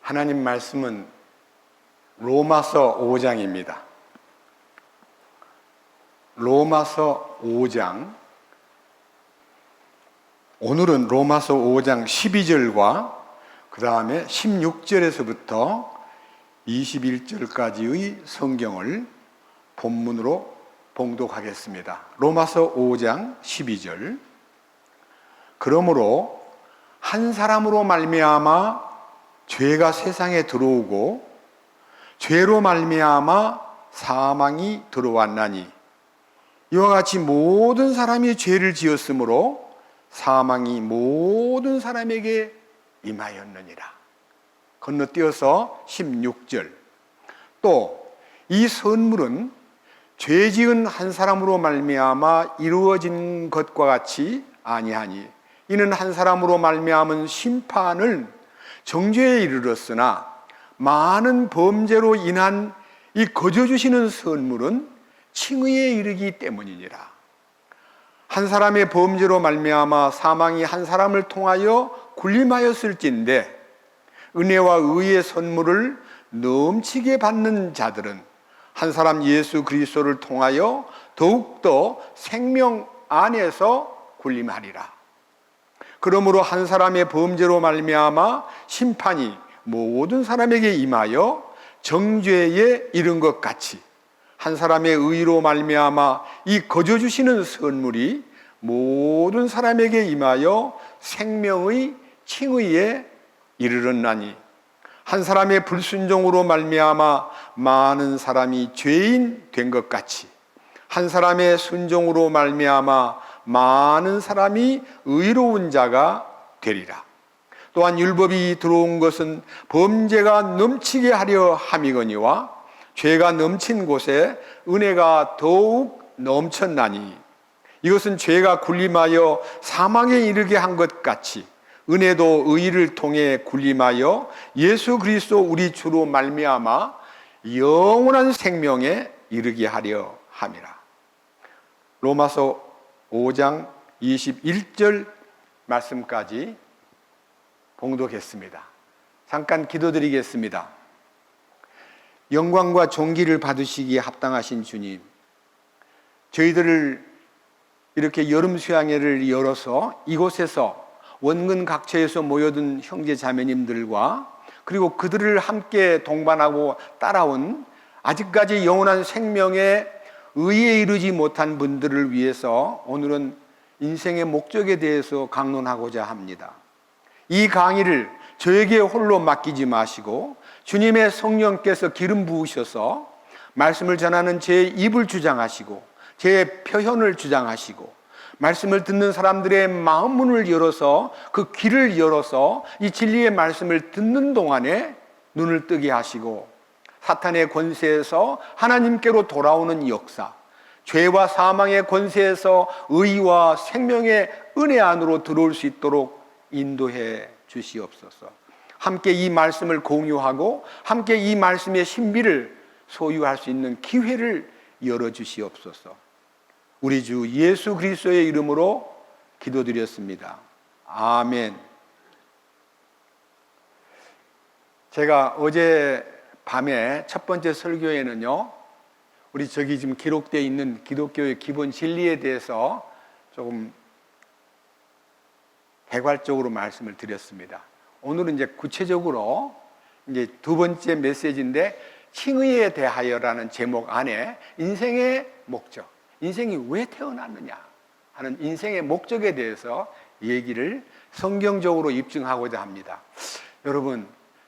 하나님 말씀은 로마서 5장입니다. 로마서 5장, 오늘은 로마서 5장 12절과 그 다음에 16절에서부터 21절까지의 성경을 본문으로 봉독하겠습니다. 로마서 5장 12절. 그러므로 한 사람으로 말미암아 죄가 세상에 들어오고 죄로 말미암아 사망이 들어왔나니 이와 같이 모든 사람이 죄를 지었으므로 사망이 모든 사람에게 임하였느니라. 건너뛰어서 16절. 또 이 선물은 죄 지은 한 사람으로 말미암아 이루어진 것과 같이 아니하니 이는 한 사람으로 말미암은 심판을 정죄에 이르렀으나 많은 범죄로 인한 이 거저 주시는 선물은 칭의에 이르기 때문이니라. 한 사람의 범죄로 말미암아 사망이 한 사람을 통하여 군림하였을진데 은혜와 의의 선물을 넘치게 받는 자들은 한 사람 예수 그리스도를 통하여 더욱더 생명 안에서 군림하리라. 그러므로 한 사람의 범죄로 말미암아 심판이 모든 사람에게 임하여 정죄에 이른 것 같이 한 사람의 의로 말미암아 이 거저 주시는 선물이 모든 사람에게 임하여 생명의 칭의에 이르렀나니 한 사람의 불순종으로 말미암아 많은 사람이 죄인 된 것 같이 한 사람의 순종으로 말미암아 많은 사람이 의로운 자가 되리라. 또한 율법이 들어온 것은 범죄가 넘치게 하려 함이거니와 죄가 넘친 곳에 은혜가 더욱 넘쳤나니 이것은 죄가 군림하여 사망에 이르게 한 것 같이 은혜도 의를 통해 군림하여 예수 그리스도 우리 주로 말미암아 영원한 생명에 이르게 하려 함이라. 로마서 5장 21절 말씀까지 봉독했습니다. 잠깐 기도드리겠습니다. 영광과 존귀를 받으시기에 합당하신 주님, 저희들을 이렇게 여름 수양회를 열어서 이곳에서 원근 각처에서 모여든 형제 자매님들과 그리고 그들을 함께 동반하고 따라온 아직까지 영원한 생명에 의에 이르지 못한 분들을 위해서 오늘은 인생의 목적에 대해서 강론하고자 합니다. 이 강의를 저에게 홀로 맡기지 마시고 주님의 성령께서 기름 부으셔서 말씀을 전하는 제 입을 주장하시고 제 표현을 주장하시고 말씀을 듣는 사람들의 마음 문을 열어서 그 귀를 열어서 이 진리의 말씀을 듣는 동안에 눈을 뜨게 하시고 사탄의 권세에서 하나님께로 돌아오는 역사, 죄와 사망의 권세에서 의와 생명의 은혜 안으로 들어올 수 있도록 인도해 주시옵소서. 함께 이 말씀을 공유하고 함께 이 말씀의 신비를 소유할 수 있는 기회를 열어주시옵소서. 우리 주 예수 그리스도의 이름으로 기도드렸습니다. 아멘. 제가 어제 밤에 첫 번째 설교에는요, 우리 저기 지금 기록되어 있는 기독교의 기본 진리에 대해서 조금 개괄적으로 말씀을 드렸습니다. 오늘은 이제 구체적으로 이제 두 번째 메시지인데 칭의에 대하여라는 제목 안에 인생의 목적, 인생이 왜 태어났느냐 하는 인생의 목적에 대해서 얘기를 성경적으로 입증하고자 합니다.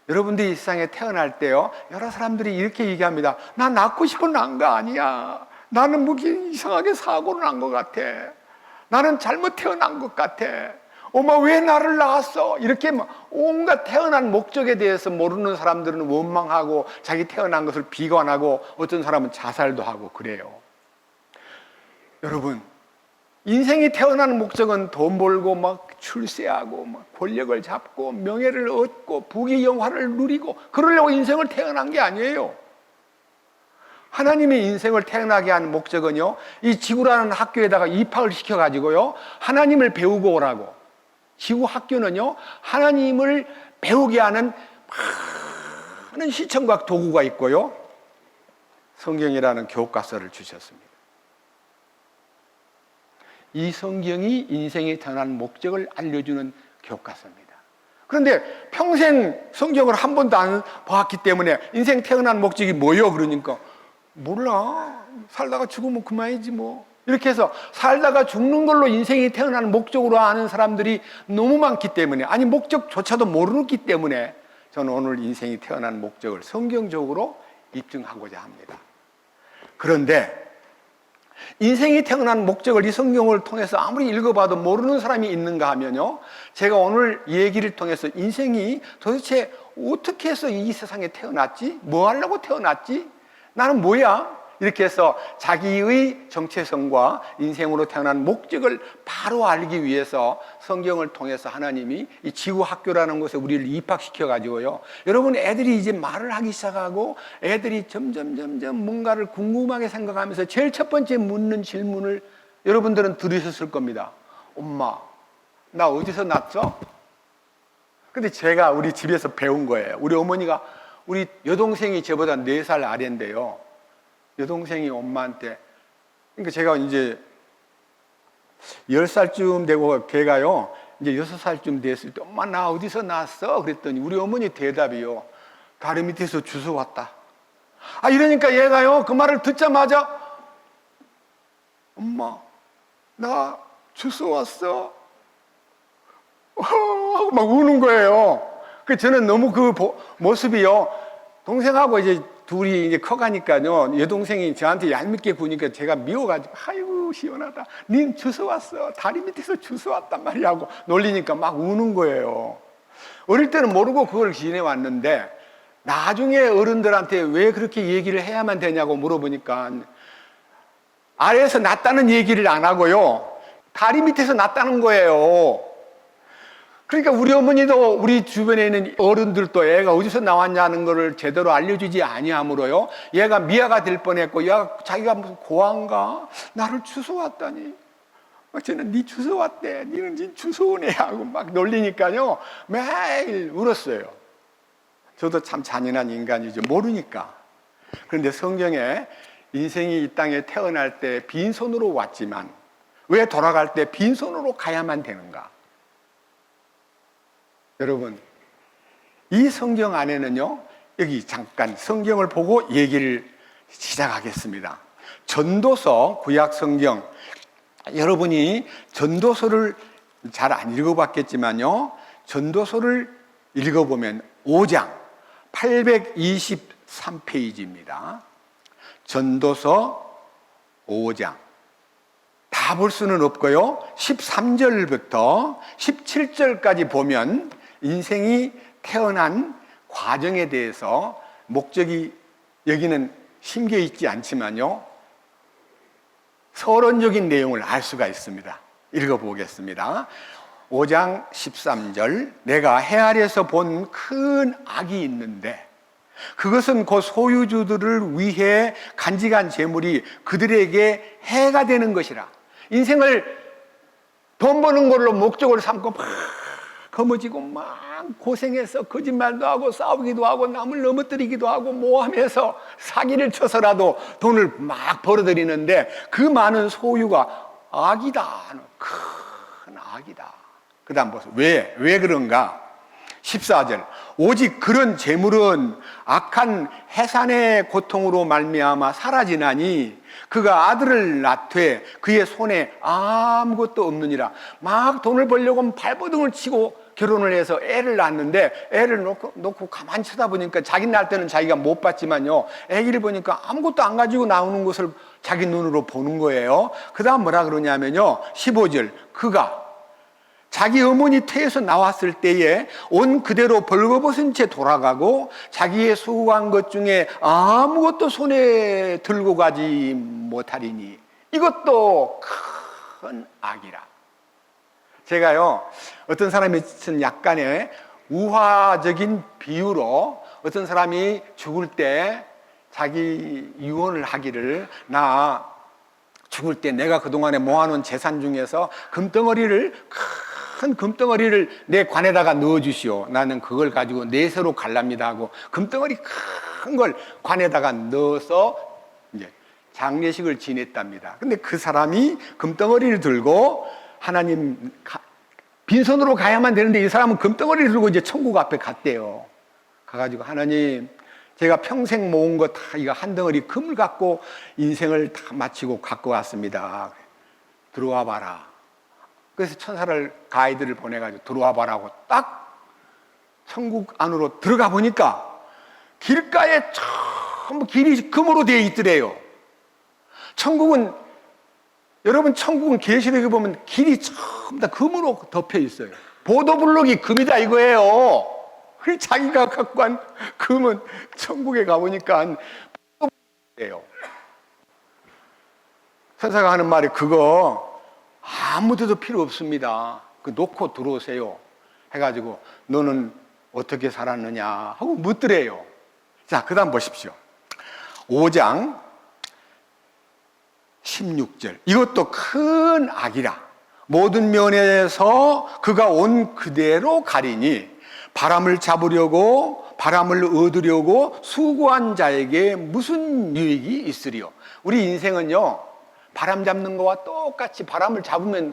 여러분들이 이 세상에 태어날 때요, 여러 사람들이 이렇게 얘기합니다. 나 낳고 싶어 난 거 아니야. 나는 뭐 이상하게 사고를 난 것 같아. 나는 잘못 태어난 것 같아. 엄마 왜 나를 낳았어? 이렇게 온갖 태어난 목적에 대해서 모르는 사람들은 원망하고 자기 태어난 것을 비관하고 어떤 사람은 자살도 하고 그래요. 여러분, 인생이 태어나는 목적은 돈 벌고 막 출세하고 막 권력을 잡고 명예를 얻고 부귀 영화를 누리고 그러려고 인생을 태어난 게 아니에요. 하나님의 인생을 태어나게 하는 목적은요, 이 지구라는 학교에다가 입학을 시켜가지고요, 하나님을 배우고 오라고. 지구 학교는요, 하나님을 배우게 하는 많은 시청각 도구가 있고요. 성경이라는 교과서를 주셨습니다. 이 성경이 인생에 태어난 목적을 알려주는 교과서입니다. 그런데 평생 성경을 한 번도 안 봤기 때문에 인생 태어난 목적이 뭐요? 그러니까 몰라. 살다가 죽으면 그만이지 뭐. 이렇게 해서 살다가 죽는 걸로 인생이 태어난 목적으로 아는 사람들이 너무 많기 때문에, 아니 목적조차도 모르기 때문에 저는 오늘 인생이 태어난 목적을 성경적으로 입증하고자 합니다. 그런데 인생이 태어난 목적을 이 성경을 통해서 아무리 읽어봐도 모르는 사람이 있는가 하면요, 제가 오늘 얘기를 통해서 인생이 도대체 어떻게 해서 이 세상에 태어났지? 뭐 하려고 태어났지? 나는 뭐야? 이렇게 해서 자기의 정체성과 인생으로 태어난 목적을 바로 알기 위해서 성경을 통해서 하나님이 이 지구 학교라는 곳에 우리를 입학시켜 가지고요, 여러분 애들이 이제 말을 하기 시작하고 애들이 점점 뭔가를 궁금하게 생각하면서 제일 첫 번째 묻는 질문을 여러분들은 들으셨을 겁니다. 엄마, 나 어디서 났어? 근데 제가 우리 집에서 배운 거예요. 우리 어머니가, 우리 여동생이 저보다 4살 아래인데요, 여동생이 엄마한테, 그러니까 제가 이제 10살쯤 되고 걔가요, 이제 6살쯤 됐을 때, 엄마 나 어디서 났어? 그랬더니 우리 어머니 대답이요, 다리 밑에서 주워왔다. 아, 이러니까 얘가요, 그 말을 듣자마자, 엄마 나 주워왔어 하고 막 우는 거예요. 그 저는 너무 그 모습이요, 동생하고 이제 둘이 이제 커가니까요, 여동생이 저한테 얄밉게 구니까 제가 미워가지고, 아이고 시원하다, 닌 주워왔어, 다리 밑에서 주워왔단 말이야 하고 놀리니까 막 우는 거예요. 어릴 때는 모르고 그걸 지내왔는데 나중에 어른들한테 왜 그렇게 얘기를 해야만 되냐고 물어보니까 아래에서 났다는 얘기를 안 하고요, 다리 밑에서 났다는 거예요. 그러니까 우리 어머니도 우리 주변에 있는 어른들도 애가 어디서 나왔냐는 것을 제대로 알려주지 아니하므로요, 얘가 미아가 될 뻔했고, 야 자기가 무슨 고아인가? 나를 주워왔다니. 쟤는 네 주워왔대. 니는 네 주워오네 하고 막 놀리니까요, 매일 울었어요. 저도 참 잔인한 인간이죠, 모르니까. 그런데 성경에 인생이 이 땅에 태어날 때 빈손으로 왔지만 왜 돌아갈 때 빈손으로 가야만 되는가? 여러분, 이 성경 안에는요, 여기 잠깐 성경을 보고 얘기를 시작하겠습니다. 전도서, 구약 성경, 여러분이 전도서를 잘 안 읽어봤겠지만요, 전도서를 읽어보면 5장 823페이지입니다. 전도서 5장 다 볼 수는 없고요, 13절부터 17절까지 보면 인생이 태어난 과정에 대해서 목적이 여기는 심겨 있지 않지만요, 서론적인 내용을 알 수가 있습니다. 읽어보겠습니다. 5장 13절, 내가 해 아래에서 본 큰 악이 있는데 그것은 그 소유주들을 위해 간직한 재물이 그들에게 해가 되는 것이라. 인생을 돈 버는 걸로 목적을 삼고 막 거머쥐고 막 고생해서 거짓말도 하고 싸우기도 하고 남을 넘어뜨리기도 하고 모함해서 사기를 쳐서라도 돈을 막 벌어들이는데 그 많은 소유가 악이다. 큰 악이다. 그 다음 보세요. 왜 그런가? 14절, 오직 그런 재물은 악한 해산의 고통으로 말미암아 사라지나니 그가 아들을 낳되 그의 손에 아무것도 없느니라. 막 돈을 벌려고 발버둥을 치고 결혼을 해서 애를 낳았는데 애를 놓고 가만히 쳐다보니까 자기 낳을 때는 자기가 못 봤지만요, 애기를 보니까 아무것도 안 가지고 나오는 것을 자기 눈으로 보는 거예요. 그 다음 뭐라 그러냐면요, 15절, 그가 자기 어머니 태에서 나왔을 때에 온 그대로 벌거벗은 채 돌아가고 자기의 수고한 것 중에 아무것도 손에 들고 가지 못하리니 이것도 큰 악이라. 제가요, 어떤 사람이 쓴 약간의 우화적인 비유로 어떤 사람이 죽을 때 자기 유언을 하기를, 나 죽을 때 내가 그동안에 모아놓은 재산 중에서 금덩어리를 큰 금덩어리를 내 관에다가 넣어주시오. 나는 그걸 가지고 내세로 갈랍니다 하고 금덩어리 큰 걸 관에다가 넣어서 이제 장례식을 지냈답니다. 근데 그 사람이 금덩어리를 들고 하나님 빈손으로 가야만 되는데 이 사람은 금덩어리를 들고 이제 천국 앞에 갔대요. 가가지고 하나님 제가 평생 모은 거 다 이거 한 덩어리 금을 갖고 인생을 다 마치고 갖고 왔습니다. 들어와 봐라. 그래서 천사를 가이드를 보내가지고 들어와 봐라고 딱 천국 안으로 들어가 보니까 길가에 전부 길이 금으로 되어 있더래요. 천국은 여러분 천국은 계시록에 보면 길이 전부 다 금으로 덮여 있어요. 보도블록이 금이다 이거예요. 자기가 갖고 간 금은 천국에 가보니까 보도블록이에요. 천사가 하는 말이 그거 아무데도 필요 없습니다. 그 놓고 들어오세요. 해가지고 너는 어떻게 살았느냐 하고 묻더래요. 자, 그 다음 보십시오. 5장 16절. 이것도 큰 악이라. 모든 면에서 그가 온 그대로 가리니 바람을 잡으려고 바람을 얻으려고 수고한 자에게 무슨 유익이 있으리요. 우리 인생은요 바람 잡는 거와 똑같이 바람을 잡으면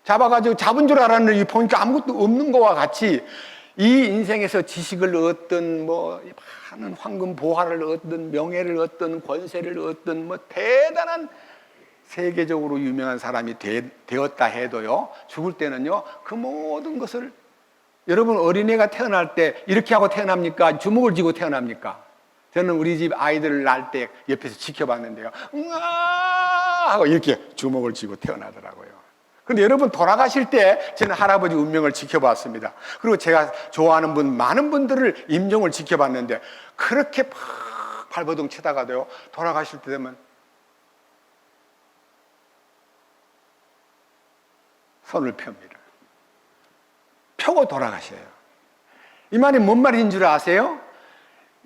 잡아가지고 잡은 줄 알았는데 보니까 아무것도 없는 거와 같이 이 인생에서 지식을 얻든 뭐 많은 황금 보화를 얻든 명예를 얻든 권세를 얻든 뭐 대단한 세계적으로 유명한 사람이 되었다 해도요 죽을 때는요 그 모든 것을 여러분 어린애가 태어날 때 이렇게 하고 태어납니까? 주먹을 쥐고 태어납니까? 저는 우리 집 아이들을 낳을 때 옆에서 지켜봤는데요 응아 하고 이렇게 주먹을 쥐고 태어나더라고요. 그런데 여러분 돌아가실 때 저는 할아버지 운명을 지켜봤습니다. 그리고 제가 좋아하는 분 많은 분들을 임종을 지켜봤는데 그렇게 팍 발버둥 치다가도요 돌아가실 때 되면 손을 펴니다. 펴고 돌아가셔요. 이 말이 뭔 말인 줄 아세요?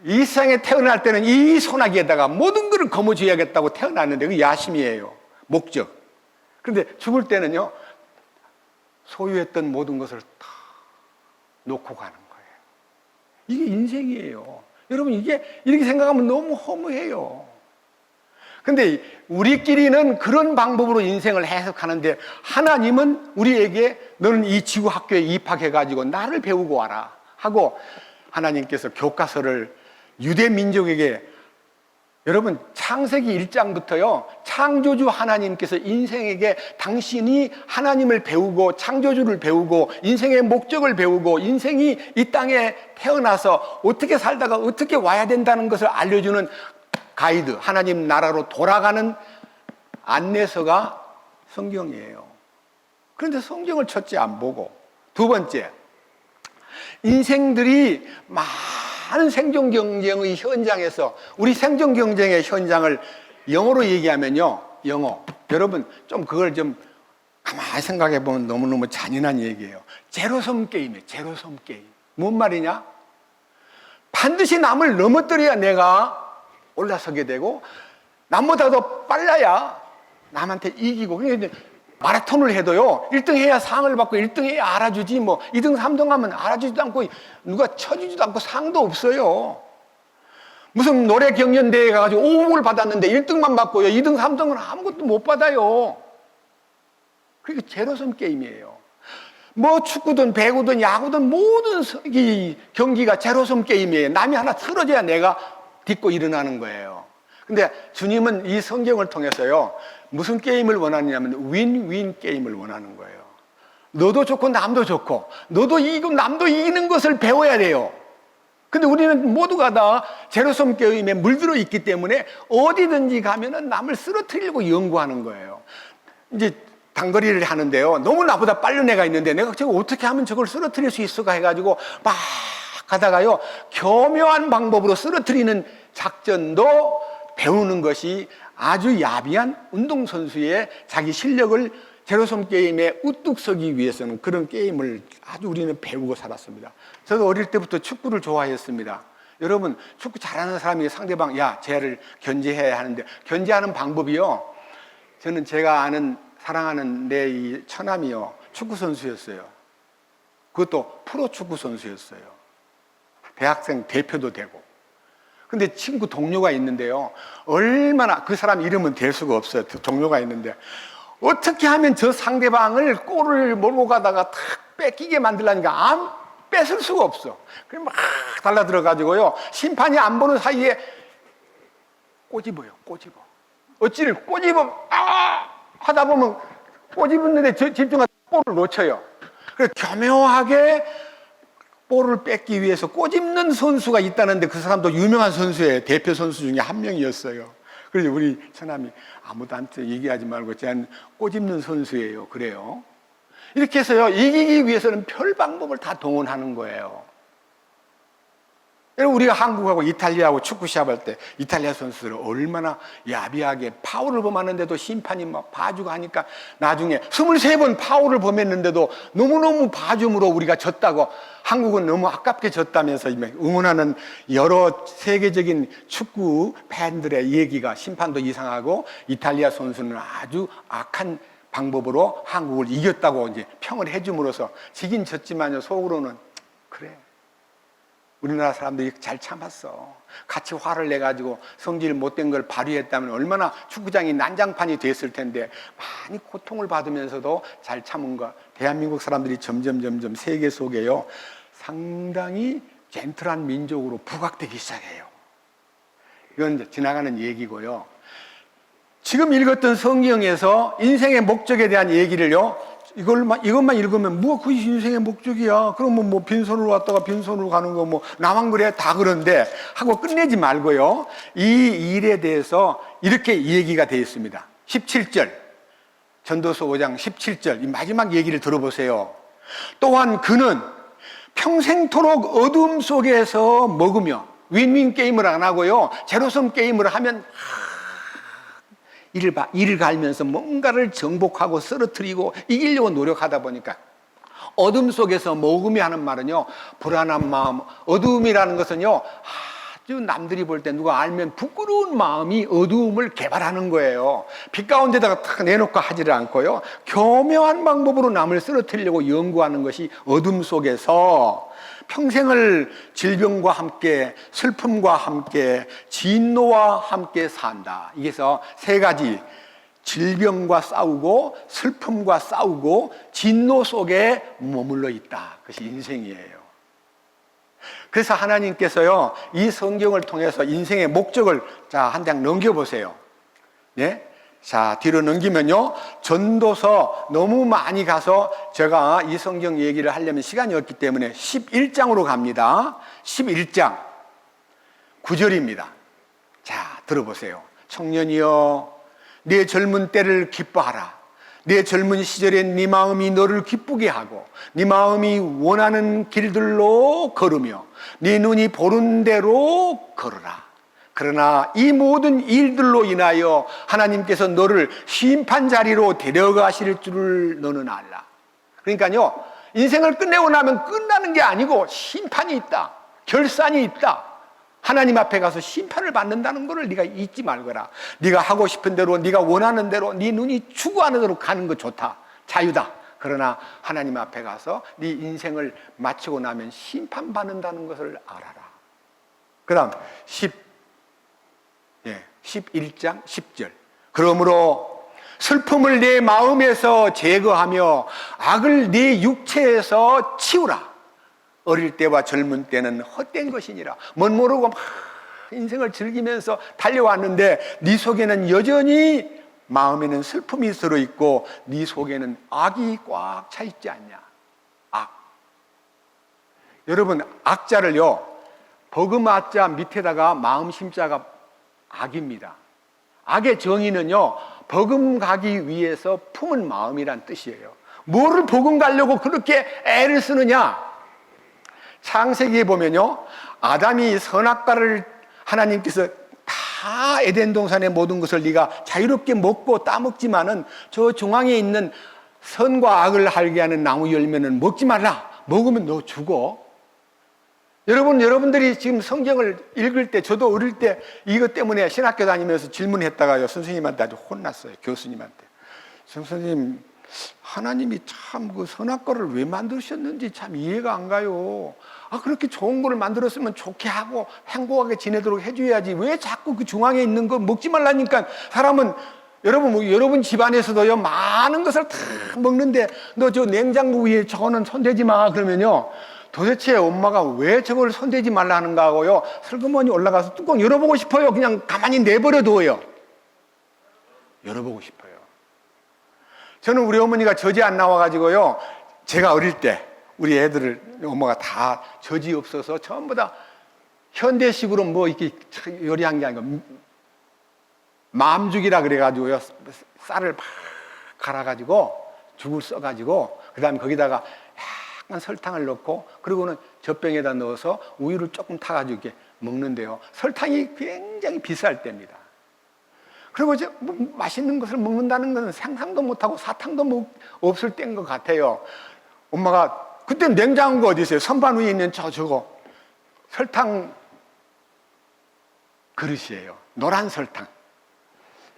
이 세상에 태어날 때는 이 소나기에다가 모든 것을 거머쥐어야겠다고 태어났는데 그 야심이에요. 목적. 그런데 죽을 때는요 소유했던 모든 것을 다 놓고 가는 거예요. 이게 인생이에요. 여러분 이게 이렇게 생각하면 너무 허무해요. 근데 우리끼리는 그런 방법으로 인생을 해석하는데 하나님은 우리에게 너는 이 지구 학교에 입학해가지고 나를 배우고 와라 하고 하나님께서 교과서를 유대 민족에게 여러분 창세기 1장부터요 창조주 하나님께서 인생에게 당신이 하나님을 배우고 창조주를 배우고 인생의 목적을 배우고 인생이 이 땅에 태어나서 어떻게 살다가 어떻게 와야 된다는 것을 알려주는 가이드, 하나님 나라로 돌아가는 안내서가 성경이에요. 그런데 성경을 첫째 안 보고 두 번째 인생들이 많은 생존 경쟁의 현장에서 우리 생존 경쟁의 현장을 영어로 얘기하면요 영어 여러분 좀 그걸 좀 가만히 생각해 보면 너무너무 잔인한 얘기예요. 제로섬 게임이에요. 제로섬 게임. 뭔 말이냐? 반드시 남을 넘어뜨려야 내가 올라서게 되고 남보다 더 빨라야 남한테 이기고 그러니까 마라톤을 해도요 1등 해야 상을 받고 1등 해야 알아주지 뭐 2등 3등 하면 알아주지도 않고 누가 쳐주지도 않고 상도 없어요. 무슨 노래 경연대회 가가지고 5등을 받았는데 1등만 받고요 2등 3등은 아무것도 못 받아요. 그게 제로섬 게임이에요. 뭐 축구든 배구든 야구든 모든 이 경기가 제로섬 게임이에요. 남이 하나 쓰러져야 내가 딛고 일어나는 거예요. 근데 주님은 이 성경을 통해서요 무슨 게임을 원하느냐면 윈윈 게임을 원하는 거예요. 너도 좋고 남도 좋고 너도 이기고 남도 이기는 것을 배워야 돼요. 근데 우리는 모두가 다 제로섬 게임에 물들어 있기 때문에 어디든지 가면은 남을 쓰러뜨리려고 연구하는 거예요. 이제 단거리를 하는데요 너무 나보다 빠른 애가 있는데 내가 저거 어떻게 하면 저걸 쓰러뜨릴 수 있을까 해가지고 막 가다가요 교묘한 방법으로 쓰러뜨리는 작전도 배우는 것이 아주 야비한 운동선수의 자기 실력을 제로섬 게임에 우뚝 서기 위해서는 그런 게임을 아주 우리는 배우고 살았습니다. 저도 어릴 때부터 축구를 좋아했습니다. 여러분 축구 잘하는 사람이 상대방 야 쟤를 견제해야 하는데 견제하는 방법이요 저는 제가 아는 사랑하는 내 이 처남이요 축구 선수였어요. 그것도 프로축구 선수였어요. 대학생 대표도 되고. 근데 친구 동료가 있는데요, 얼마나, 그 사람 이름은 댈 수가 없어요. 동료가 있는데 어떻게 하면 저 상대방을 골을 몰고 가다가 탁 뺏기게 만들라니까 안 뺏을 수가 없어. 그럼 막 달라들어가지고요, 심판이 안 보는 사이에 꼬집어요. 꼬집어. 어찌를 꼬집어 하다 보면 꼬집었는데 집중하다 볼을 놓쳐요. 그래서 교묘하게 볼을 뺏기 위해서 꼬집는 선수가 있다는데, 그 사람도 유명한 선수예요. 대표 선수 중에 한 명이었어요. 그래서 우리 처남이 아무도 한테 얘기하지 말고 쟤는 꼬집는 선수예요. 그래요. 이렇게 해서요, 이기기 위해서는 별 방법을 다 동원하는 거예요. 우리가 한국하고 이탈리아하고 축구 시합할 때 이탈리아 선수들은 얼마나 야비하게 파울을 범하는데도 심판이 막 봐주고 하니까 나중에 23번 파울을 범했는데도 너무너무 봐줌으로 우리가 졌다고, 한국은 너무 아깝게 졌다면서 응원하는 여러 세계적인 축구 팬들의 얘기가, 심판도 이상하고 이탈리아 선수는 아주 악한 방법으로 한국을 이겼다고 이제 평을 해줌으로써, 지긴 졌지만요, 속으로는 그래, 우리나라 사람들이 잘 참았어. 같이 화를 내가지고 성질 못된 걸 발휘했다면 얼마나 축구장이 난장판이 됐을 텐데, 많이 고통을 받으면서도 잘 참은 거. 대한민국 사람들이 점점 세계 속에요, 상당히 젠틀한 민족으로 부각되기 시작해요. 이건 지나가는 얘기고요. 지금 읽었던 성경에서 인생의 목적에 대한 얘기를요, 이것만 읽으면 뭐 그게 인생의 목적이야, 그러면 뭐 빈손으로 왔다가 빈손으로 가는 거 뭐 나만 그래 다 그런데 하고 끝내지 말고요, 이 일에 대해서 이렇게 얘기가 되어 있습니다. 17절, 전도서 5장 17절, 이 마지막 얘기를 들어보세요. 또한 그는 평생토록 어둠 속에서 먹으며, 윈윈 게임을 안 하고요, 제로섬 게임을 하면 이를 갈면서 뭔가를 정복하고 쓰러뜨리고 이기려고 노력하다 보니까, 어둠 속에서 먹으며 하는 말은요, 불안한 마음, 어두움이라는 것은요, 아주 남들이 볼 때 누가 알면 부끄러운 마음이 어두움을 개발하는 거예요. 빛 가운데다가 탁 내놓고 하지를 않고요, 교묘한 방법으로 남을 쓰러뜨리려고 연구하는 것이 어둠 속에서 평생을 질병과 함께, 슬픔과 함께, 진노와 함께 산다. 이게서 세 가지, 질병과 싸우고, 슬픔과 싸우고, 진노 속에 머물러 있다. 그것이 인생이에요. 그래서 하나님께서요, 이 성경을 통해서 인생의 목적을, 자, 한 장 넘겨보세요. 네? 자, 뒤로 넘기면요, 전도서 너무 많이 가서 제가 이 성경 얘기를 하려면 시간이 없기 때문에 11장으로 갑니다. 11장 9절입니다. 자, 들어보세요. 청년이여, 네 젊은 때를 기뻐하라. 네 젊은 시절에 네 마음이 너를 기쁘게 하고, 네 마음이 원하는 길들로 걸으며, 네 눈이 보는 대로 걸어라. 그러나 이 모든 일들로 인하여 하나님께서 너를 심판 자리로 데려가실 줄을 너는 알라. 그러니까요, 인생을 끝내고 나면 끝나는 게 아니고 심판이 있다, 결산이 있다. 하나님 앞에 가서 심판을 받는다는 것을 네가 잊지 말거라. 네가 하고 싶은 대로, 네가 원하는 대로, 네 눈이 추구하는 대로 가는 거 좋다, 자유다. 그러나 하나님 앞에 가서 네 인생을 마치고 나면 심판받는다는 것을 알아라. 그 다음 11장 10절. 그러므로 슬픔을 내 마음에서 제거하며 악을 네 육체에서 치우라. 어릴 때와 젊은 때는 헛된 것이니라. 멋 모르고 막 인생을 즐기면서 달려왔는데 네 속에는 여전히, 마음에는 슬픔이 들어있고 네 속에는 악이 꽉 차 있지 않냐. 악. 여러분, 악자를요, 버금아자 밑에다가 마음 심자가 악입니다. 악의 정의는요, 버금가기 위해서 품은 마음이란 뜻이에요. 뭐를 버금가려고 그렇게 애를 쓰느냐? 창세기에 보면요, 아담이 선악과를 하나님께서 다 에덴 동산의 모든 것을 네가 자유롭게 먹고 따먹지만은 저 중앙에 있는 선과 악을 알게 하는 나무 열매는 먹지 말라. 먹으면 너 죽어. 여러분들이 지금 성경을 읽을 때, 저도 어릴 때 이것 때문에 신학교 다니면서 질문했다가요, 선생님한테 아주 혼났어요. 교수님한테. 선생님, 하나님이 참 그 선악과를 왜 만드셨는지 참 이해가 안 가요. 그렇게 좋은 거를 만들었으면 좋게 하고 행복하게 지내도록 해줘야지. 왜 자꾸 그 중앙에 있는 거 먹지 말라니까. 사람은 여러분 집안에서도요, 많은 것을 다 먹는데, 너 저 냉장고 위에 저거는 손대지 마. 그러면요, 도대체 엄마가 왜 저걸 손대지 말라는가 하고요, 슬그머니 올라가서 뚜껑 열어보고 싶어요. 그냥 가만히 내버려 두어요. 열어보고 싶어요. 저는 우리 어머니가 젖이 안 나와가지고요, 제가 어릴 때 우리 애들을 엄마가 다 젖이 없어서 전부 다 현대식으로 뭐 이렇게 요리한 게 아니고 마음죽이라 그래가지고요, 쌀을 막 갈아가지고 죽을 써가지고 그 다음에 거기다가 약간 설탕을 넣고 그리고는 젖병에다 넣어서 우유를 조금 타가지고 이렇게 먹는데요, 설탕이 굉장히 비쌀 때입니다. 그리고 이제 뭐 맛있는 것을 먹는다는 것은 상상도 못하고 사탕도 없을 때인 것 같아요. 엄마가 그때 냉장고 어디 있어요? 선반 위에 있는 저거 설탕 그릇이에요. 노란 설탕.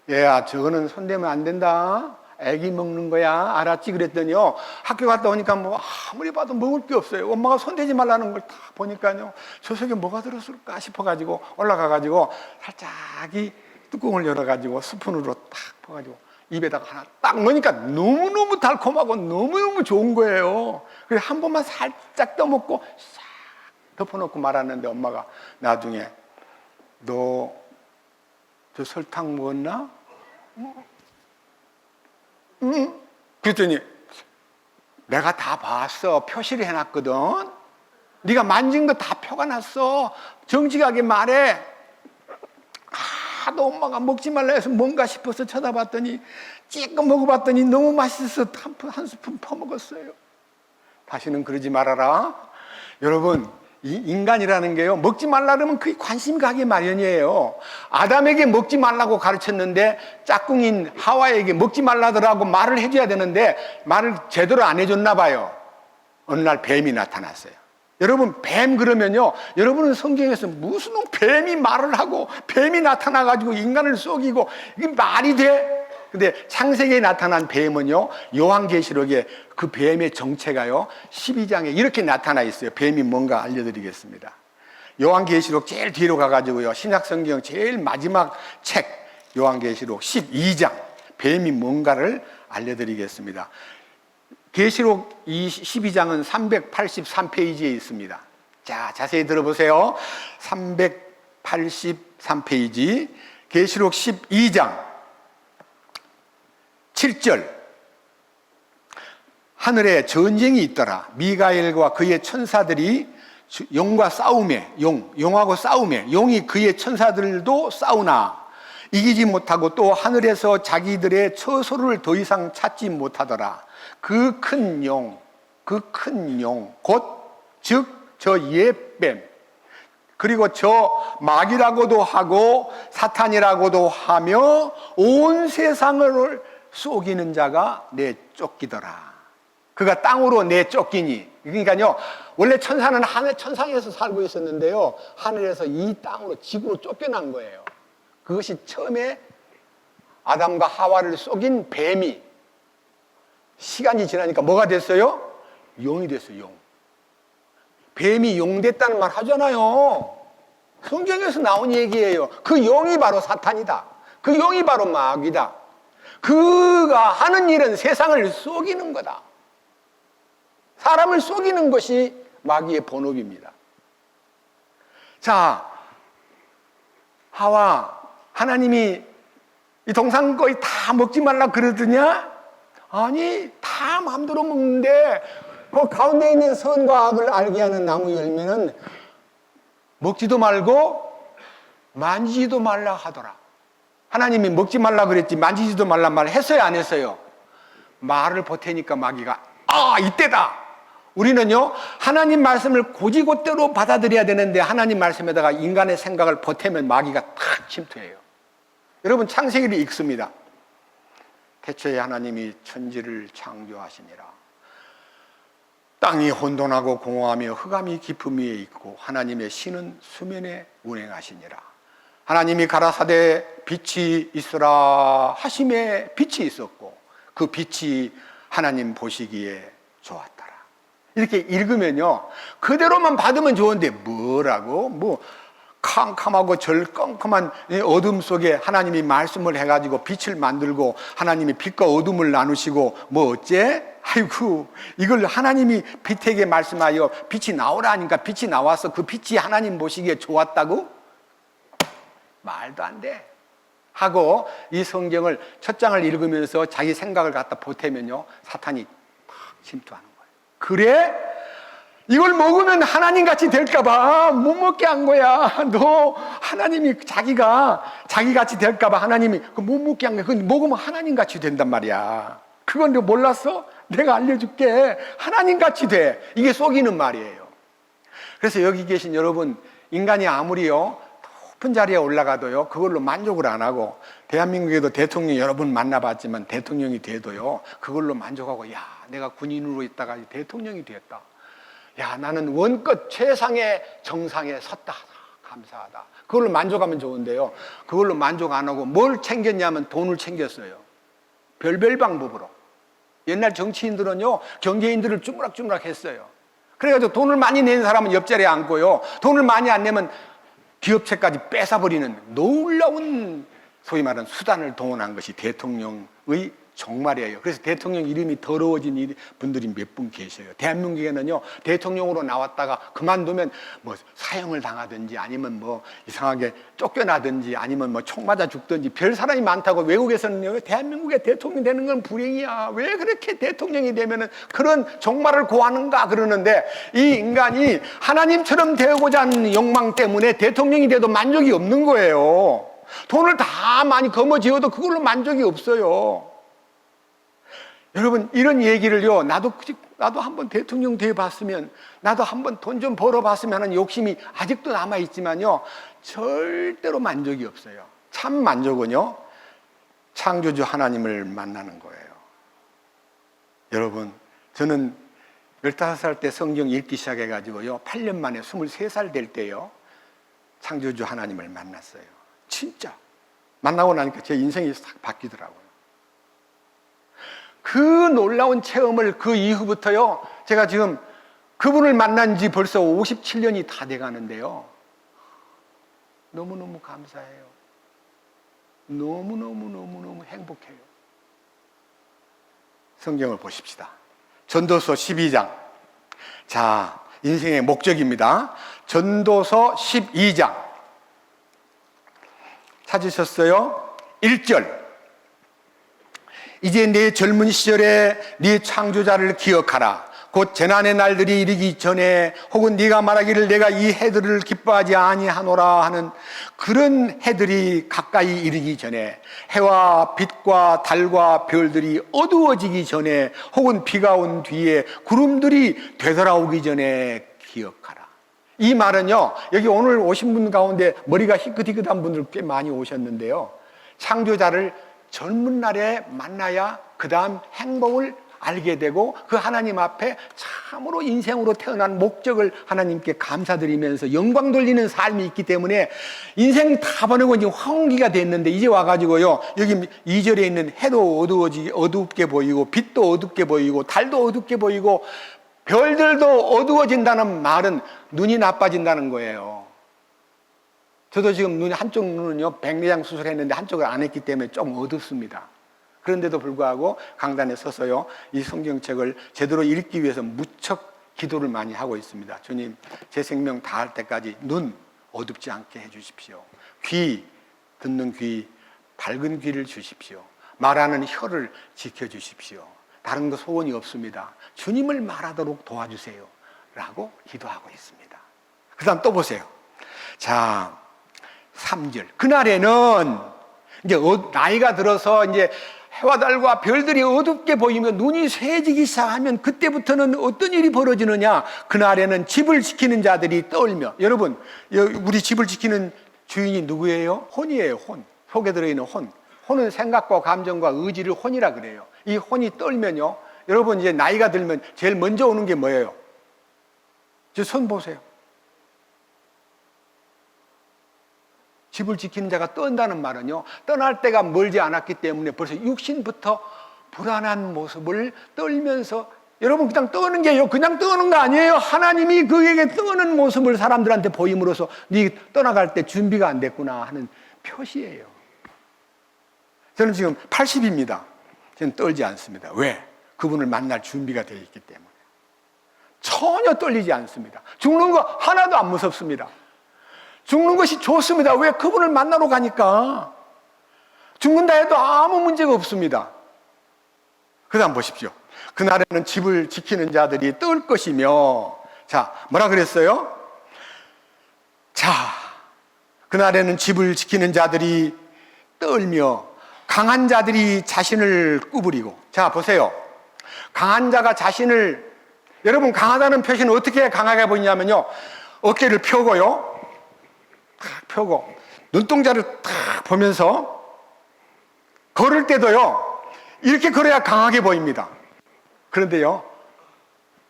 얘야, 저거는 손대면 안 된다. 애기 먹는 거야. 알았지? 그랬더니요, 학교 갔다 오니까 뭐 아무리 봐도 먹을 게 없어요. 엄마가 손대지 말라는 걸 다 보니까요, 저 속에 뭐가 들었을까 싶어가지고 올라가가지고 살짝 이 뚜껑을 열어가지고 스푼으로 딱 퍼가지고 입에다가 하나 딱 넣으니까 너무너무 달콤하고 너무너무 좋은 거예요. 그래서 한 번만 살짝 떠먹고 싹 덮어놓고 말았는데 엄마가 나중에 너 저 설탕 먹었나? 그랬더니 내가 다 봤어. 표시를 해놨거든. 네가 만진 거 다 표가 났어. 정직하게 말해. 하도 엄마가 먹지 말라 해서 뭔가 싶어서 쳐다봤더니 찔끔 먹어봤더니 너무 맛있어서 한 스푼 퍼먹었어요. 다시는 그러지 말아라. 여러분, 이 인간이라는 게요, 먹지 말라 그러면 그게 관심이 가기 마련이에요. 아담에게 먹지 말라고 가르쳤는데 짝꿍인 하와에게 먹지 말라더라고 말을 해줘야 되는데 말을 제대로 안 해줬나 봐요. 어느 날 뱀이 나타났어요. 여러분, 뱀 그러면요, 여러분은 성경에서 무슨 뱀이 말을 하고 뱀이 나타나가지고 인간을 속이고 이게 말이 돼? 근데 창세기에 나타난 뱀은요, 요한계시록에 그 뱀의 정체가요 12장에 이렇게 나타나 있어요. 뱀이 뭔가 알려드리겠습니다. 요한계시록 제일 뒤로 가가지고요, 신약성경 제일 마지막 책 요한계시록 12장 뱀이 뭔가를 알려드리겠습니다. 계시록 12장은 383페이지에 있습니다. 자, 자세히 들어보세요. 383페이지 계시록 12장 7절. 하늘에 전쟁이 있더라. 미가엘과 그의 천사들이 용과 싸움에, 용하고 싸움에, 용이 그의 천사들도 싸우나 이기지 못하고 또 하늘에서 자기들의 처소를 더 이상 찾지 못하더라. 그 큰 용, 곧 즉 저 옛뱀, 그리고 저 마귀라고도 하고 사탄이라고도 하며 온 세상을 속이는 자가 내쫓기더라. 그가 땅으로 내쫓기니. 그러니까요, 원래 천사는 하늘 천상에서 살고 있었는데요, 하늘에서 이 땅으로 지구로 쫓겨난 거예요. 그것이 처음에 아담과 하와를 속인 뱀이 시간이 지나니까 뭐가 됐어요? 용이 됐어요. 용. 뱀이 용 됐다는 말 하잖아요. 성경에서 나온 얘기예요. 그 용이 바로 사탄이다. 그 용이 바로 마귀다. 그가 하는 일은 세상을 속이는 거다. 사람을 속이는 것이 마귀의 본업입니다. 자, 하와, 하나님이 이 동산 거의 다 먹지 말라 그러더냐? 아니, 다 마음대로 먹는데 그 가운데 있는 선과 악을 알게 하는 나무 열매는 먹지도 말고 만지지도 말라 하더라. 하나님이 먹지 말라 그랬지 만지지도 말란 말 했어요, 안 했어요? 말을 보태니까 마귀가 이때다. 우리는요, 하나님 말씀을 고지고대로 받아들여야 되는데 하나님 말씀에다가 인간의 생각을 보태면 마귀가 탁 침투해요. 여러분, 창세기를 읽습니다. 태초에 하나님이 천지를 창조하시니라. 땅이 혼돈하고 공허하며 흑암이 깊음 위에 있고 하나님의 신은 수면에 운행하시니라. 하나님이 가라사대 빛이 있으라 하심에 빛이 있었고 그 빛이 하나님 보시기에 좋았더라. 이렇게 읽으면요, 그대로만 받으면 좋은데 뭐라고? 뭐 캄캄하고 절껌컴한 어둠 속에 하나님이 말씀을 해가지고 빛을 만들고 하나님이 빛과 어둠을 나누시고 뭐 어째? 아이고, 이걸 하나님이 빛에게 말씀하여 빛이 나오라 하니까 빛이 나와서 그 빛이 하나님 보시기에 좋았다고? 말도 안 돼. 하고 이 성경을 첫 장을 읽으면서 자기 생각을 갖다 보태면요, 사탄이 막 침투하는 거예요. 그래? 이걸 먹으면 하나님같이 될까봐 못 먹게 한 거야. 너 하나님이 자기같이 될까봐 하나님이 못 먹게 한 거야. 그건 먹으면 하나님같이 된단 말이야. 그건 너 몰랐어? 내가 알려줄게. 하나님같이 돼. 이게 속이는 말이에요. 그래서 여기 계신 여러분, 인간이 아무리요 높은 자리에 올라가도요 그걸로 만족을 안 하고, 대한민국에도 대통령 여러 분 만나봤지만 대통령이 돼도요 그걸로 만족하고, 야, 내가 군인으로 있다가 대통령이 됐다. 야, 나는 원껏 최상의 정상에 섰다. 감사하다. 그걸로 만족하면 좋은데요, 그걸로 만족 안 하고 뭘 챙겼냐면 돈을 챙겼어요. 별별 방법으로. 옛날 정치인들은요 경제인들을 주무락주무락 했어요. 그래가지고 돈을 많이 낸 사람은 옆자리에 앉고요, 돈을 많이 안 내면 기업체까지 뺏어버리는 놀라운 소위 말하는 수단을 동원한 것이 대통령의 종말이에요. 그래서 대통령 이름이 더러워진 분들이 몇 분 계셔요. 대한민국에는요 대통령으로 나왔다가 그만두면 뭐 사형을 당하든지 아니면 뭐 이상하게 쫓겨나든지 아니면 뭐 총 맞아 죽든지 별 사람이 많다고. 외국에서는요 대한민국의 대통령이 되는 건 불행이야, 왜 그렇게 대통령이 되면은 그런 종말을 고하는가 그러는데, 이 인간이 하나님처럼 되고자 하는 욕망 때문에 대통령이 돼도 만족이 없는 거예요. 돈을 다 많이 거머쥐어도 그걸로 만족이 없어요. 여러분, 이런 얘기를요, 나도 한번 대통령 되어봤으면, 나도 한번 돈 좀 벌어봤으면 하는 욕심이 아직도 남아있지만요, 절대로 만족이 없어요. 참 만족은요, 창조주 하나님을 만나는 거예요. 여러분, 저는 15살 때 성경 읽기 시작해가지고요, 8년 만에 23살 될 때요, 창조주 하나님을 만났어요. 진짜. 만나고 나니까 제 인생이 싹 바뀌더라고요. 그 놀라운 체험을 그 이후부터요, 제가 지금 그분을 만난 지 벌써 57년이 다 돼가는데요, 너무너무 감사해요. 너무너무 행복해요. 성경을 보십시다. 전도서 12장. 자, 인생의 목적입니다. 전도서 12장. 찾으셨어요? 1절. 이제 내 젊은 시절에 네 창조자를 기억하라. 곧 재난의 날들이 이르기 전에, 혹은 네가 말하기를 내가 이 해들을 기뻐하지 아니하노라 하는 그런 해들이 가까이 이르기 전에, 해와 빛과 달과 별들이 어두워지기 전에, 혹은 비가 온 뒤에 구름들이 되돌아오기 전에 기억하라. 이 말은요, 여기 오늘 오신 분 가운데 머리가 희끗희끗한 분들 꽤 많이 오셨는데요, 창조자를 젊은 날에 만나야 그 다음 행복을 알게 되고, 그 하나님 앞에 참으로 인생으로 태어난 목적을 하나님께 감사드리면서 영광 돌리는 삶이 있기 때문에, 인생 다 보내고 이제 황혼기가 됐는데 이제 와가지고요, 여기 2절에 있는 해도 어둡게 보이고, 빛도 어둡게 보이고, 달도 어둡게 보이고, 별들도 어두워진다는 말은 눈이 나빠진다는 거예요. 저도 지금 한쪽 눈은요, 백내장 수술했는데 한쪽을 안 했기 때문에 좀 어둡습니다. 그런데도 불구하고 강단에 서서요, 이 성경책을 제대로 읽기 위해서 무척 기도를 많이 하고 있습니다. 주님, 제 생명 다할 때까지 눈 어둡지 않게 해주십시오. 귀, 듣는 귀, 밝은 귀를 주십시오. 말하는 혀를 지켜주십시오. 다른 거 소원이 없습니다. 주님을 말하도록 도와주세요. 라고 기도하고 있습니다. 그 다음 또 보세요. 자, 3절. 그날에는 이제 나이가 들어서 이제 해와 달과 별들이 어둡게 보이며 눈이 쇠지기 시작하면 그때부터는 어떤 일이 벌어지느냐? 그날에는 집을 지키는 자들이 떨며. 여러분, 우리 집을 지키는 주인이 누구예요? 혼이에요. 혼. 속에 들어있는 혼. 혼은 생각과 감정과 의지를 혼이라 그래요. 이 혼이 떨면요, 여러분 이제 나이가 들면 제일 먼저 오는 게 뭐예요? 저 손 보세요. 집을 지키는 자가 떤다는 말은요, 떠날 때가 멀지 않았기 때문에 벌써 육신부터 불안한 모습을 떨면서, 여러분 그냥 떠는 게요, 그냥 떠는 거 아니에요. 하나님이 그에게 떠는 모습을 사람들한테 보임으로써 네 떠나갈 때 준비가 안 됐구나 하는 표시예요. 저는 지금 80입니다. 저는 떨지 않습니다. 왜? 그분을 만날 준비가 되어 있기 때문에. 전혀 떨리지 않습니다. 죽는 거 하나도 안 무섭습니다. 죽는 것이 좋습니다. 왜? 그분을 만나러 가니까. 죽는다 해도 아무 문제가 없습니다. 그 다음 보십시오. 그날에는 집을 지키는 자들이 떨 것이며, 자, 뭐라 그랬어요? 자, 그날에는 집을 지키는 자들이 떨며 강한 자들이 자신을 구부리고. 자, 보세요. 강한 자가 자신을, 여러분 강하다는 표시는 어떻게 강하게 보이냐면요, 어깨를 펴고요, 탁 펴고 눈동자를 탁 보면서 걸을 때도요, 이렇게 걸어야 강하게 보입니다. 그런데요,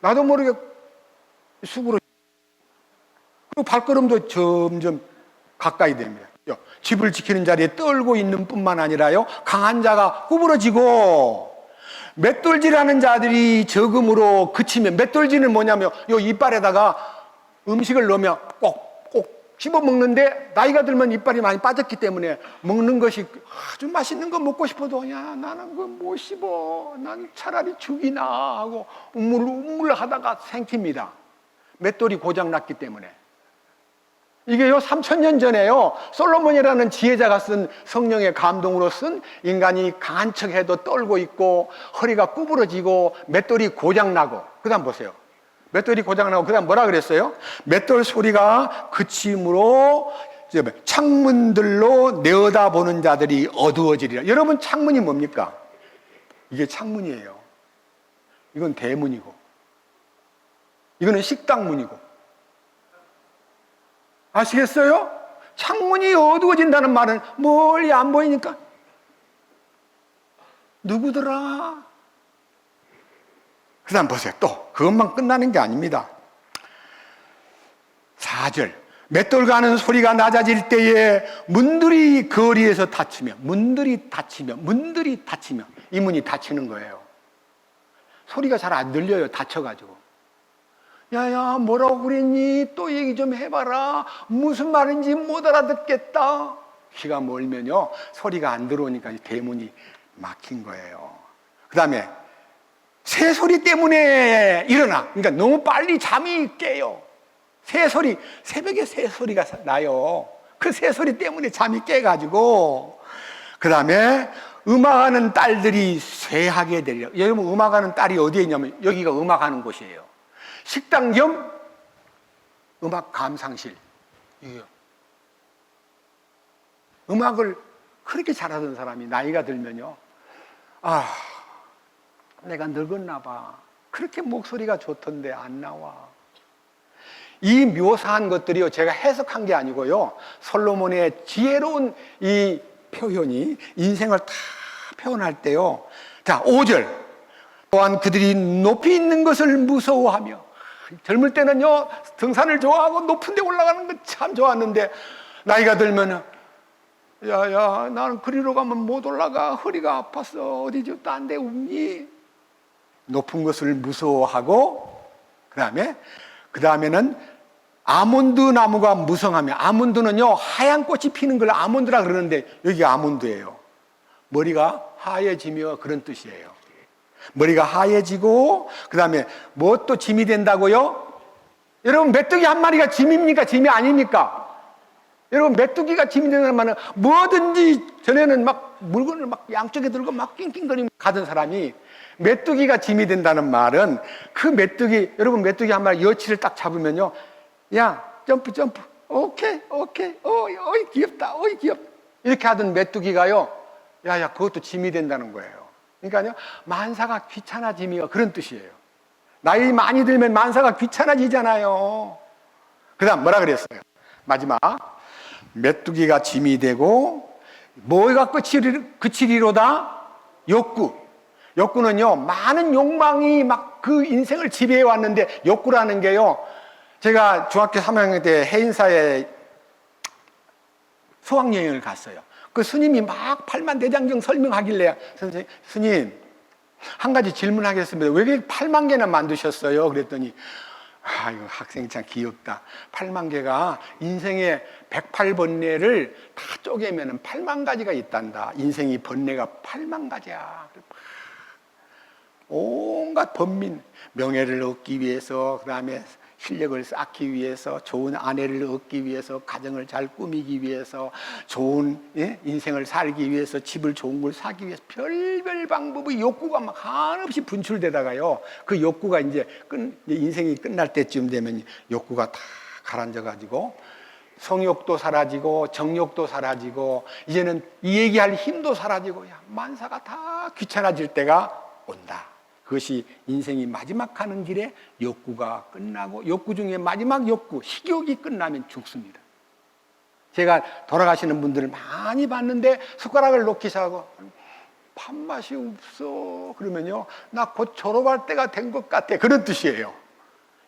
나도 모르게 숙으로, 그리고 발걸음도 점점 가까이 됩니다. 집을 지키는 자리에 떨고 있는 뿐만 아니라요, 강한 자가 구부러지고, 맷돌질하는 자들이 적음으로 그치면, 맷돌질은 뭐냐면 요 이빨에다가 음식을 넣으면 꼭 씹어 먹는데, 나이가 들면 이빨이 많이 빠졌기 때문에 먹는 것이 아주 맛있는 거 먹고 싶어도, 야, 나는 그거 못 씹어, 난 차라리 죽이나 하고 우물 하다가 생깁니다. 맷돌이 고장났기 때문에. 이게요, 3000년 전에요, 솔로몬이라는 지혜자가 쓴, 성령의 감동으로 쓴, 인간이 강한 척 해도 떨고 있고 허리가 구부러지고 맷돌이 고장나고. 그 다음 보세요. 맷돌이 고장나고 그 다음 뭐라 그랬어요? 맷돌 소리가 그침으로 창문들로 내어다보는 자들이 어두워지리라. 여러분, 창문이 뭡니까? 이게 창문이에요. 이건 대문이고, 이거는 식당문이고. 아시겠어요? 창문이 어두워진다는 말은 멀리 안 보이니까 누구더라? 그 다음 보세요. 또 그것만 끝나는 게 아닙니다. 4절, 맷돌 가는 소리가 낮아질 때에 문들이 거리에서 닫히며, 문들이 닫히며 이 문이 닫히는 거예요. 소리가 잘 안 들려요, 닫혀가지고. 야야, 뭐라고 그랬니? 또 얘기 좀 해봐라. 무슨 말인지 못 알아듣겠다. 귀가 멀면요, 소리가 안 들어오니까 대문이 막힌 거예요. 그 다음에 새소리 때문에 일어나. 그러니까 너무 빨리 잠이 깨요. 새소리, 새벽에 새소리가 나요. 그 새소리 때문에 잠이 깨가지고. 그 다음에 음악하는 딸들이 쇠하게 되리라. 여러분, 음악하는 딸이 어디에 있냐면 여기가 음악하는 곳이에요. 식당 겸 음악 감상실. 음악을 그렇게 잘하던 사람이 나이가 들면요, 아, 내가 늙었나 봐. 그렇게 목소리가 좋던데 안 나와. 이 묘사한 것들이요, 제가 해석한 게 아니고요, 솔로몬의 지혜로운 이 표현이 인생을 다 표현할 때요. 자, 5절. 또한 그들이 높이 있는 것을 무서워하며. 젊을 때는요, 등산을 좋아하고 높은 데 올라가는 거 참 좋았는데, 나이가 들면 야야, 나는 그리로 가면 못 올라가. 허리가 아파서. 어디 좀 딴 데 없니? 높은 것을 무서워하고, 그 다음에는 아몬드 나무가 무성하며. 아몬드는요, 하얀 꽃이 피는 걸 아몬드라 그러는데 여기가 아몬드예요. 머리가 하얘지며, 그런 뜻이에요. 머리가 하얘지고, 그 다음에 뭐 또 짐이 된다고요? 여러분, 메뚜기 한 마리가 짐입니까? 짐이 아닙니까? 여러분, 메뚜기가 짐이 된다는 말은 뭐든지, 전에는 막 물건을 막 양쪽에 들고 막 낑낑거리며 가던 사람이, 메뚜기가 짐이 된다는 말은 그 메뚜기, 여러분, 메뚜기 한 마리 여치를 딱 잡으면요, 야, 점프 오케이 어이 귀엽다, 어이 귀엽다, 이렇게 하던 메뚜기가요, 야야, 그것도 짐이 된다는 거예요. 그러니까요, 만사가 귀찮아짐이요, 그런 뜻이에요. 나이 많이 들면 만사가 귀찮아지잖아요. 그 다음 뭐라 그랬어요? 마지막, 메뚜기가 짐이 되고 뭐가 그치리로다? 욕구는요, 많은 욕망이 막 그 인생을 지배해 왔는데, 욕구라는 게요, 제가 중학교 3학년 때 해인사에 수학여행을 갔어요. 그 스님이 막 팔만대장경 설명하길래, 선생님, 스님, 한 가지 질문하겠습니다. 왜 이렇게 8만 개나 만드셨어요? 그랬더니 이거 학생이 참 귀엽다. 8만 개가 인생의 108번뇌를 다 쪼개면 8만 가지가 있단다. 인생이 번뇌가 8만 가지야. 온갖 번민, 명예를 얻기 위해서, 그 다음에 실력을 쌓기 위해서, 좋은 아내를 얻기 위해서, 가정을 잘 꾸미기 위해서, 좋은 인생을 살기 위해서, 집을 좋은 걸 사기 위해서 별별 방법의 욕구가 막 한없이 분출되다가요, 그 욕구가 이제 인생이 끝날 때쯤 되면 욕구가 다 가라앉아가지고 성욕도 사라지고 정욕도 사라지고 이제는 이 얘기할 힘도 사라지고 만사가 다 귀찮아질 때가 온다. 그것이 인생이 마지막 가는 길에 욕구가 끝나고, 욕구 중에 마지막 욕구, 식욕이 끝나면 죽습니다. 제가 돌아가시는 분들을 많이 봤는데 숟가락을 놓기 시작하고 밥맛이 없어 그러면요, 나 곧 졸업할 때가 된 것 같아, 그런 뜻이에요.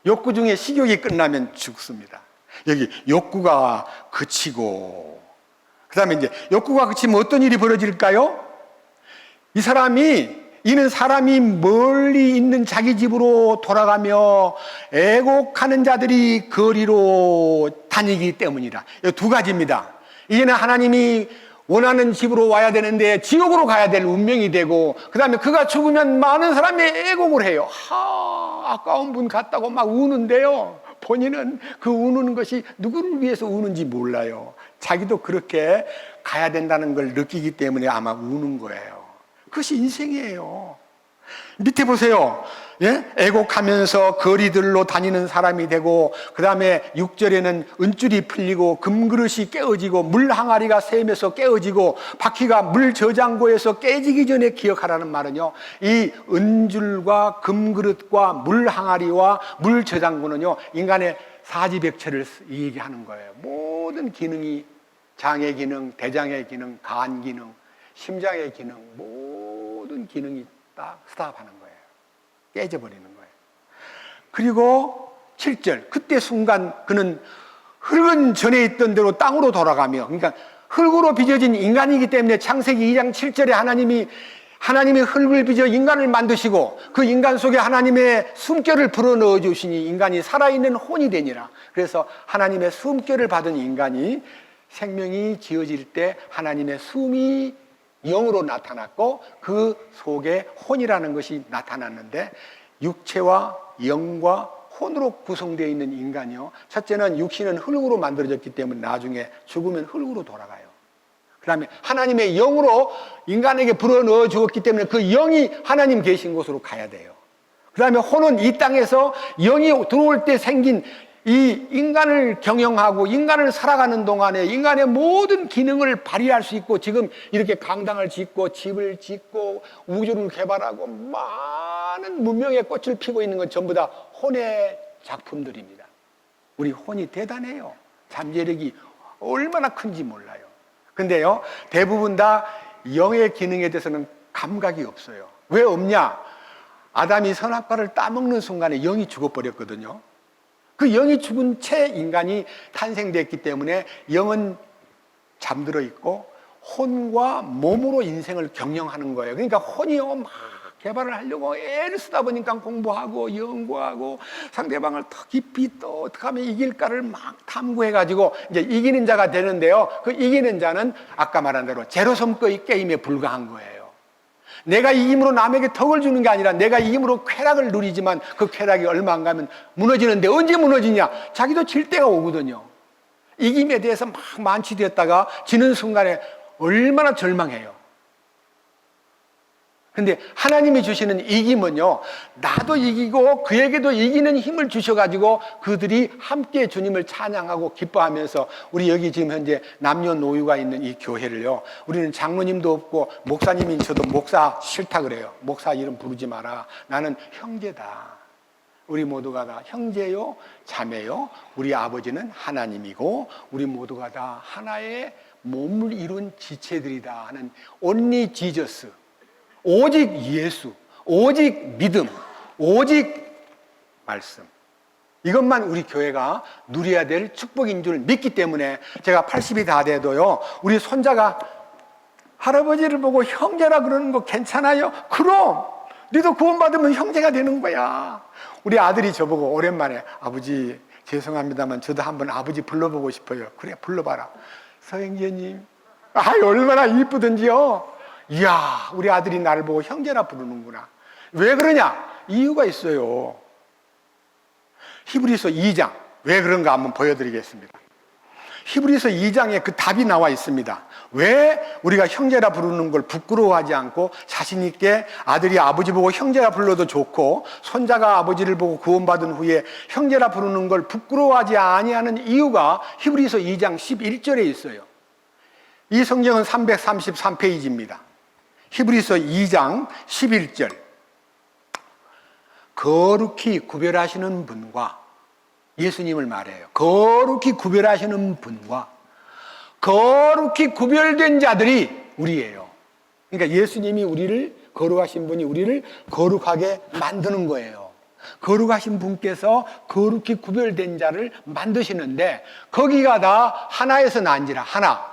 욕구 중에 식욕이 끝나면 죽습니다. 여기 욕구가 그치고, 그 다음에 이제 욕구가 그치면 어떤 일이 벌어질까요? 이는 사람이 멀리 있는 자기 집으로 돌아가며 애곡하는 자들이 거리로 다니기 때문이다. 두 가지입니다. 이제는 하나님이 원하는 집으로 와야 되는데 지옥으로 가야 될 운명이 되고, 그 다음에 그가 죽으면 많은 사람이 애곡을 해요. 아까운 분 같다고 막 우는데요, 본인은 그 우는 것이 누구를 위해서 우는지 몰라요. 자기도 그렇게 가야 된다는 걸 느끼기 때문에 아마 우는 거예요. 그것이 인생이에요. 밑에 보세요. 애곡하면서 거리들로 다니는 사람이 되고, 그 다음에 6절에는 은줄이 풀리고 금그릇이 깨어지고 물 항아리가 샘에서 깨어지고 바퀴가 물 저장고에서 깨지기 전에 기억하라는 말은요, 이 은줄과 금그릇과 물 항아리와 물 저장고는요, 인간의 사지백체를 얘기하는 거예요. 모든 기능이, 장의 기능, 대장의 기능, 간 기능, 심장의 기능, 모든 기능이 딱 스탑하는 거예요. 깨져버리는 거예요. 그리고 7절, 그때 순간 그는 흙은 전에 있던 대로 땅으로 돌아가며, 그러니까 흙으로 빚어진 인간이기 때문에 창세기 2장 7절에 하나님이 흙을 빚어 인간을 만드시고 그 인간 속에 하나님의 숨결을 불어넣어 주시니 인간이 살아있는 혼이 되니라. 그래서 하나님의 숨결을 받은 인간이, 생명이 지어질 때 하나님의 숨이 영으로 나타났고 그 속에 혼이라는 것이 나타났는데, 육체와 영과 혼으로 구성되어 있는 인간이요, 첫째는 육신은 흙으로 만들어졌기 때문에 나중에 죽으면 흙으로 돌아가요. 그 다음에 하나님의 영으로 인간에게 불어넣어 주었기 때문에 그 영이 하나님 계신 곳으로 가야 돼요. 그 다음에 혼은 이 땅에서 영이 들어올 때 생긴 이 인간을 경영하고 인간을 살아가는 동안에 인간의 모든 기능을 발휘할 수 있고, 지금 이렇게 강당을 짓고 집을 짓고 우주를 개발하고 많은 문명의 꽃을 피고 있는 건 전부 다 혼의 작품들입니다. 우리 혼이 대단해요. 잠재력이 얼마나 큰지 몰라요. 근데요, 대부분 다 영의 기능에 대해서는 감각이 없어요. 왜 없냐? 아담이 선악과를 따먹는 순간에 영이 죽어버렸거든요. 그 영이 죽은 채 인간이 탄생됐기 때문에 영은 잠들어 있고 혼과 몸으로 인생을 경영하는 거예요. 그러니까 혼이요, 막 개발을 하려고 애를 쓰다 보니까 공부하고 연구하고 상대방을 더 깊이 또 어떻게 하면 이길까를 막 탐구해가지고 이제 이기는 자가 되는데요, 그 이기는 자는 아까 말한 대로 제로섬 게임에 불과한 거예요. 내가 이김으로 남에게 덕을 주는 게 아니라 내가 이김으로 쾌락을 누리지만 그 쾌락이 얼마 안 가면 무너지는데, 언제 무너지냐? 자기도 질 때가 오거든요. 이김에 대해서 막 만취되었다가 지는 순간에 얼마나 절망해요. 근데 하나님이 주시는 이김은요, 나도 이기고 그에게도 이기는 힘을 주셔가지고 그들이 함께 주님을 찬양하고 기뻐하면서, 우리 여기 지금 현재 남녀노유가 있는 이 교회를요, 우리는 장로님도 없고 목사님인 저도 목사 싫다 그래요. 목사 이름 부르지 마라. 나는 형제다. 우리 모두가 다 형제요, 자매요. 우리 아버지는 하나님이고 우리 모두가 다 하나의 몸을 이룬 지체들이다 하는 only Jesus, 오직 예수, 오직 믿음, 오직 말씀, 이것만 우리 교회가 누려야 될 축복인 줄 믿기 때문에, 제가 80이 다 돼도요, 우리 손자가 할아버지를 보고 형제라 그러는 거 괜찮아요? 그럼 너도 구원받으면 형제가 되는 거야. 우리 아들이 저보고 오랜만에 아버지 죄송합니다만 저도 한번 아버지 불러보고 싶어요. 그래 불러봐라. 서행제님, 얼마나 이쁘던지요. 이야, 우리 아들이 나를 보고 형제라 부르는구나. 왜 그러냐? 이유가 있어요. 히브리서 2장, 왜 그런가 한번 보여드리겠습니다. 히브리서 2장에 그 답이 나와 있습니다. 왜 우리가 형제라 부르는 걸 부끄러워하지 않고 자신 있게 아들이 아버지 보고 형제라 불러도 좋고 손자가 아버지를 보고 구원받은 후에 형제라 부르는 걸 부끄러워하지 아니하는 이유가 히브리서 2장 11절에 있어요. 이 성경은 333페이지입니다. 히브리서 2장 11절. 거룩히 구별하시는 분과, 예수님을 말해요. 거룩히 구별하시는 분과 거룩히 구별된 자들이 우리예요. 그러니까 예수님이 우리를, 거룩하신 분이 우리를 거룩하게 만드는 거예요. 거룩하신 분께서 거룩히 구별된 자를 만드시는데 거기가 다 하나에서 난지라. 하나,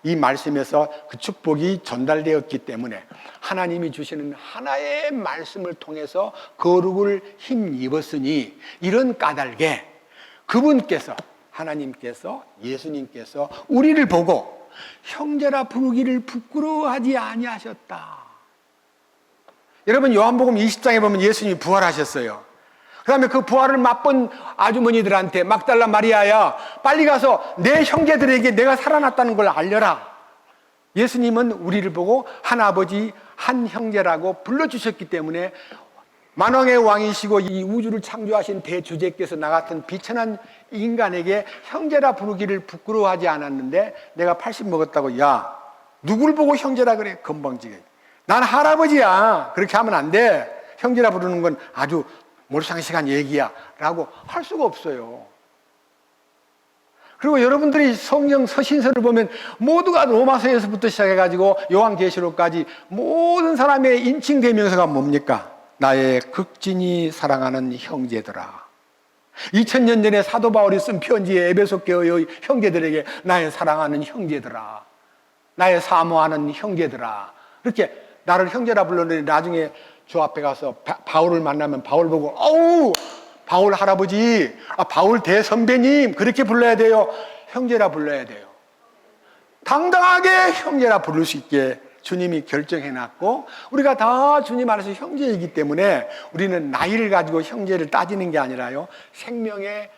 이 말씀에서 그 축복이 전달되었기 때문에 하나님이 주시는 하나의 말씀을 통해서 거룩을 힘입었으니 이런 까닭에 그분께서, 하나님께서, 예수님께서 우리를 보고 형제라 부르기를 부끄러워하지 아니하셨다. 여러분, 요한복음 20장에 보면 예수님이 부활하셨어요. 그 다음에 그 부활을 맛본 아주머니들한테 막달라 마리아야, 빨리 가서 내 형제들에게 내가 살아났다는 걸 알려라. 예수님은 우리를 보고 한 아버지, 한 형제라고 불러주셨기 때문에 만왕의 왕이시고 이 우주를 창조하신 대주제께서 나 같은 비천한 인간에게 형제라 부르기를 부끄러워하지 않았는데, 내가 80 먹었다고 야 누굴 보고 형제라 그래? 건방지게. 난 할아버지야. 그렇게 하면 안 돼. 형제라 부르는 건 아주 몰상식한 얘기야 라고 할 수가 없어요. 그리고 여러분들이 성경 서신서를 보면 모두가 로마서에서부터 시작해가지고 요한계시록까지 모든 사람의 인칭 대명사가 뭡니까? 나의 극진히 사랑하는 형제들아. 2000년 전에 사도 바울이 쓴 편지에 에베소 교회의 형제들에게 나의 사랑하는 형제들아, 나의 사모하는 형제들아, 이렇게 나를 형제라 불렀는데 나중에 주 앞에 가서 바울을 만나면 바울 보고 어우 바울 할아버지, 바울 대선배님 그렇게 불러야 돼요. 형제라 불러야 돼요. 당당하게 형제라 부를 수 있게 주님이 결정해놨고 우리가 다 주님 안에서 형제이기 때문에 우리는 나이를 가지고 형제를 따지는 게 아니라요, 생명의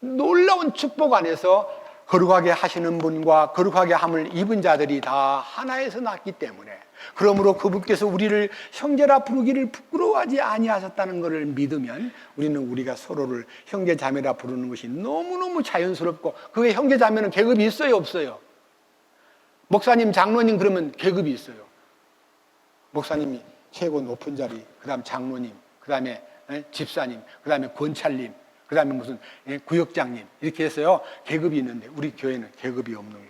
놀라운 축복 안에서 거룩하게 하시는 분과 거룩하게 함을 입은 자들이 다 하나에서 났기 때문에, 그러므로 그분께서 우리를 형제라 부르기를 부끄러워하지 아니하셨다는 것을 믿으면 우리는 우리가 서로를 형제 자매라 부르는 것이 너무너무 자연스럽고, 그게 형제 자매는 계급이 있어요 없어요? 목사님 장로님 그러면 계급이 있어요. 목사님이 최고 높은 자리, 그 다음 장로님, 그 다음에 집사님, 그 다음에 권찰님, 그 다음에 무슨 구역장님, 이렇게 해서요 계급이 있는데 우리 교회는 계급이 없는 교회.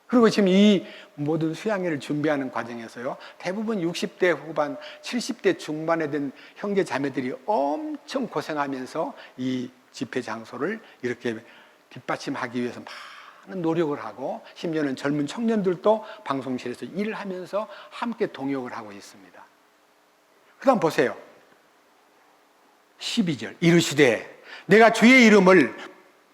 그리고 지금 이 모든 수양회를 준비하는 과정에서요 대부분 60대 후반 70대 중반에 된 형제 자매들이 엄청 고생하면서 이 집회 장소를 이렇게 뒷받침하기 위해서 많은 노력을 하고, 심지어는 젊은 청년들도 방송실에서 일을 하면서 함께 동역을 하고 있습니다. 그 다음 보세요. 12절. 이르시되 내가 주의 이름을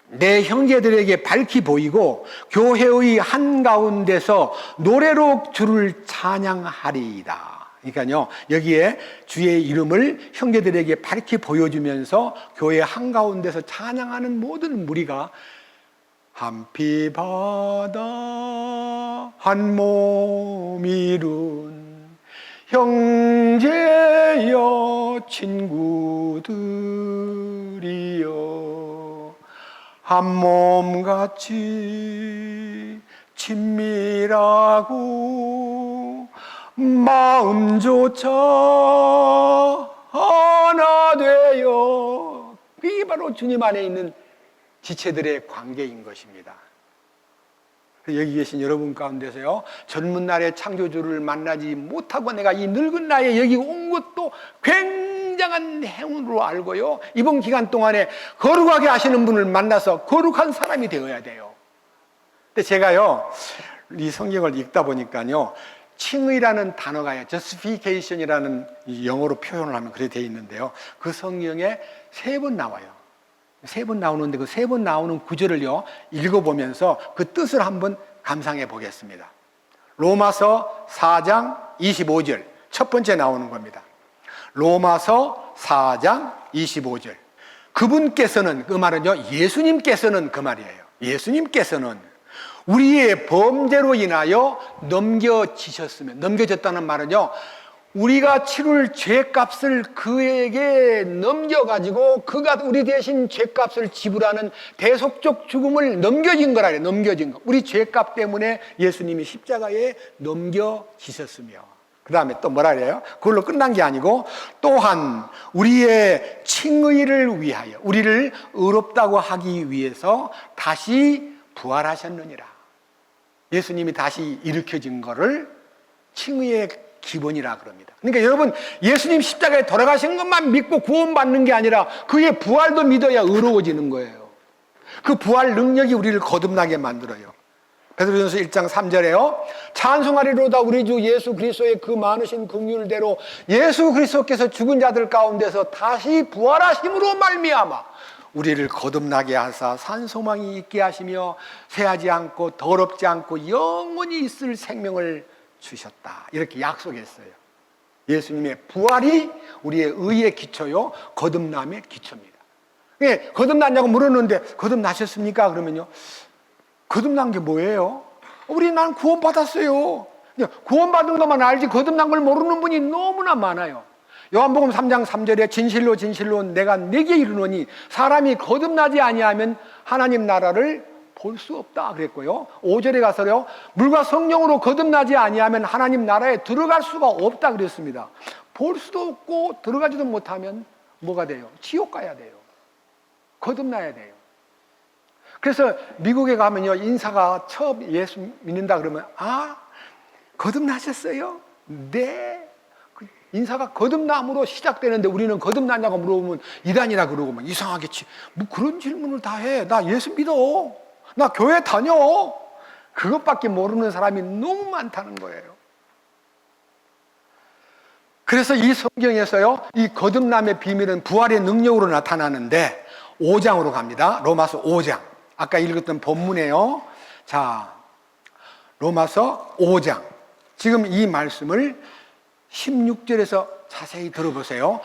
내 형제들에게 밝히 보이고 교회의 한가운데서 노래로 주를 찬양하리이다. 그러니까요 여기에 주의 이름을 형제들에게 밝히 보여주면서 교회 한가운데서 찬양하는 모든 무리가 한 피 바다 한 몸 이룬 형제여 친구들이여 한 몸같이 친밀하고 마음조차 하나 되어, 이게 바로 주님 안에 있는 지체들의 관계인 것입니다. 여기 계신 여러분 가운데서요 젊은 날에 창조주를 만나지 못하고 내가 이 늙은 나이에 여기 온 것도 굉장한 행운으로 알고요, 이번 기간 동안에 거룩하게 하시는 분을 만나서 거룩한 사람이 되어야 돼요. 근데 제가요 이 성경을 읽다 보니까요 칭의라는 단어가 justification이라는 영어로 표현을 하면 그렇게 되어 있는데요. 그 성경에 3번 나와요. 3번 나오는데 그 3번 나오는 구절을요, 읽어보면서 그 뜻을 한번 감상해 보겠습니다. 로마서 4장 25절, 첫 번째 나오는 겁니다. 로마서 4장 25절. 그분께서는, 그 말은요, 예수님께서는 그 말이에요. 예수님께서는 우리의 범죄로 인하여 넘겨지셨으면, 넘겨졌다는 말은요, 우리가 치룰 죄값을 그에게 넘겨가지고 그가 우리 대신 죄값을 지불하는 대속적 죽음을 넘겨진 거라 그래요. 넘겨진 거. 우리 죄값 때문에 예수님이 십자가에 넘겨지셨으며, 그 다음에 또 뭐라 그래요? 그걸로 끝난 게 아니고 또한 우리의 칭의를 위하여, 우리를 의롭다고 하기 위해서 다시 부활하셨느니라. 예수님이 다시 일으켜진 거를 칭의의 기본이라 그럽니다. 그러니까 여러분, 예수님 십자가에 돌아가신 것만 믿고 구원받는 게 아니라 그의 부활도 믿어야 의로워지는 거예요. 그 부활 능력이 우리를 거듭나게 만들어요. 베드로전서 1장 3절에요. 찬송하리로다 우리 주 예수 그리스도의 그 많으신 긍휼대로 예수 그리스도께서 죽은 자들 가운데서 다시 부활하심으로 말미암아 우리를 거듭나게 하사 산소망이 있게 하시며 새하지 않고 더럽지 않고 영원히 있을 생명을 주셨다. 이렇게 약속했어요. 예수님의 부활이 우리의 의의 기초요, 거듭남의 기초입니다. 거듭났냐고 물었는데 거듭나셨습니까? 그러면요, 거듭난 게 뭐예요? 난 구원받았어요. 구원받은 것만 알지 거듭난 걸 모르는 분이 너무나 많아요. 요한복음 3장 3절에 진실로 진실로 내가 네게 이르노니 사람이 거듭나지 아니하면 하나님 나라를 볼 수 없다 그랬고요. 5절에 가서요, 물과 성령으로 거듭나지 아니하면 하나님 나라에 들어갈 수가 없다 그랬습니다. 볼 수도 없고 들어가지도 못하면 뭐가 돼요? 지옥 가야 돼요. 거듭나야 돼요. 그래서 미국에 가면요, 인사가 처음 예수 믿는다 그러면, 거듭나셨어요? 네. 인사가 거듭남으로 시작되는데 우리는 거듭났냐고 물어보면 이단이라 그러고 막 이상하겠지. 뭐 그런 질문을 다 해. 나 예수 믿어. 나 교회 다녀. 그것밖에 모르는 사람이 너무 많다는 거예요. 그래서 이 성경에서요, 이 거듭남의 비밀은 부활의 능력으로 나타나는데 5장으로 갑니다. 로마서 5장. 아까 읽었던 본문이에요. 자, 로마서 5장. 지금 이 말씀을 16절에서 자세히 들어보세요.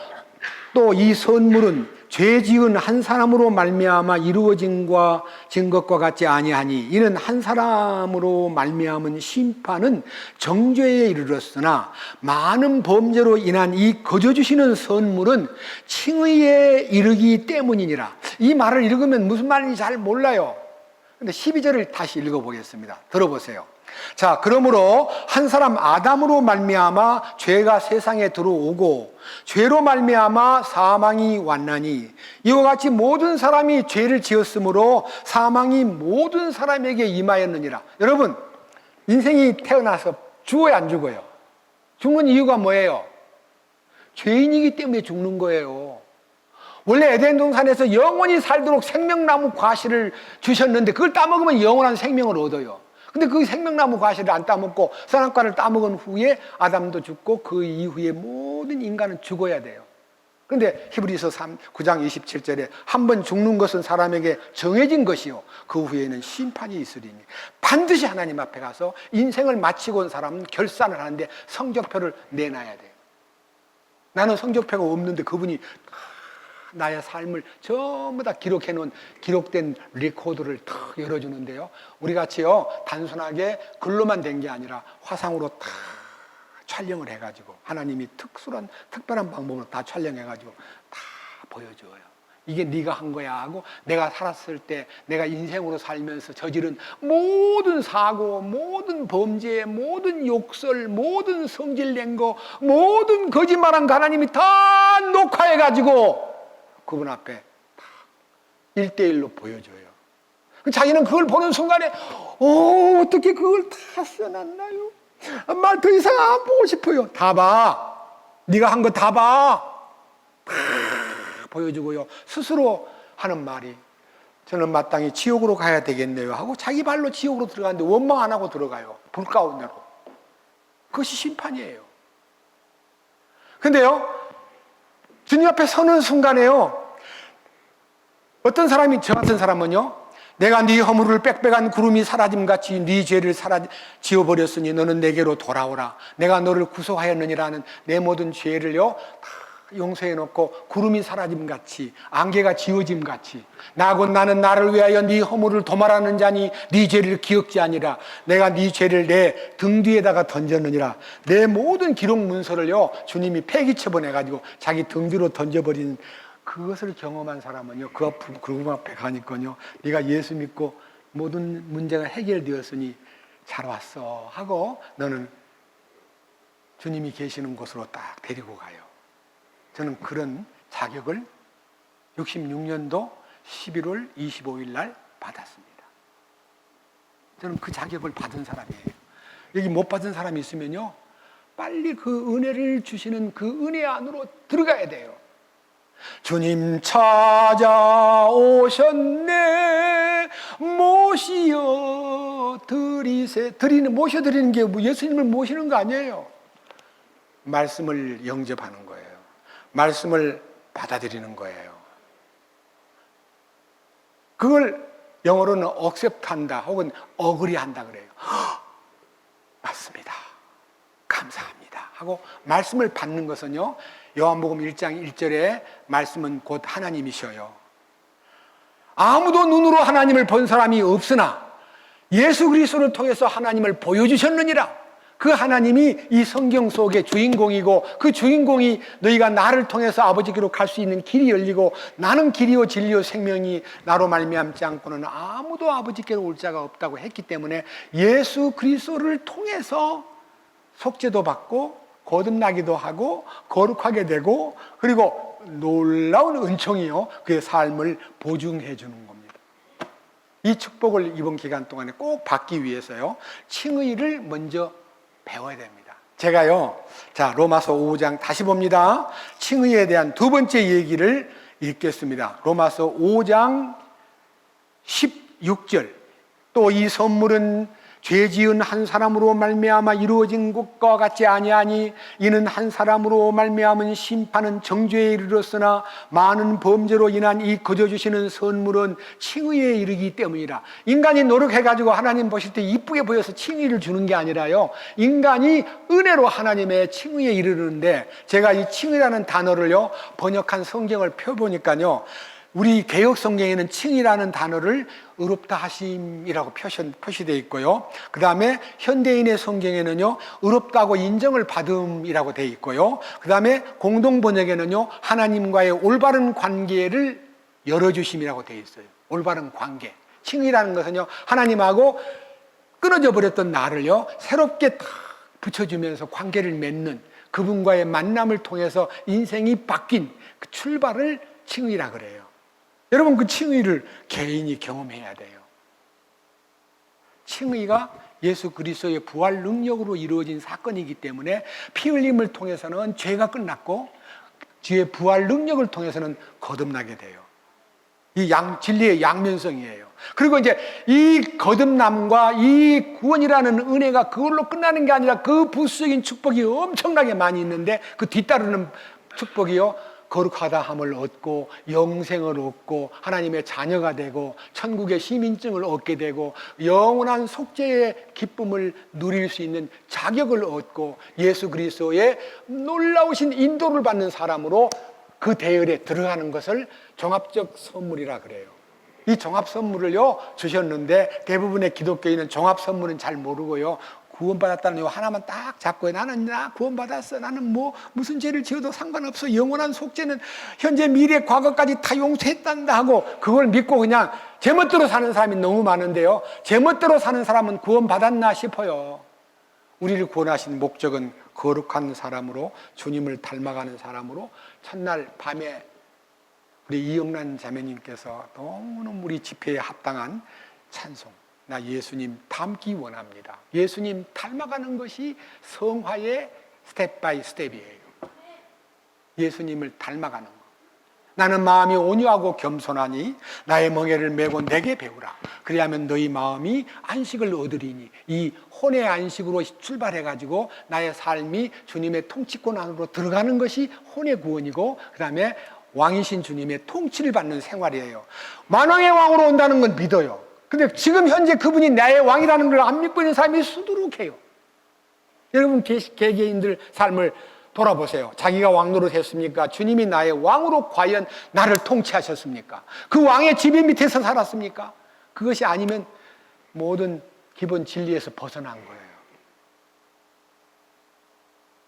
또 이 선물은 죄 지은 한 사람으로 말미암아 이루어진 것과 같지 아니하니 이는 한 사람으로 말미암은 심판은 정죄에 이르렀으나 많은 범죄로 인한 이 거저 주시는 선물은 칭의에 이르기 때문이니라. 이 말을 읽으면 무슨 말인지 잘 몰라요. 근데 12절을 다시 읽어보겠습니다. 들어보세요. 자, 그러므로 한 사람 아담으로 말미암아 죄가 세상에 들어오고 죄로 말미암아 사망이 왔나니 이와 같이 모든 사람이 죄를 지었으므로 사망이 모든 사람에게 임하였느니라. 여러분, 인생이 태어나서 죽어요, 안 죽어요? 죽는 이유가 뭐예요? 죄인이기 때문에 죽는 거예요. 원래 에덴 동산에서 영원히 살도록 생명나무 과실을 주셨는데 그걸 따먹으면 영원한 생명을 얻어요. 근데 그 생명나무 과실을 안 따먹고 선악과를 따먹은 후에 아담도 죽고 그 이후에 모든 인간은 죽어야 돼요. 그런데 히브리서 9장 27절에 한 번 죽는 것은 사람에게 정해진 것이요 그 후에는 심판이 있으리니 반드시 하나님 앞에 가서 인생을 마치고 온 사람은 결산을 하는데 성적표를 내놔야 돼요. 나는 성적표가 없는데 그분이 나의 삶을 전부 다 기록해 놓은 기록된 리코더를 탁 열어주는데요, 우리 같이요 단순하게 글로만 된 게 아니라 화상으로 다 촬영을 해가지고 하나님이 특별한 방법으로 다 촬영해가지고 다 보여줘요. 이게 네가 한 거야 하고, 내가 살았을 때 내가 인생으로 살면서 저지른 모든 사고, 모든 범죄, 모든 욕설, 모든 성질낸 거, 모든 거짓말한 거 하나님이 다 녹화해가지고 그분 앞에 1대1로 보여줘요. 자기는 그걸 보는 순간에 어떻게 그걸 다 써놨나요? 말 더 이상 안 보고 싶어요. 다 봐. 네가 한 거 다 봐. 다 보여주고요. 스스로 하는 말이 저는 마땅히 지옥으로 가야 되겠네요 하고 자기 발로 지옥으로 들어가는데 원망 안 하고 들어가요. 불 가운데로. 그것이 심판이에요. 근데요, 주님 앞에 서는 순간에요, 어떤 사람이, 저 같은 사람은요, 내가 네 허물을 빽빽한 구름이 사라짐같이 네 죄를 지워버렸으니 너는 내게로 돌아오라. 내가 너를 구속하였느니라는 내 모든 죄를요 다 용서해놓고 구름이 사라짐같이, 안개가 지워짐같이, 나 곧 나는 나를 위하여 네 허물을 도말하는 자니 네 죄를 기억지 아니라 내가 네 죄를 내 등 뒤에다가 던졌느니라. 내 모든 기록 문서를요 주님이 폐기처분해가지고 자기 등 뒤로 던져버린, 그것을 경험한 사람은요, 그 앞에 가니까요, 네가 예수 믿고 모든 문제가 해결되었으니 잘 왔어 하고 너는 주님이 계시는 곳으로 딱 데리고 가요. 저는 그런 자격을 66년도 11월 25일 날 받았습니다. 저는 그 자격을 받은 사람이에요. 여기 못 받은 사람이 있으면요, 빨리 그 은혜를 주시는 그 은혜 안으로 들어가야 돼요. 주님 찾아오셨네 모시어 드리세. 모셔 드리는 게 뭐 예수님을 모시는 거 아니에요. 말씀을 영접하는 거예요. 말씀을 받아들이는 거예요. 그걸 영어로는 accept한다 혹은 agree한다 그래요. 맞습니다. 감사합니다 하고 말씀을 받는 것은요, 요한복음 1장 1절에 말씀은 곧 하나님이셔요. 아무도 눈으로 하나님을 본 사람이 없으나 예수 그리스도를 통해서 하나님을 보여주셨느니라. 그 하나님이 이 성경 속의 주인공이고, 그 주인공이 너희가 나를 통해서 아버지께로 갈 수 있는 길이 열리고 나는 길이요 진리요 생명이 나로 말미암지 않고는 아무도 아버지께로 올 자가 없다고 했기 때문에 예수 그리스도를 통해서 속죄도 받고 거듭나기도 하고 거룩하게 되고, 그리고 놀라운 은총이요 그의 삶을 보증해 주는 겁니다. 이 축복을 이번 기간 동안에 꼭 받기 위해서요, 칭의를 먼저 배워야 됩니다. 제가요, 자, 로마서 5장 다시 봅니다. 칭의에 대한 두 번째 얘기를 읽겠습니다. 로마서 5장 16절. 또 이 선물은 죄 지은 한 사람으로 말미암아 이루어진 것과 같지 아니하니 이는 한 사람으로 말미암은 심판은 정죄에 이르렀으나 많은 범죄로 인한 이 거저 주시는 선물은 칭의에 이르기 때문이라. 인간이 노력해가지고 하나님 보실 때 이쁘게 보여서 칭의를 주는 게 아니라요, 인간이 은혜로 하나님의 칭의에 이르는데, 제가 이 칭의라는 단어를요 번역한 성경을 펴보니까요, 우리 개역 성경에는 칭의라는 단어를 의롭다 하심이라고 표시되어 있고요. 그 다음에 현대인의 성경에는요, 의롭다고 인정을 받음이라고 되어 있고요. 그 다음에 공동 번역에는요, 하나님과의 올바른 관계를 열어주심이라고 되어 있어요. 올바른 관계. 칭의라는 것은요, 하나님하고 끊어져 버렸던 나를요, 새롭게 탁 붙여주면서 관계를 맺는, 그분과의 만남을 통해서 인생이 바뀐 그 출발을 칭의라 그래요. 여러분, 그 칭의를 개인이 경험해야 돼요. 칭의가 예수 그리스도의 부활 능력으로 이루어진 사건이기 때문에 피 흘림을 통해서는 죄가 끝났고 주의 부활 능력을 통해서는 거듭나게 돼요. 이 진리의 양면성이에요. 그리고 이제 이 거듭남과 이 구원이라는 은혜가 그걸로 끝나는 게 아니라 그 부수적인 축복이 엄청나게 많이 있는데, 그 뒤따르는 축복이요, 거룩하다 함을 얻고 영생을 얻고 하나님의 자녀가 되고 천국의 시민증을 얻게 되고 영원한 속죄의 기쁨을 누릴 수 있는 자격을 얻고 예수 그리스도의 놀라우신 인도를 받는 사람으로 그 대열에 들어가는 것을 종합적 선물이라 그래요. 이 종합 선물을요 주셨는데, 대부분의 기독교인은 종합 선물은 잘 모르고요, 구원받았다는 요 하나만 딱 잡고, 나는 나 구원받았어, 나는 뭐 무슨 죄를 지어도 상관없어, 영원한 속죄는 현재 미래 과거까지 다 용서했단다 하고 그걸 믿고 그냥 제멋대로 사는 사람이 너무 많은데요, 제멋대로 사는 사람은 구원받았나 싶어요. 우리를 구원하신 목적은 거룩한 사람으로, 주님을 닮아가는 사람으로, 첫날 밤에 우리 이영란 자매님께서 너무너무 우리 집회에 합당한 찬송, 나 예수님 닮기 원합니다. 예수님 닮아가는 것이 성화의 스텝 바이 스텝이에요. 예수님을 닮아가는 거. 나는 마음이 온유하고 겸손하니 나의 멍에를 메고 내게 배우라. 그리하면 너희 마음이 안식을 얻으리니. 이 혼의 안식으로 출발해가지고 나의 삶이 주님의 통치권 안으로 들어가는 것이 혼의 구원이고, 그 다음에 왕이신 주님의 통치를 받는 생활이에요. 만왕의 왕으로 온다는 건 믿어요. 근데 지금 현재 그분이 나의 왕이라는 걸 안 믿고 있는 사람이 수두룩해요. 여러분 개개인들 삶을 돌아보세요. 자기가 왕 노릇했습니까? 주님이 나의 왕으로 과연 나를 통치하셨습니까? 그 왕의 지배 밑에서 살았습니까? 그것이 아니면 모든 기본 진리에서 벗어난 거예요.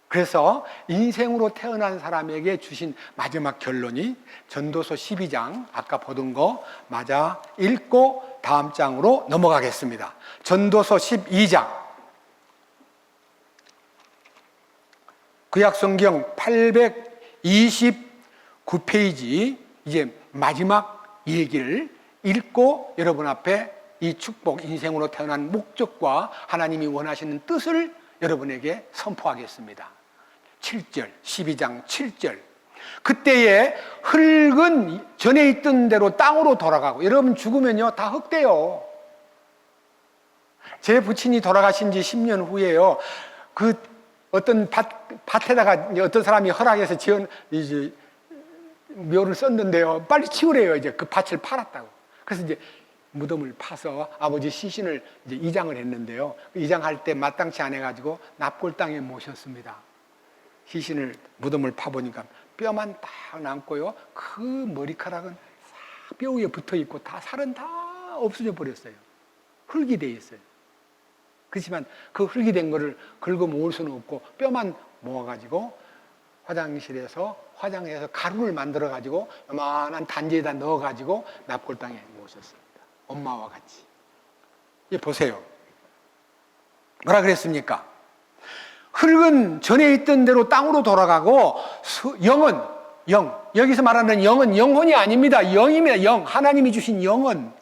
그래서 인생으로 태어난 사람에게 주신 마지막 결론이 전도서 12장, 아까 보던 거 맞아 읽고 다음 장으로 넘어가겠습니다. 전도서 12장. 구약성경 829페이지, 이제 마지막 얘기를 읽고 여러분 앞에 이 축복, 인생으로 태어난 목적과 하나님이 원하시는 뜻을 여러분에게 선포하겠습니다. 7절, 12장 7절. 그때에 흙은 전에 있던 대로 땅으로 돌아가고, 여러분 죽으면요 다 흙돼요. 제 부친이 돌아가신 지 10년 후에요, 그 어떤 밭에다가 어떤 사람이 허락해서 지은 이제 묘를 썼는데요, 빨리 치우래요. 이제 그 밭을 팔았다고. 그래서 이제 무덤을 파서 아버지 시신을 이제 이장을 했는데요, 이장할 때 마땅치 않아 가지고 납골 땅에 모셨습니다. 시신을 무덤을 파보니까 뼈만 딱 남고요, 그 머리카락은 싹 뼈 위에 붙어 있고 다 살은 다 없어져 버렸어요. 흙이 돼 있어요. 그렇지만 그 흙이 된 거를 긁어 모을 수는 없고 뼈만 모아가지고 화장실에서 화장해서 가루를 만들어가지고 요만한 단지에다 넣어가지고 납골당에 모셨습니다. 엄마와 같이. 이 보세요. 뭐라 그랬습니까? 흙은 전에 있던 대로 땅으로 돌아가고 영은, 여기서 말하는 영은 영혼이 아닙니다. 영입니다. 영. 하나님이 주신 영은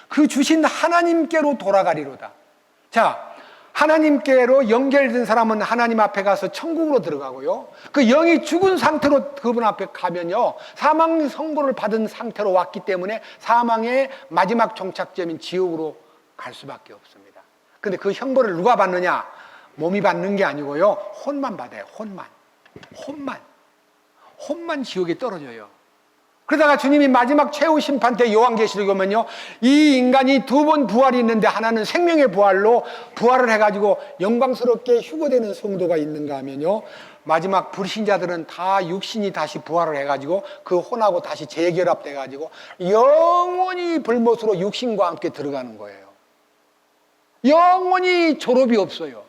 그 주신 하나님께로 돌아가리로다. 자, 하나님께로 연결된 사람은 하나님 앞에 가서 천국으로 들어가고요, 그 영이 죽은 상태로 그분 앞에 가면요, 사망 선고를 받은 상태로 왔기 때문에 사망의 마지막 종착점인 지옥으로 갈 수밖에 없습니다. 근데 그 형벌을 누가 받느냐? 몸이 받는 게 아니고요, 혼만 받아요. 혼만 지옥에 떨어져요. 그러다가 주님이 마지막 최후 심판 때 요한계시록에 보면요, 이 인간이 두 번 부활이 있는데 하나는 생명의 부활로 부활을 해가지고 영광스럽게 휴거되는 성도가 있는가 하면요, 마지막 불신자들은 다 육신이 다시 부활을 해가지고 그 혼하고 다시 재결합돼가지고 영원히 불못으로 육신과 함께 들어가는 거예요. 영원히 졸업이 없어요.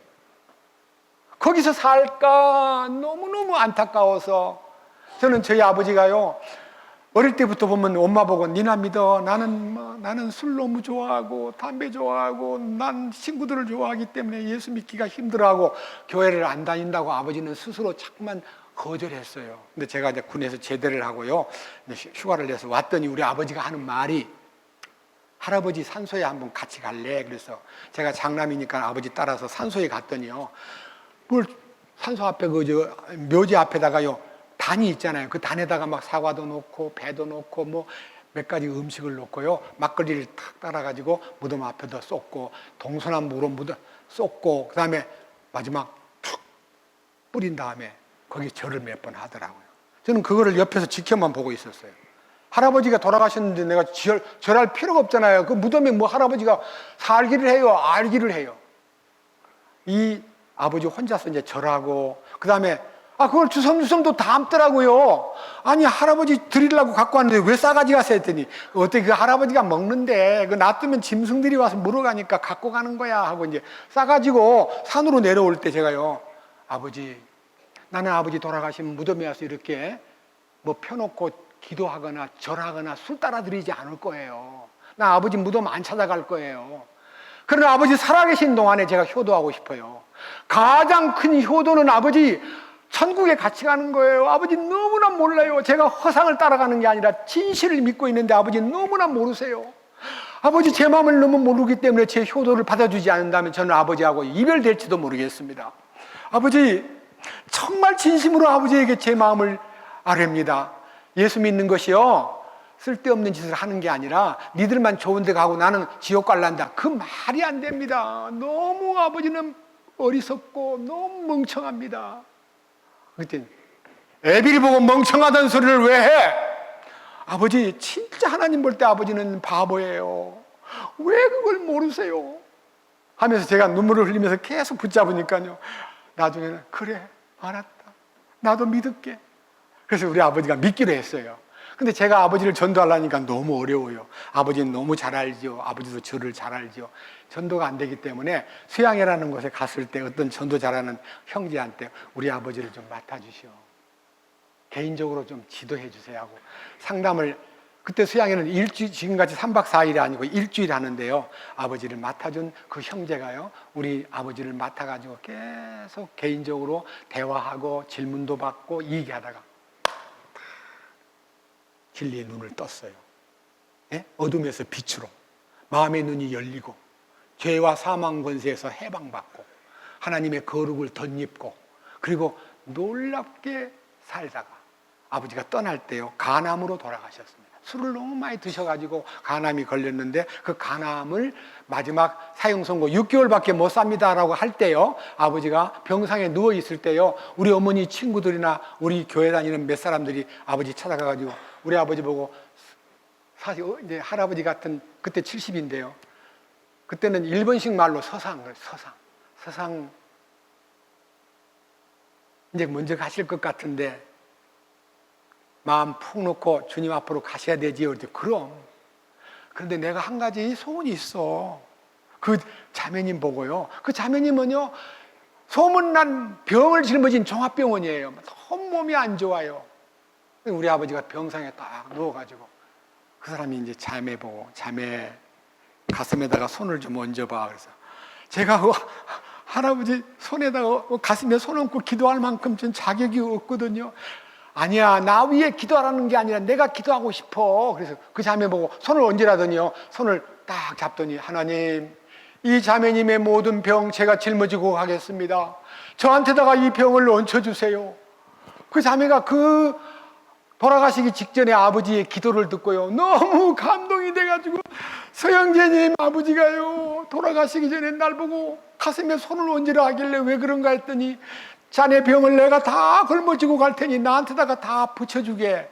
거기서 살까 너무너무 안타까워서, 저는 저희 아버지가요, 어릴 때부터 보면 엄마 보고 니나 믿어. 나는 술 너무 좋아하고 담배 좋아하고 난 친구들을 좋아하기 때문에 예수 믿기가 힘들어하고 교회를 안 다닌다고 아버지는 스스로 자꾸만 거절했어요. 근데 제가 이제 군에서 제대를 하고요, 휴가를 내서 왔더니 우리 아버지가 하는 말이, 할아버지 산소에 한번 같이 갈래? 그래서 제가 장남이니까 아버지 따라서 산소에 갔더니요, 뭘 산소 앞에 묘지 앞에다가요, 단이 있잖아요. 그 단에다가 막 사과도 놓고 배도 놓고 뭐 몇 가지 음식을 놓고요, 막걸리를 탁 따라가지고 무덤 앞에다 쏟고 동서남북으로 무덤 쏟고 그 다음에 마지막 툭 뿌린 다음에 거기 절을 몇 번 하더라고요. 저는 그거를 옆에서 지켜만 보고 있었어요. 할아버지가 돌아가셨는데 내가 절할 필요가 없잖아요. 그 무덤에 뭐 할아버지가 살기를 해요, 알기를 해요. 이 아버지 혼자서 이제 절하고, 그 다음에 그걸 주섬주섬 다 담더라고요. 아니, 할아버지 드리려고 갖고 왔는데 왜 싸가지 가서 했더니, 어떻게 그 할아버지가 먹는데, 그 놔두면 짐승들이 와서 물어가니까 갖고 가는 거야 하고 이제 싸가지고 산으로 내려올 때 제가요, 아버지, 나는 아버지 돌아가시면 무덤에 와서 이렇게 뭐 펴놓고 기도하거나 절하거나 술 따라 드리지 않을 거예요. 나 아버지 무덤 안 찾아갈 거예요. 그러나 아버지 살아계신 동안에 제가 효도하고 싶어요. 가장 큰 효도는 아버지 천국에 같이 가는 거예요. 아버지 너무나 몰라요. 제가 허상을 따라가는 게 아니라 진실을 믿고 있는데 아버지 너무나 모르세요. 아버지 제 마음을 너무 모르기 때문에 제 효도를 받아주지 않는다면 저는 아버지하고 이별될지도 모르겠습니다. 아버지 정말 진심으로 아버지에게 제 마음을 아뢰입니다. 예수 믿는 것이요 쓸데없는 짓을 하는 게 아니라 니들만 좋은 데 가고 나는 지옥 갈란다. 그 말이 안 됩니다. 너무 아버지는 어리석고 너무 멍청합니다. 그때 애비를 보고 멍청하다는 소리를 왜 해? 아버지 진짜 하나님 볼 때 아버지는 바보예요. 왜 그걸 모르세요? 하면서 제가 눈물을 흘리면서 계속 붙잡으니까요, 나중에는 그래 알았다, 나도 믿을게. 그래서 우리 아버지가 믿기로 했어요. 근데 제가 아버지를 전도하려니까 너무 어려워요. 아버지는 너무 잘 알죠. 아버지도 저를 잘 알죠. 전도가 안 되기 때문에 수양회라는 곳에 갔을 때 어떤 전도 잘하는 형제한테 우리 아버지를 좀 맡아주시오, 개인적으로 좀 지도해 주세요 하고 상담을, 그때 수양회는 일주일, 지금같이 3박 4일이 아니고 일주일 하는데요, 아버지를 맡아준 그 형제가요 우리 아버지를 맡아가지고 계속 개인적으로 대화하고 질문도 받고 얘기하다가 진리의 눈을 떴어요. 예? 어둠에서 빛으로 마음의 눈이 열리고 죄와 사망 권세에서 해방받고 하나님의 거룩을 덧입고, 그리고 놀랍게 살다가 아버지가 떠날 때요 간암으로 돌아가셨습니다. 술을 너무 많이 드셔가지고 간암이 걸렸는데 그 간암을 마지막 사형 선고 6개월밖에 못 삽니다라고 할 때요, 아버지가 병상에 누워 있을 때요, 우리 어머니 친구들이나 우리 교회 다니는 몇 사람들이 아버지 찾아가가지고 우리 아버지 보고, 사실 이제 할아버지 같은, 그때 70인데요 그때는 일본식 말로 서상, 이제 먼저 가실 것 같은데 마음 푹 놓고 주님 앞으로 가셔야 되지요. 그럼. 그런데 내가 한 가지 소원이 있어. 그 자매님 보고요, 그 자매님은요 소문난 병을 짊어진 종합병원이에요. 너무 몸이 안 좋아요. 우리 아버지가 병상에 딱 누워가지고 그 사람이 이제 자매 보고, 자매 가슴에다가 손을 좀 얹어봐. 그래서 제가 할아버지 손에다가 가슴에 손 얹고 기도할 만큼 전 자격이 없거든요. 아니야, 나 위에 기도하라는 게 아니라 내가 기도하고 싶어. 그래서 그 자매 보고 손을 얹으라더니요, 손을 딱 잡더니, 하나님, 이 자매님의 모든 병 제가 짊어지고 가겠습니다. 저한테다가 이 병을 얹혀주세요. 그 자매가 그 돌아가시기 직전에 아버지의 기도를 듣고요, 너무 감동이 돼가지고, 서영재님 아버지가요 돌아가시기 전에 날 보고 가슴에 손을 얹으라 하길래 왜 그런가 했더니, 자네 병을 내가 다 걸머지고 갈 테니 나한테다가 다 붙여주게.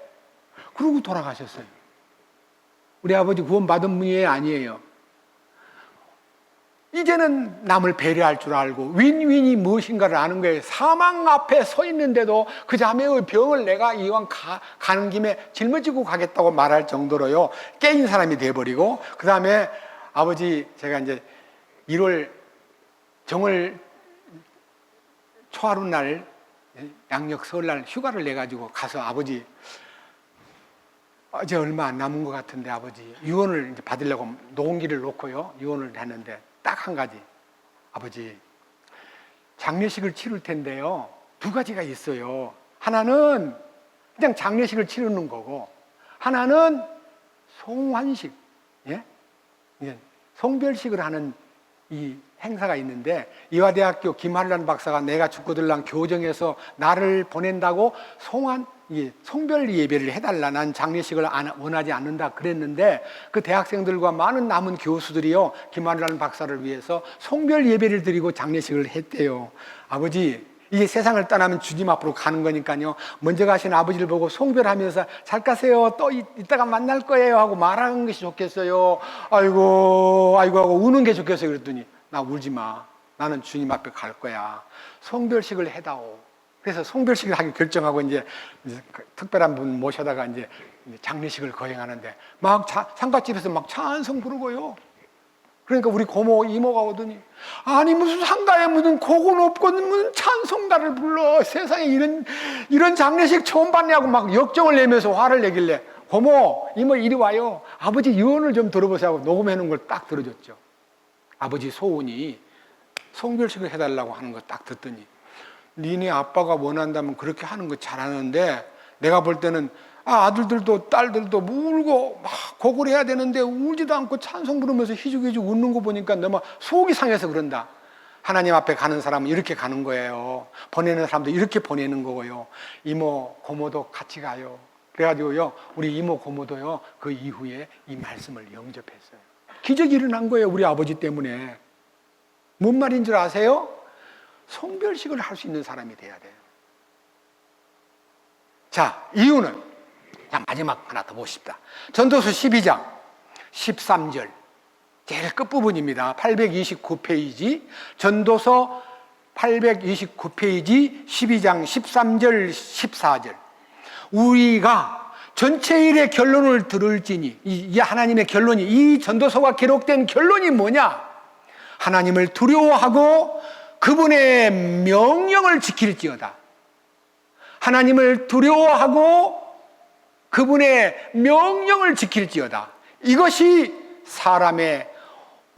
그러고 돌아가셨어요. 우리 아버지 구원받은 분이 아니에요. 이제는 남을 배려할 줄 알고 윈윈이 무엇인가를 아는 거예요. 사망 앞에 서 있는데도 그 자매의 병을 내가 이왕 가는 김에 짊어지고 가겠다고 말할 정도로요 깨인 사람이 돼버리고, 그 다음에 아버지, 제가 이제 1월 정월 초하루 날, 양력 설날 휴가를 내가지고 가서, 아버지 이제 얼마 안 남은 것 같은데 아버지 유언을 이제 받으려고 노은기를 놓고요 유언을 했는데 딱 한 가지, 아버지 장례식을 치를 텐데요 2가지가 있어요. 하나는 그냥 장례식을 치르는 거고, 하나는 송환식, 예? 송별식을 하는 이 행사가 있는데, 이화대학교 김한란 박사가 내가 죽고들랑 교정해서 나를 보낸다고 송별 예배를 해달라, 난 장례식을 원하지 않는다 그랬는데, 그 대학생들과 많은 남은 교수들이요 김한란 박사를 위해서 송별 예배를 드리고 장례식을 했대요. 아버지, 이제 세상을 떠나면 주님 앞으로 가는 거니까요, 먼저 가신 아버지를 보고 송별하면서 잘 가세요, 또 이따가 만날 거예요 하고 말하는 것이 좋겠어요. 아이고 하고 우는 게 좋겠어요. 그랬더니, 나 울지 마, 나는 주님 앞에 갈 거야, 송별식을 해다오. 그래서 송별식을 하기 결정하고 이제 특별한 분 모셔다가 이제 장례식을 거행하는데, 막 상갓집에서 막 찬송 부르고요. 그러니까 우리 고모 이모가 오더니, 아니 무슨 상가에 무슨 곡은 없고 무슨 찬송가를 불러, 세상에 이런 장례식 처음 봤냐고 막 역정을 내면서 화를 내길래, 고모 이모 이리 와요, 아버지 유언을 좀 들어보세요 하고 녹음해 놓은 걸 딱 들어줬죠. 아버지 소원이 송별식을 해달라고 하는 거 딱 듣더니, 니네 아빠가 원한다면 그렇게 하는 거 잘하는데, 내가 볼 때는 아들들도 딸들도 울고 막 곡을 해야 되는데 울지도 않고 찬송 부르면서 희죽희죽 웃는 거 보니까 너무 속이 상해서 그런다. 하나님 앞에 가는 사람은 이렇게 가는 거예요. 보내는 사람도 이렇게 보내는 거고요. 이모 고모도 같이 가요. 그래가지고요, 우리 이모 고모도요, 그 이후에 이 말씀을 영접했어요. 기적이 일어난 거예요, 우리 아버지 때문에. 뭔 말인 줄 아세요? 성별식을 할 수 있는 사람이 돼야 돼요. 자, 이유는, 자, 마지막 하나 더 보십시다. 전도서 12장 13절, 제일 끝부분입니다. 829페이지, 전도서 829페이지 12장 13절 14절. 우리가 전체 일의 결론을 들을지니, 이 하나님의 결론이, 이 전도서가 기록된 결론이 뭐냐? 하나님을 두려워하고 그분의 명령을 지킬지어다. 하나님을 두려워하고 그분의 명령을 지킬지어다. 이것이 사람의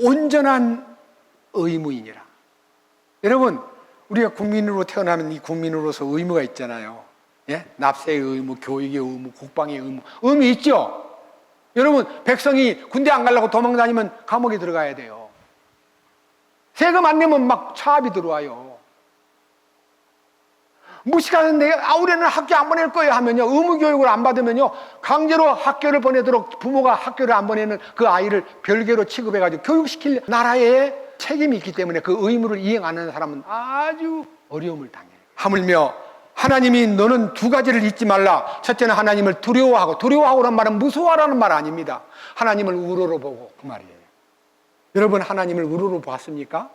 온전한 의무이니라. 여러분, 우리가 국민으로 태어나면 이 국민으로서 의무가 있잖아요. 예? 납세의 의무, 교육의 의무, 국방의 의무, 의무 있죠? 여러분, 백성이 군대 안 가려고 도망 다니면 감옥에 들어가야 돼요. 세금 안 내면 막 차압이 들어와요. 무식하는데 우리는 학교 안 보낼 거예요 하면요, 의무 교육을 안 받으면요, 강제로 학교를 보내도록 부모가 학교를 안 보내는 그 아이를 별개로 취급해가지고 교육시킬 나라에 책임이 있기 때문에 그 의무를 이행하는 사람은 아주 어려움을 당해요. 하물며 하나님이 너는 두 가지를 잊지 말라. 첫째는 하나님을 두려워하고, 두려워하고란 말은 무서워하라는 말 아닙니다. 하나님을 우러러 보고, 그 말이에요. 여러분, 하나님을 우러러 보았습니까?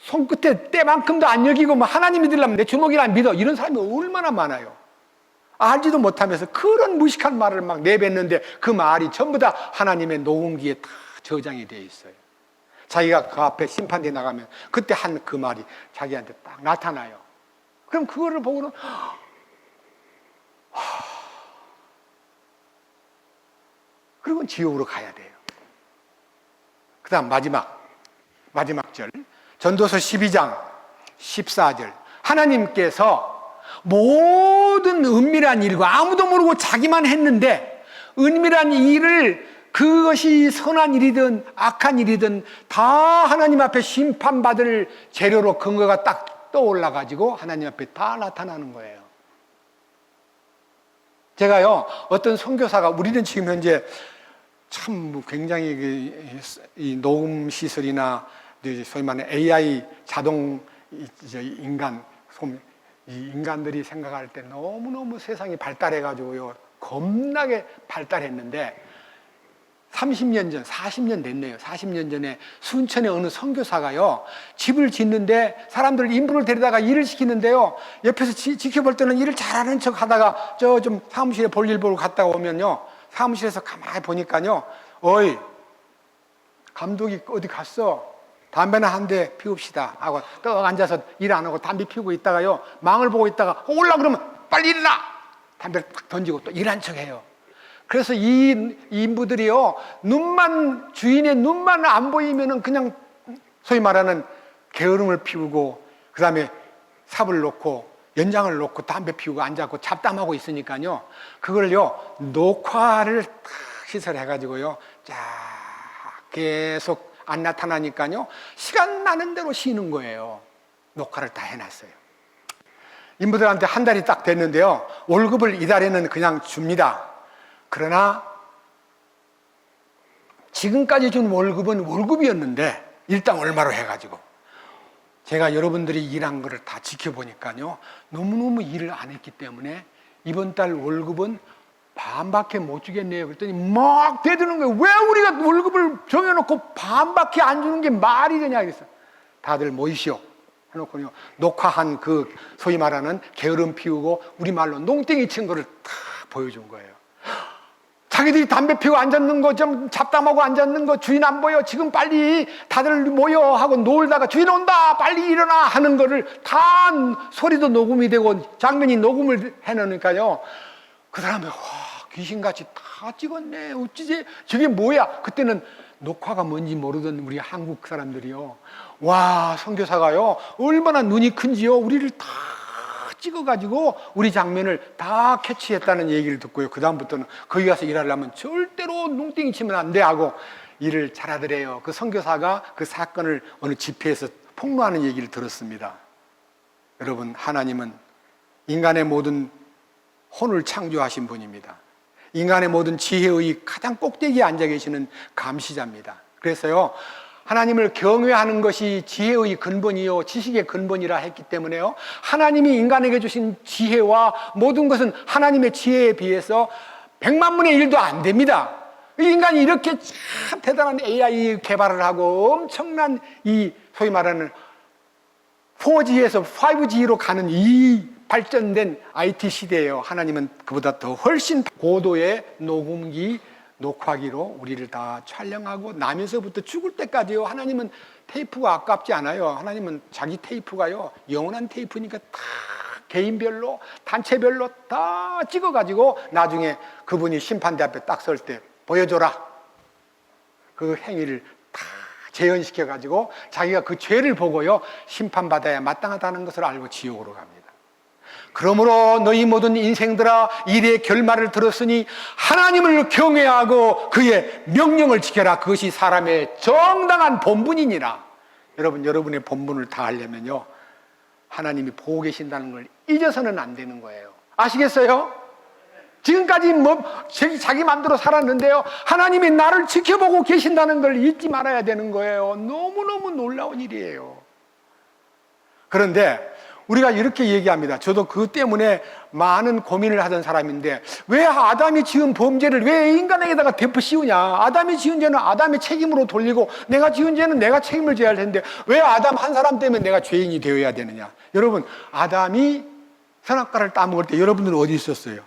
손끝에 때만큼도 안 여기고 뭐 하나님 믿으려면 내 주먹이라 믿어, 이런 사람이 얼마나 많아요. 알지도 못하면서 그런 무식한 말을 막 내뱉는데 그 말이 전부 다 하나님의 녹음기에 다 저장이 되어 있어요. 자기가 그 앞에 심판대에 나가면 그때 한 그 말이 자기한테 딱 나타나요. 그럼 그거를 보고는 그리고 지옥으로 가야 돼요. 그 다음 마지막 절, 전도서 12장 14절. 하나님께서 모든 은밀한 일과 아무도 모르고 자기만 했는데, 은밀한 일을, 그것이 선한 일이든 악한 일이든 다 하나님 앞에 심판받을 재료로 근거가 딱 떠올라가지고 하나님 앞에 다 나타나는 거예요. 제가요, 어떤 선교사가, 우리는 지금 현재 참 굉장히 이 녹음 시설이나 소위 말하는 AI 자동 인간, 이 인간들이 생각할 때 너무너무 세상이 발달해가지고요, 겁나게 발달했는데, 30년 전, 40년 됐네요. 40년 전에 순천의 어느 선교사가요, 집을 짓는데 사람들 인부를 데려다가 일을 시키는데요, 옆에서 지켜볼 때는 일을 잘하는 척 하다가 저 좀 사무실에 볼일 보러 갔다가 오면요, 사무실에서 가만히 보니까요, 어이, 감독이 어디 갔어? 담배나 한 대 피웁시다 하고 떡 앉아서 일 안 하고 담배 피우고 있다가요, 망을 보고 있다가 올라 그러면 빨리 일어나! 담배를 탁 던지고 또 일한 척 해요. 그래서 이 인부들이요, 주인의 눈만 안 보이면은 그냥 소위 말하는 게으름을 피우고, 그 다음에 삽을 놓고 연장을 놓고 담배 피우고 앉아서 잡담하고 있으니까요, 그걸요, 녹화를 탁 시설해가지고요, 쫙 계속 안 나타나니까요, 시간 나는 대로 쉬는 거예요. 녹화를 다 해놨어요. 인부들한테 한 달이 딱 됐는데요, 월급을 이달에는 그냥 줍니다. 그러나 지금까지 준 월급은 월급이었는데 일당 얼마로 해가지고, 제가 여러분들이 일한 거를 다 지켜보니까요, 너무너무 일을 안 했기 때문에 이번 달 월급은 반밖에 못 주겠네요. 그랬더니 막 대드는 거예요. 왜 우리가 월급을 정해놓고 반밖에 안 주는 게 말이 되냐 그랬어. 다들 모이시오 해놓고요, 녹화한 그 소위 말하는 게으름 피우고 우리말로 농땡이 친 거를 다 보여준 거예요. 자기들이 담배 피우고 앉았는 거, 좀 잡담하고 앉았는 거, 주인 안 보여, 지금 빨리 다들 모여 하고 놀다가 주인 온다, 빨리 일어나 하는 거를 다 소리도 녹음이 되고 장면이 녹음을 해놓으니까요, 그 사람이 와, 귀신같이 다 찍었네, 어찌지, 저게 뭐야. 그때는 녹화가 뭔지 모르던 우리 한국 사람들이요, 와, 선교사가요 얼마나 눈이 큰지요, 우리를 다 찍어가지고 우리 장면을 다 캐치했다는 얘기를 듣고요, 그 다음부터는 거기 가서 일하려면 절대로 농땡이 치면 안 돼 하고 일을 잘하더래요. 그 선교사가 그 사건을 어느 집회에서 폭로하는 얘기를 들었습니다. 여러분, 하나님은 인간의 모든 혼을 창조하신 분입니다. 인간의 모든 지혜의 가장 꼭대기에 앉아 계시는 감시자입니다. 그래서요, 하나님을 경외하는 것이 지혜의 근본이요 지식의 근본이라 했기 때문에요, 하나님이 인간에게 주신 지혜와 모든 것은 하나님의 지혜에 비해서 100만분의 1도 안 됩니다. 인간이 이렇게 참 대단한 AI 개발을 하고 엄청난 이 소위 말하는 4G에서 5G로 가는 이 발전된 IT 시대예요. 하나님은 그보다 더 훨씬 고도의 녹음기, 녹화기로 우리를 다 촬영하고 나면서부터 죽을 때까지요. 하나님은 테이프가 아깝지 않아요. 하나님은 자기 테이프가요, 영원한 테이프니까 다 개인별로, 단체별로 다 찍어가지고 나중에 그분이 심판대 앞에 딱 설 때 보여줘라. 그 행위를 다 재현시켜가지고 자기가 그 죄를 보고요, 심판받아야 마땅하다는 것을 알고 지옥으로 갑니다. 그러므로 너희 모든 인생들아, 일의 결말을 들었으니 하나님을 경외하고 그의 명령을 지켜라. 그것이 사람의 정당한 본분이니라. 여러분, 여러분의 본분을 다 하려면요, 하나님이 보고 계신다는 걸 잊어서는 안 되는 거예요. 아시겠어요? 지금까지 자기 마음대로 살았는데요, 하나님이 나를 지켜보고 계신다는 걸 잊지 말아야 되는 거예요. 너무너무 놀라운 일이에요. 그런데 우리가 이렇게 얘기합니다. 저도 그 때문에 많은 고민을 하던 사람인데, 왜 아담이 지은 범죄를 왜 인간에게다가 대포 씌우냐? 아담이 지은 죄는 아담의 책임으로 돌리고 내가 지은 죄는 내가 책임을 져야 할 텐데 왜 아담 한 사람 때문에 내가 죄인이 되어야 되느냐? 여러분, 아담이 선악과를 따먹을 때 여러분들은 어디 있었어요?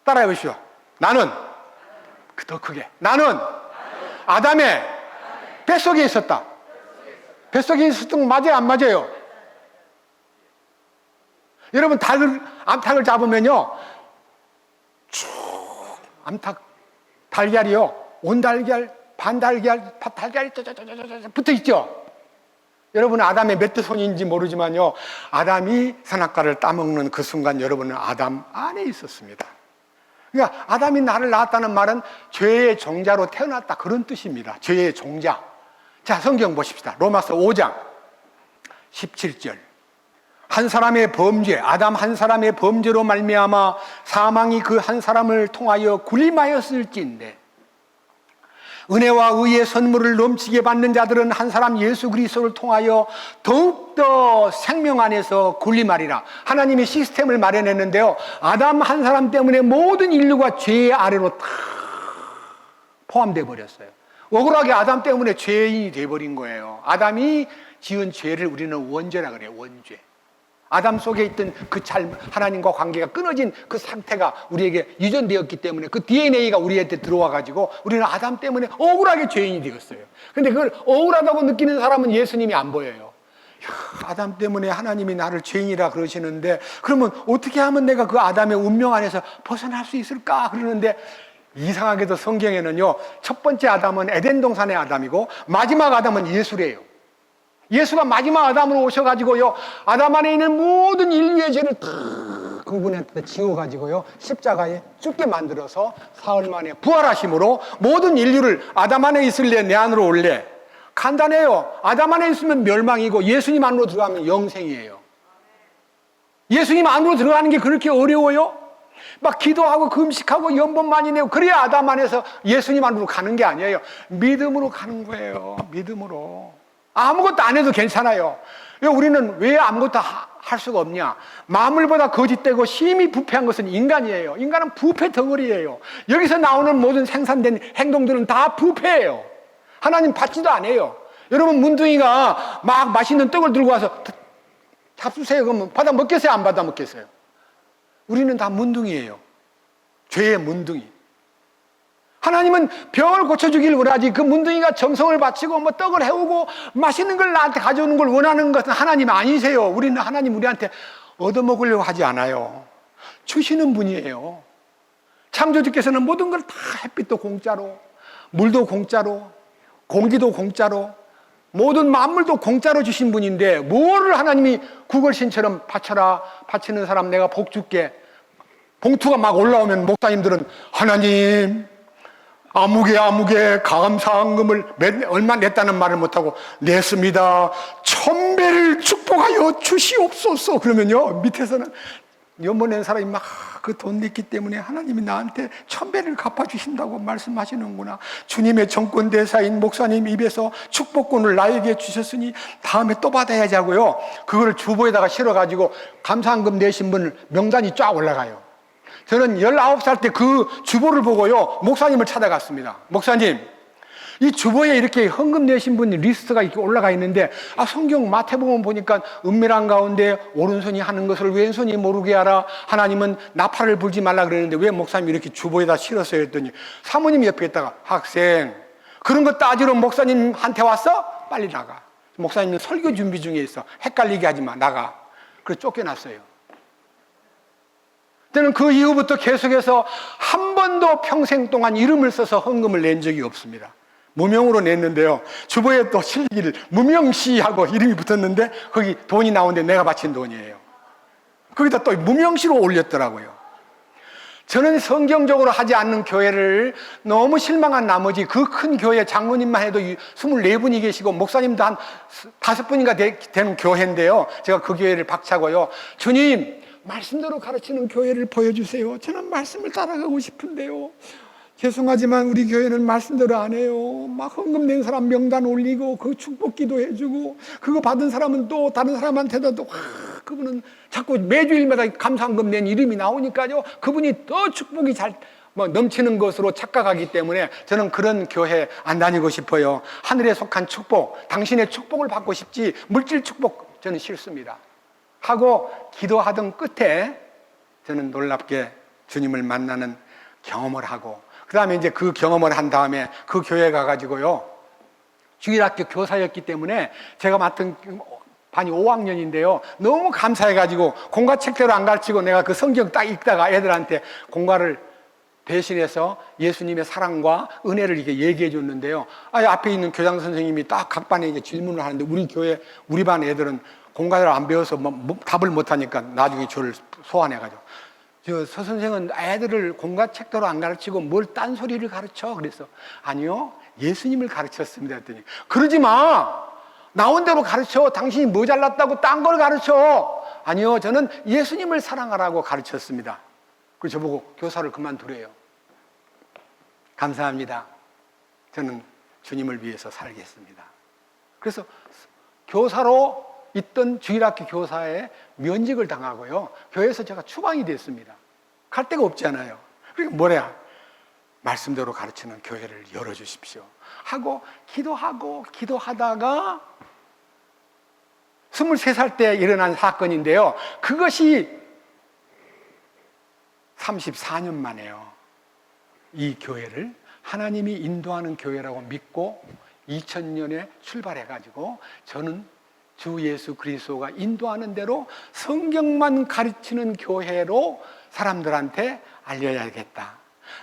따라해 보시오. 나는 더 크게, 나는 아담의 뱃속에 있었다. 뱃속에 있었던 거 맞아요, 안 맞아요? 여러분, 암탉을 잡으면요, 쭉 달걀이요, 온달걀, 반달걀, 달걀이 붙어 있죠. 여러분, 아담의 몇 대 손인지 모르지만요, 아담이 선악과를 따먹는 그 순간 여러분은 아담 안에 있었습니다. 그러니까 아담이 나를 낳았다는 말은 죄의 종자로 태어났다, 그런 뜻입니다. 죄의 종자. 자, 성경 보십시다. 로마서 5장 17절. 한 사람의 범죄, 아담 한 사람의 범죄로 말미암아 사망이 그 한 사람을 통하여 군림하였을지인데, 은혜와 의의 선물을 넘치게 받는 자들은 한 사람 예수 그리스도를 통하여 더욱더 생명 안에서 군림하리라. 하나님이 시스템을 마련했는데요, 아담 한 사람 때문에 모든 인류가 죄의 아래로 다 포함되어 버렸어요. 억울하게 아담 때문에 죄인이 되어버린 거예요. 아담이 지은 죄를 우리는 원죄라 그래요. 원죄. 아담 속에 있던 그 하나님과 관계가 끊어진 그 상태가 우리에게 유전되었기 때문에 그 DNA가 우리한테 들어와가지고 우리는 아담 때문에 억울하게 죄인이 되었어요. 근데 그걸 억울하다고 느끼는 사람은 예수님이 안 보여요. 아담 때문에 하나님이 나를 죄인이라 그러시는데, 그러면 어떻게 하면 내가 그 아담의 운명 안에서 벗어날 수 있을까? 그러는데, 이상하게도 성경에는요, 첫 번째 아담은 에덴 동산의 아담이고 마지막 아담은 예수래요. 예수가 마지막 아담으로 오셔가지고요, 아담 안에 있는 모든 인류의 죄를 다 그분한테 지워가지고요, 십자가에 죽게 만들어서 사흘 만에 부활하심으로 모든 인류를 아담 안에 있을래 내 안으로 올래? 간단해요. 아담 안에 있으면 멸망이고 예수님 안으로 들어가면 영생이에요. 예수님 안으로 들어가는 게 그렇게 어려워요? 막 기도하고 금식하고 연번 많이 내고 그래야 아담 안에서 예수님 안으로 가는 게 아니에요. 믿음으로 가는 거예요. 믿음으로. 아무것도 안 해도 괜찮아요. 우리는 왜 아무것도 할 수가 없냐? 만물보다 거짓되고 심히 부패한 것은 인간이에요. 인간은 부패 덩어리예요. 여기서 나오는 모든 생산된 행동들은 다 부패예요. 하나님 받지도 않아요. 여러분, 문둥이가 막 맛있는 떡을 들고 와서 잡수세요 그러면 받아 먹겠어요? 안 받아 먹겠어요? 우리는 다 문둥이에요. 죄의 문둥이. 하나님은 병을 고쳐주길 원하지, 그 문둥이가 정성을 바치고 뭐 떡을 해오고 맛있는 걸 나한테 가져오는 걸 원하는 것은 하나님 아니세요. 우리는 하나님 우리한테 얻어먹으려고 하지 않아요. 주시는 분이에요. 창조주께서는 모든 걸 다, 햇빛도 공짜로, 물도 공짜로, 공기도 공짜로, 모든 만물도 공짜로 주신 분인데 뭐를 하나님이 구걸신처럼 바쳐라, 바치는 사람 내가 복 줄게. 봉투가 막 올라오면 목사님들은 하나님 아무개 감사한금을 얼마 냈다는 말을 못하고 냈습니다. 1000배를 축복하여 주시옵소서. 그러면요, 밑에서는 연보낸 사람이 막 그 돈 냈기 때문에 하나님이 나한테 1000배를 갚아주신다고 말씀하시는구나. 주님의 정권 대사인 목사님 입에서 축복권을 나에게 주셨으니 다음에 또 받아야지 하고요. 그거를 주보에다가 실어가지고 감사한금 내신 분 명단이 쫙 올라가요. 저는 19살 때 그 주보를 보고요, 목사님을 찾아갔습니다. 목사님, 이 주보에 이렇게 헌금 내신 분 리스트가 이렇게 올라가 있는데, 성경 마태복음 보니까 은밀한 가운데 오른손이 하는 것을 왼손이 모르게 하라, 하나님은 나팔을 불지 말라 그랬는데 왜 목사님이 이렇게 주보에다 실었어요 했더니, 사모님 옆에 있다가, 학생, 그런 거 따지러 목사님한테 왔어? 빨리 나가. 목사님은 설교 준비 중에 있어. 헷갈리게 하지 마, 나가. 그래서 쫓겨났어요. 저는 그 이후부터 계속해서 한 번도 평생 동안 이름을 써서 헌금을 낸 적이 없습니다. 무명으로 냈는데요, 주보에 또 실기를 무명시하고 이름이 붙었는데 거기 돈이 나오는데 내가 바친 돈이에요. 거기다 또 무명시로 올렸더라고요. 저는 성경적으로 하지 않는 교회를 너무 실망한 나머지, 그 큰 교회 장로님만 해도 24분이 계시고 목사님도 한 5분인가 되는 교회인데요, 제가 그 교회를 박차고요, 주님 말씀대로 가르치는 교회를 보여주세요. 저는 말씀을 따라가고 싶은데요, 죄송하지만 우리 교회는 말씀대로 안 해요. 막 헌금 낸 사람 명단 올리고 그 축복 기도해주고, 그거 받은 사람은 또 다른 사람한테도 또 그분은 자꾸 매주일마다 감사헌금 낸 이름이 나오니까요, 그분이 더 축복이 잘 넘치는 것으로 착각하기 때문에 저는 그런 교회 안 다니고 싶어요. 하늘에 속한 축복, 당신의 축복을 받고 싶지 물질 축복 저는 싫습니다 하고 기도하던 끝에 저는 놀랍게 주님을 만나는 경험을 하고, 그 다음에 이제 그 경험을 한 다음에 그 교회에 가가지고요, 주일학교 교사였기 때문에 제가 맡은 반이 5학년인데요, 너무 감사해가지고 공과 책대로 안 가르치고 내가 그 성경 딱 읽다가 애들한테 공과를 대신해서 예수님의 사랑과 은혜를 이렇게 얘기해 줬는데요, 앞에 있는 교장 선생님이 딱 각 반에 이제 질문을 하는데, 우리 반 애들은 공과를 안 배워서 답을 못하니까 나중에 저를 소환해가지고, 서 선생은 애들을 공과 책대로 안 가르치고 뭘 딴소리를 가르쳐? 그래서 아니요, 예수님을 가르쳤습니다 했더니, 그러지 마, 나온 대로 가르쳐. 당신이 뭐 잘났다고 딴 걸 가르쳐? 아니요, 저는 예수님을 사랑하라고 가르쳤습니다. 그래서 저보고 교사를 그만두래요. 감사합니다. 저는 주님을 위해서 살겠습니다. 그래서 교사로 있던 주일학교 교사에 면직을 당하고요, 교회에서 제가 추방이 됐습니다. 갈 데가 없잖아요. 그러니까 뭐래야, 말씀대로 가르치는 교회를 열어주십시오 하고 기도하다가 23살 때 일어난 사건인데요, 그것이 34년 만에요, 이 교회를 하나님이 인도하는 교회라고 믿고 2000년에 출발해가지고 저는 주 예수 그리스도가 인도하는 대로 성경만 가르치는 교회로 사람들한테 알려야겠다.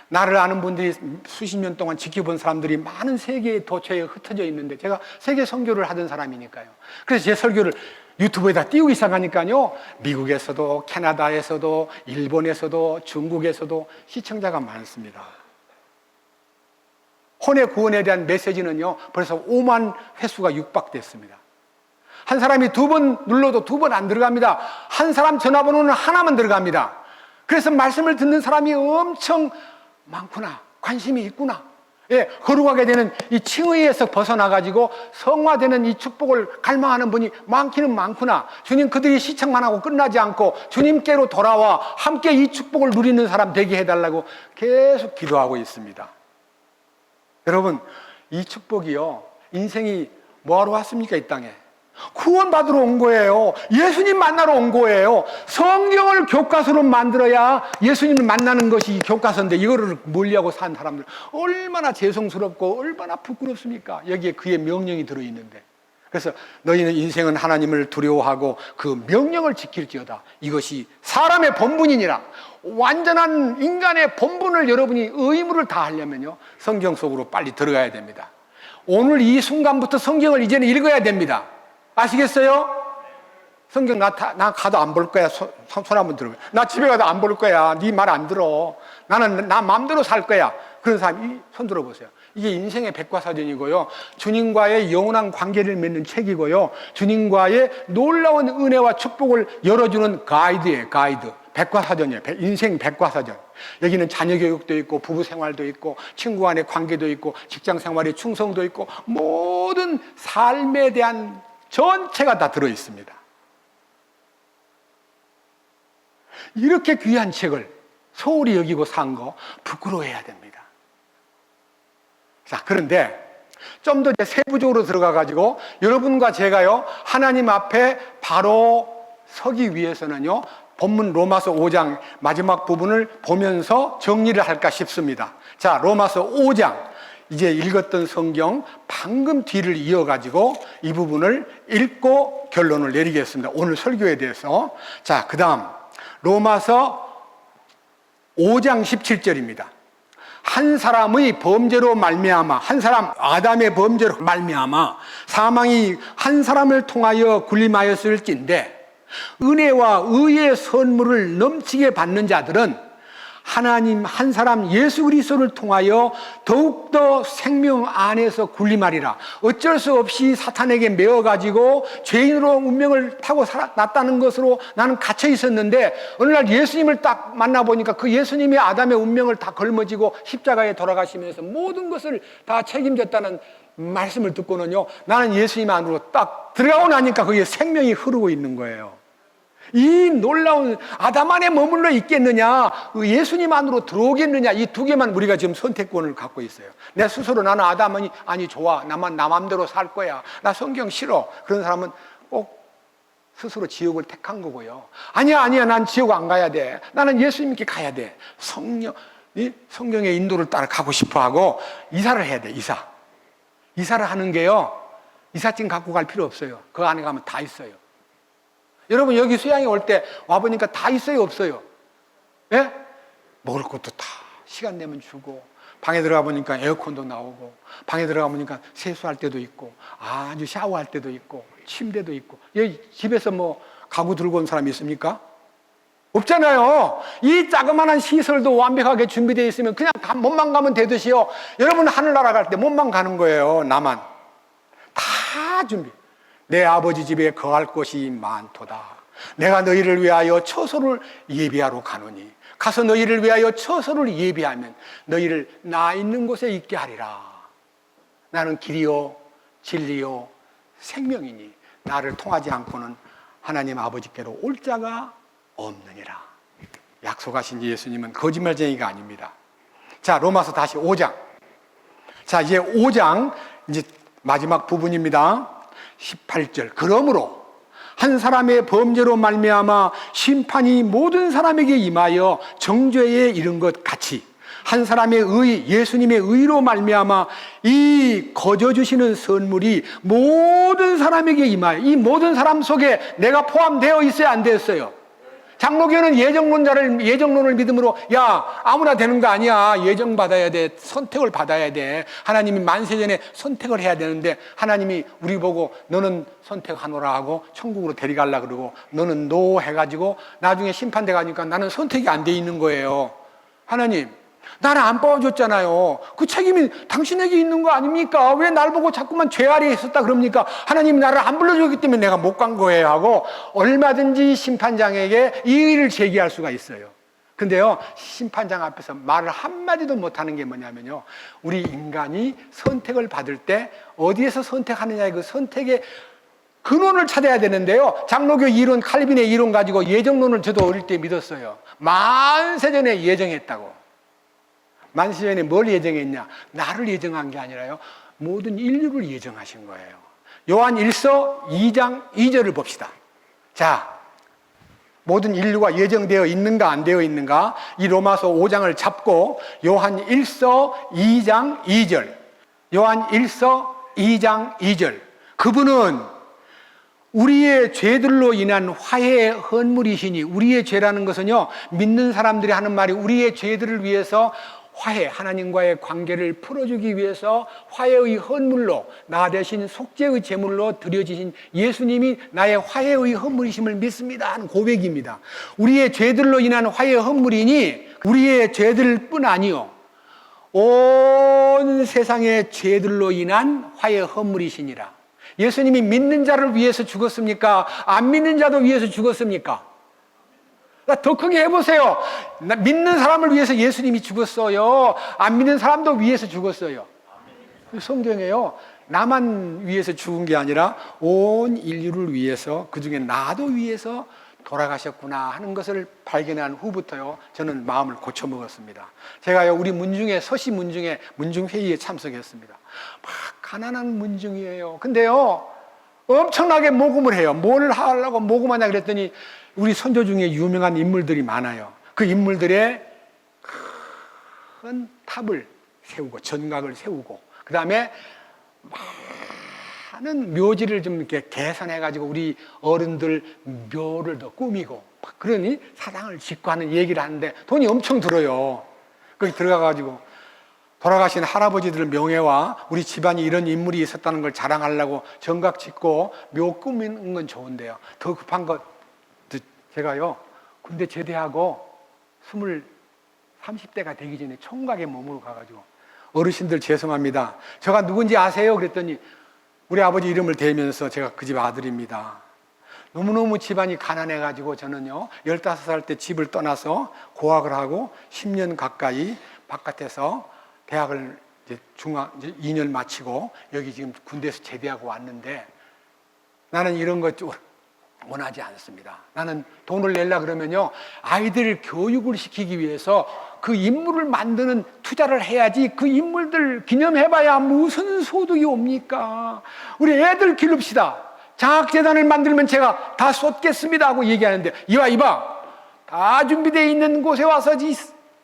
나를 아는 분들이 수십 년 동안 지켜본 사람들이 많은 세계의 도처에 흩어져 있는데, 제가 세계 선교를 하던 사람이니까요. 그래서 제 설교를 유튜브에다 띄우기 시작하니까요, 미국에서도 캐나다에서도 일본에서도 중국에서도 시청자가 많습니다. 혼의 구원에 대한 메시지는요 벌써 5만 회수가 육박됐습니다. 한 사람이 2번 눌러도 2번 안 들어갑니다. 한 사람 전화번호는 하나만 들어갑니다. 그래서 말씀을 듣는 사람이 엄청 많구나, 관심이 있구나. 예, 거룩하게 되는 이 칭의에서 벗어나가지고 성화되는 이 축복을 갈망하는 분이 많기는 많구나. 주님, 그들이 시청만 하고 끝나지 않고 주님께로 돌아와 함께 이 축복을 누리는 사람 되게 해달라고 계속 기도하고 있습니다. 여러분, 이 축복이요, 인생이 뭐하러 왔습니까? 이 땅에 구원받으러 온 거예요. 예수님 만나러 온 거예요. 성경을 교과서로 만들어야 예수님을 만나는 것이 교과서인데, 이거를 멀리하고 산 사람들 얼마나 죄송스럽고 얼마나 부끄럽습니까? 여기에 그의 명령이 들어있는데. 그래서 너희는 인생은 하나님을 두려워하고 그 명령을 지킬지어다. 이것이 사람의 본분이니라. 완전한 인간의 본분을 여러분이 의무를 다하려면요, 성경 속으로 빨리 들어가야 됩니다. 오늘 이 순간부터 성경을 이제는 읽어야 됩니다. 아시겠어요? 성경 나 가도 안 볼 거야. 손 한번 들어봐요. 나 집에 가도 안 볼 거야. 네 말 안 들어. 나는 나 마음대로 살 거야. 그런 사람이 손 들어보세요. 이게 인생의 백과사전이고요, 주님과의 영원한 관계를 맺는 책이고요, 주님과의 놀라운 은혜와 축복을 열어주는 가이드예요. 가이드. 백과사전이에요. 인생 백과사전. 여기는 자녀 교육도 있고 부부 생활도 있고 친구 간의 관계도 있고 직장 생활의 충성도 있고 모든 삶에 대한 전체가 다 들어 있습니다. 이렇게 귀한 책을 소홀히 여기고 산 거 부끄러워해야 됩니다. 자, 그런데 좀 더 세부적으로 들어가 가지고 여러분과 제가요 하나님 앞에 바로 서기 위해서는요 본문 로마서 5장 마지막 부분을 보면서 정리를 할까 싶습니다. 자, 로마서 5장 이제 읽었던 성경 방금 뒤를 이어가지고 이 부분을 읽고 결론을 내리겠습니다. 오늘 설교에 대해서. 자, 그 다음 로마서 5장 17절입니다. 한 사람의 범죄로 말미암아, 한 사람 아담의 범죄로 말미암아 사망이 한 사람을 통하여 군림하였을진데 은혜와 의의 선물을 넘치게 받는 자들은 하나님 한 사람 예수 그리스도를 통하여 더욱더 생명 안에서 군림하리라. 어쩔 수 없이 사탄에게 매어가지고 죄인으로 운명을 타고 살았다는 것으로 나는 갇혀 있었는데 어느 날 예수님을 딱 만나보니까 그 예수님이 아담의 운명을 다 걸머지고 십자가에 돌아가시면서 모든 것을 다 책임졌다는 말씀을 듣고는요 나는 예수님 안으로 딱 들어가고 나니까 거기에 생명이 흐르고 있는 거예요. 이 놀라운 아담 안에 머물러 있겠느냐 예수님 안으로 들어오겠느냐 이 두 개만 우리가 지금 선택권을 갖고 있어요. 내 스스로 나는 아담이 아니 좋아 나만 나 맘대로 살 거야 나 성경 싫어 그런 사람은 꼭 스스로 지옥을 택한 거고요. 아니야 난 지옥 안 가야 돼 나는 예수님께 가야 돼 성경의 인도를 따라 가고 싶어하고 이사를 해야 돼. 이사를 하는 게요 이삿짐 갖고 갈 필요 없어요. 그 안에 가면 다 있어요. 여러분 여기 수양에 올 때 와보니까 다 있어요 없어요? 예? 먹을 것도 다 시간 내면 주고 방에 들어가 보니까 에어컨도 나오고 방에 들어가 보니까 세수할 때도 있고 아주 샤워할 때도 있고 침대도 있고 여기 집에서 뭐 가구 들고 온 사람이 있습니까? 없잖아요. 이 자그마한 시설도 완벽하게 준비되어 있으면 그냥 몸만 가면 되듯이요. 여러분 하늘나라 갈 때 몸만 가는 거예요. 나만 다 준비. 내 아버지 집에 거할 곳이 많도다. 내가 너희를 위하여 처소를 예비하러 가노니 가서 너희를 위하여 처소를 예비하면 너희를 나 있는 곳에 있게 하리라. 나는 길이요 진리요 생명이니 나를 통하지 않고는 하나님 아버지께로 올 자가 없느니라. 약속하신 예수님은 거짓말쟁이가 아닙니다. 자, 로마서 다시 5장. 자, 이제 5장 이제 마지막 부분입니다. 18절. 그러므로 한 사람의 범죄로 말미암아 심판이 모든 사람에게 임하여 정죄에 이른 것 같이 한 사람의 의 예수님의 의로 말미암아 이 거저 주시는 선물이 모든 사람에게 임하여 이 모든 사람 속에 내가 포함되어 있어야 안 됐어요. 장로교는 예정론을 믿음으로 야 아무나 되는 거 아니야. 예정받아야 돼. 선택을 받아야 돼. 하나님이 만세전에 선택을 해야 되는데 하나님이 우리 보고 너는 선택하노라 하고 천국으로 데려가려고 그러고 너는 노 해가지고 나중에 심판돼 가니까 나는 선택이 안 돼 있는 거예요. 하나님 나를 안 뽑아줬잖아요. 그 책임이 당신에게 있는 거 아닙니까? 왜 날 보고 자꾸만 죄 아래에 있었다 그럽니까? 하나님이 나를 안 불러줬기 때문에 내가 못 간 거예요 하고 얼마든지 심판장에게 이의를 제기할 수가 있어요. 근데요 심판장 앞에서 말을 한마디도 못하는 게 뭐냐면요 우리 인간이 선택을 받을 때 어디에서 선택하느냐의 그 선택의 근원을 찾아야 되는데요 장로교 이론 칼빈의 이론 가지고 예정론을 저도 어릴 때 믿었어요. 만세전에 예정했다고. 만세전에 뭘 예정했냐? 나를 예정한 게 아니라요 모든 인류를 예정하신 거예요. 요한 1서 2장 2절을 봅시다. 자, 모든 인류가 예정되어 있는가 안 되어 있는가 이 로마서 5장을 잡고 요한 1서 2장 2절 요한 1서 2장 2절 그분은 우리의 죄들로 인한 화해의 헌물이시니 우리의 죄라는 것은요 믿는 사람들이 하는 말이 우리의 죄들을 위해서 화해, 하나님과의 관계를 풀어주기 위해서 화해의 헌물로 나 대신 속죄의 제물로 드려지신 예수님이 나의 화해의 헌물이심을 믿습니다 하는 고백입니다. 우리의 죄들로 인한 화해의 헌물이니 우리의 죄들뿐 아니요 온 세상의 죄들로 인한 화해의 헌물이시니라. 예수님이 믿는 자를 위해서 죽었습니까? 안 믿는 자도 위해서 죽었습니까? 더 크게 해보세요. 믿는 사람을 위해서 예수님이 죽었어요. 안 믿는 사람도 위해서 죽었어요. 성경에요, 나만 위해서 죽은 게 아니라 온 인류를 위해서, 그중에 나도 위해서 돌아가셨구나 하는 것을 발견한 후부터요, 저는 마음을 고쳐먹었습니다. 제가요, 우리 문중회, 서시 문중회, 문중회의에 참석했습니다. 막 가난한 문중이에요. 근데요, 엄청나게 모금을 해요. 뭘 하려고 모금하냐 그랬더니 우리 선조 중에 유명한 인물들이 많아요. 그 인물들의 큰 탑을 세우고 전각을 세우고, 그 다음에 많은 묘지를 좀 이렇게 개선해가지고 우리 어른들 묘를 더 꾸미고, 그러니 사당을 짓고 하는 얘기를 하는데 돈이 엄청 들어요. 거기 들어가가지고 돌아가신 할아버지들 명예와 우리 집안이 이런 인물이 있었다는 걸 자랑하려고 정각 짓고 묘 꾸미는 건 좋은데요, 더 급한 것, 제가요, 군대 제대하고 30대가 되기 전에 총각의 몸으로 가가지고, 어르신들 죄송합니다, 저가 누군지 아세요? 그랬더니 우리 아버지 이름을 대면서 제가 그 집 아들입니다. 너무너무 집안이 가난해가지고 저는요, 15살 때 집을 떠나서 고학을 하고 10년 가까이 바깥에서 대학을 이제 2년 마치고 여기 지금 군대에서 제대하고 왔는데, 나는 이런 것 원하지 않습니다. 나는 돈을 내려 그러면요, 아이들 교육을 시키기 위해서 그 인물을 만드는 투자를 해야지, 그 인물들 기념해봐야 무슨 소득이 옵니까? 우리 애들 기릅시다. 장학재단을 만들면 제가 다 쏟겠습니다 하고 얘기하는데, 이봐 다 준비되어 있는 곳에 와서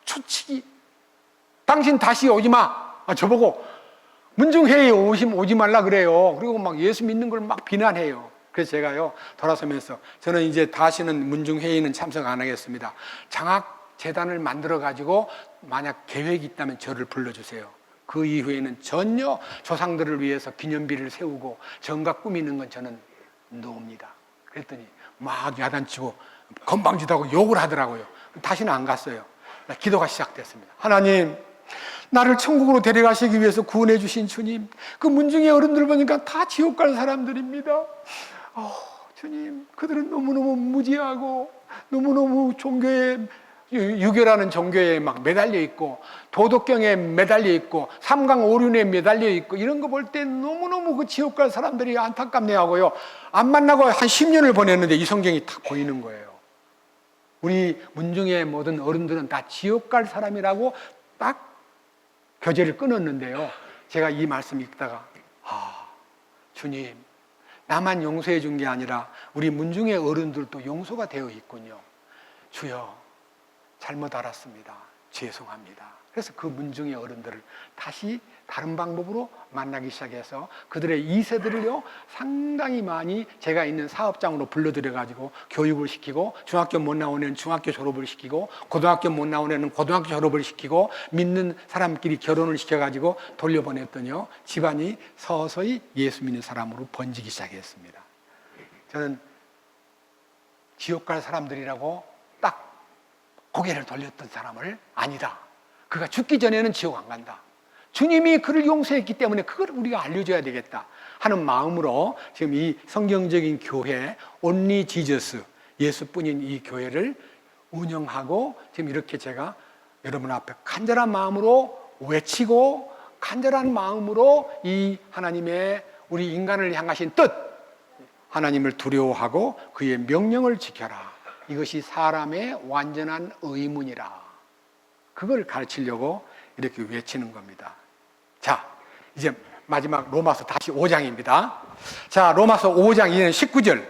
초치기, 당신 다시 오지 마. 저보고 문중회의에 오지 말라 그래요. 그리고 막 예수 믿는 걸 막 비난해요. 그래서 제가요, 돌아서면서 저는 이제 다시는 문중회의는 참석 안 하겠습니다. 장학재단을 만들어가지고 만약 계획이 있다면 저를 불러주세요. 그 이후에는 전혀 조상들을 위해서 기념비를 세우고 정각 꾸미는 건 저는 노입니다. 그랬더니 막 야단치고 건방지다고 욕을 하더라고요. 다시는 안 갔어요. 기도가 시작됐습니다. 하나님, 나를 천국으로 데려가시기 위해서 구원해 주신 주님, 그 문중의 어른들 보니까 다 지옥 갈 사람들입니다. 주님, 그들은 너무너무 무지하고 너무너무 종교에, 유교라는 종교에 막 매달려 있고 도덕경에 매달려 있고 삼강오륜에 매달려 있고, 이런 거 볼 때 너무너무 그 지옥 갈 사람들이 안타깝네 하고요, 안 만나고 한 10년을 보냈는데 이 성경이 딱 보이는 거예요. 우리 문중의 모든 어른들은 다 지옥 갈 사람이라고 딱 교제를 끊었는데요, 제가 이 말씀 읽다가 주님, 나만 용서해 준 게 아니라 우리 문중의 어른들도 용서가 되어 있군요. 주여, 잘못 알았습니다. 죄송합니다. 그래서 그 문중의 어른들을 다시 다른 방법으로 만나기 시작해서 그들의 2세들을요 상당히 많이 제가 있는 사업장으로 불러들여가지고 교육을 시키고, 중학교 못 나온 애는 중학교 졸업을 시키고, 고등학교 못 나온 애는 고등학교 졸업을 시키고, 믿는 사람끼리 결혼을 시켜가지고 돌려보냈더니요, 집안이 서서히 예수 믿는 사람으로 번지기 시작했습니다. 저는 지옥 갈 사람들이라고 딱 고개를 돌렸던 사람을, 아니다, 그가 죽기 전에는 지옥 안 간다, 주님이 그를 용서했기 때문에 그걸 우리가 알려줘야 되겠다 하는 마음으로 지금 이 성경적인 교회, 온리 지저스, 예수뿐인 이 교회를 운영하고, 지금 이렇게 제가 여러분 앞에 간절한 마음으로 외치고, 간절한 마음으로 이 하나님의 우리 인간을 향하신 뜻, 하나님을 두려워하고 그의 명령을 지켜라, 이것이 사람의 완전한 의문이라, 그걸 가르치려고 이렇게 외치는 겁니다. 자, 이제 마지막 로마서 다시 5장입니다. 자, 로마서 5장 이제는 19절.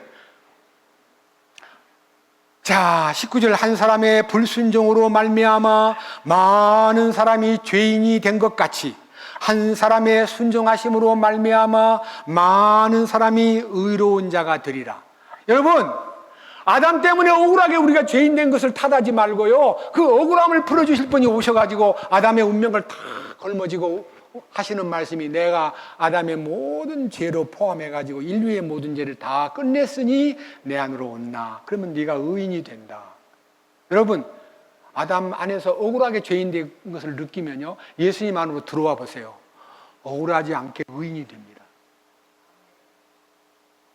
자, 19절, 한 사람의 불순종으로 말미암아 많은 사람이 죄인이 된 것 같이 한 사람의 순종하심으로 말미암아 많은 사람이 의로운 자가 되리라. 여러분, 아담 때문에 억울하게 우리가 죄인 된 것을 탓하지 말고요, 그 억울함을 풀어주실 분이 오셔가지고 아담의 운명을 다 걸머지고 하시는 말씀이, 내가 아담의 모든 죄로 포함해가지고 인류의 모든 죄를 다 끝냈으니 내 안으로 온나, 그러면 네가 의인이 된다. 여러분, 아담 안에서 억울하게 죄인 된 것을 느끼면요, 예수님 안으로 들어와 보세요. 억울하지 않게 의인이 됩니다.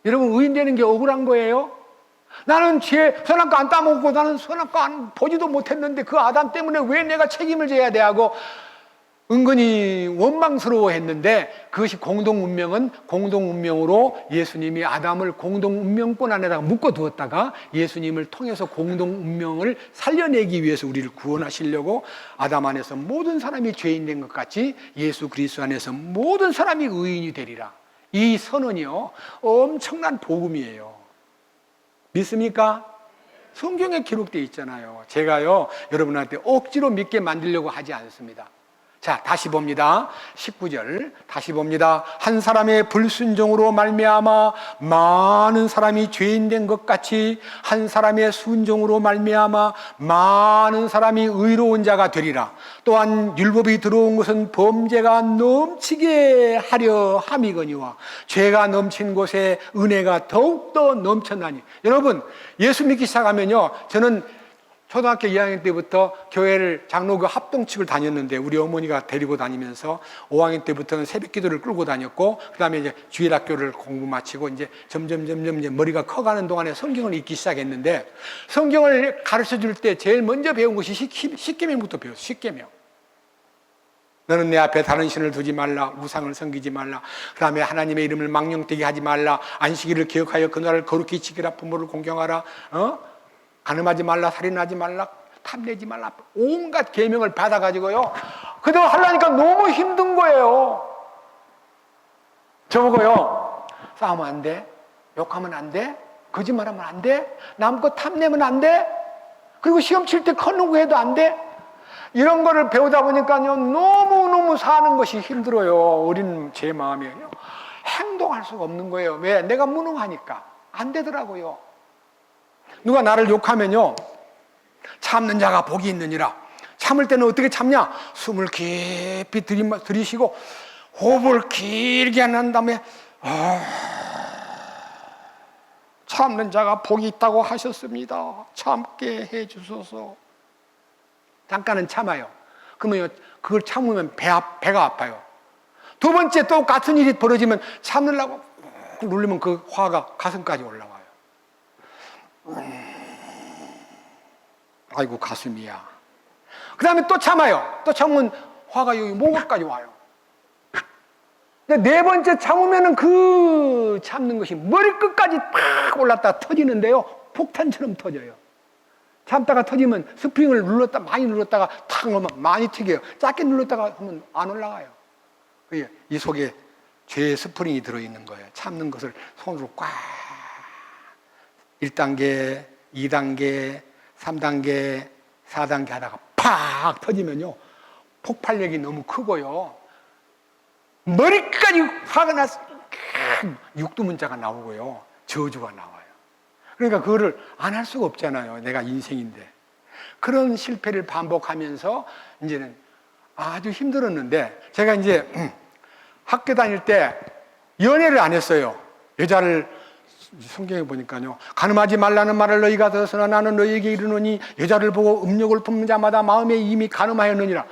여러분, 의인 되는 게 억울한 거예요? 나는 선악과 안 따먹고 나는 선악과 안 보지도 못했는데 그 아담 때문에 왜 내가 책임을 져야 돼 하고 은근히 원망스러워 했는데, 그것이 공동운명은 공동운명으로 예수님이 아담을 공동운명권 안에다가 묶어두었다가 예수님을 통해서 공동운명을 살려내기 위해서 우리를 구원하시려고 아담 안에서 모든 사람이 죄인 된 것 같이 예수 그리스도 안에서 모든 사람이 의인이 되리라. 이 선언이요, 엄청난 복음이에요. 믿습니까? 성경에 기록되어 있잖아요. 제가요, 여러분한테 억지로 믿게 만들려고 하지 않습니다. 자, 다시 봅니다. 19절 다시 봅니다. 한 사람의 불순종으로 말미암아 많은 사람이 죄인 된 것 같이 한 사람의 순종으로 말미암아 많은 사람이 의로운 자가 되리라. 또한 율법이 들어온 것은 범죄가 넘치게 하려 함이거니와 죄가 넘친 곳에 은혜가 더욱더 넘쳤나니. 여러분, 예수 믿기 시작하면요, 저는 초등학교 2학년 때부터 교회를 장로교 합동측을 다녔는데, 우리 어머니가 데리고 다니면서 5학년 때부터는 새벽 기도를 끌고 다녔고, 그 다음에 이제 주일학교를 공부 마치고 이제 점점 이제 머리가 커가는 동안에 성경을 읽기 시작했는데, 성경을 가르쳐 줄 때 제일 먼저 배운 것이 십계명부터 배웠어요. 십계명. 너는 내 앞에 다른 신을 두지 말라, 우상을 섬기지 말라, 그 다음에 하나님의 이름을 망령되게 하지 말라, 안식일을 기억하여 그날을 거룩히 지키라, 부모를 공경하라, 간음하지 말라, 살인하지 말라, 탐내지 말라, 온갖 계명을 받아가지고요, 그대로 하려니까 너무 힘든 거예요. 저보고요, 싸우면 안 돼, 욕하면 안 돼, 거짓말하면 안 돼, 남 거 탐내면 안 돼, 그리고 시험 칠 때 컨누구 안 돼. 이런 거를 배우다 보니까요, 너무너무 사는 것이 힘들어요. 어린 제 마음이에요. 행동할 수가 없는 거예요. 왜? 내가 무능하니까. 안 되더라고요. 누가 나를 욕하면요, 참는 자가 복이 있느니라. 참을 때는 어떻게 참냐? 숨을 깊이 들이쉬고 호흡을 길게 한 다음에 참는 자가 복이 있다고 하셨습니다. 참게 해주소서. 잠깐은 참아요. 그러면 그걸 참으면 배가 아파요. 두 번째 또 같은 일이 벌어지면 참으려고 누르면 그 화가 가슴까지 올라와요. 아이고 가슴이야. 그 다음에 또 참아요. 또 참으면 화가 여기 목까지 와요. 네 번째 참으면은 그 참는 것이 머리끝까지 팍 올랐다가 터지는데요, 폭탄처럼 터져요. 참다가 터지면 스프링을 많이 눌렀다가 탁 놓으면 많이 튀겨요. 작게 눌렀다가 하면 안 올라가요. 이 속에 죄의 스프링이 들어있는 거예요. 참는 것을 손으로 꽉 1단계, 2단계, 3단계, 4단계 하다가 팍 터지면요, 폭발력이 너무 크고요, 머리까지 화가 나서 육두문자가 나오고요, 저주가 나와요. 그러니까 그거를 안 할 수가 없잖아요. 내가 인생인데. 그런 실패를 반복하면서 이제는 아주 힘들었는데, 제가 이제 학교 다닐 때 연애를 안 했어요. 여자를, 성경에 보니까요, 간음하지 말라는 말을 너희가 들었으나 나는 너희에게 이르노니 여자를 보고 음욕을 품는 자마다 마음에 이미 간음하였느니라.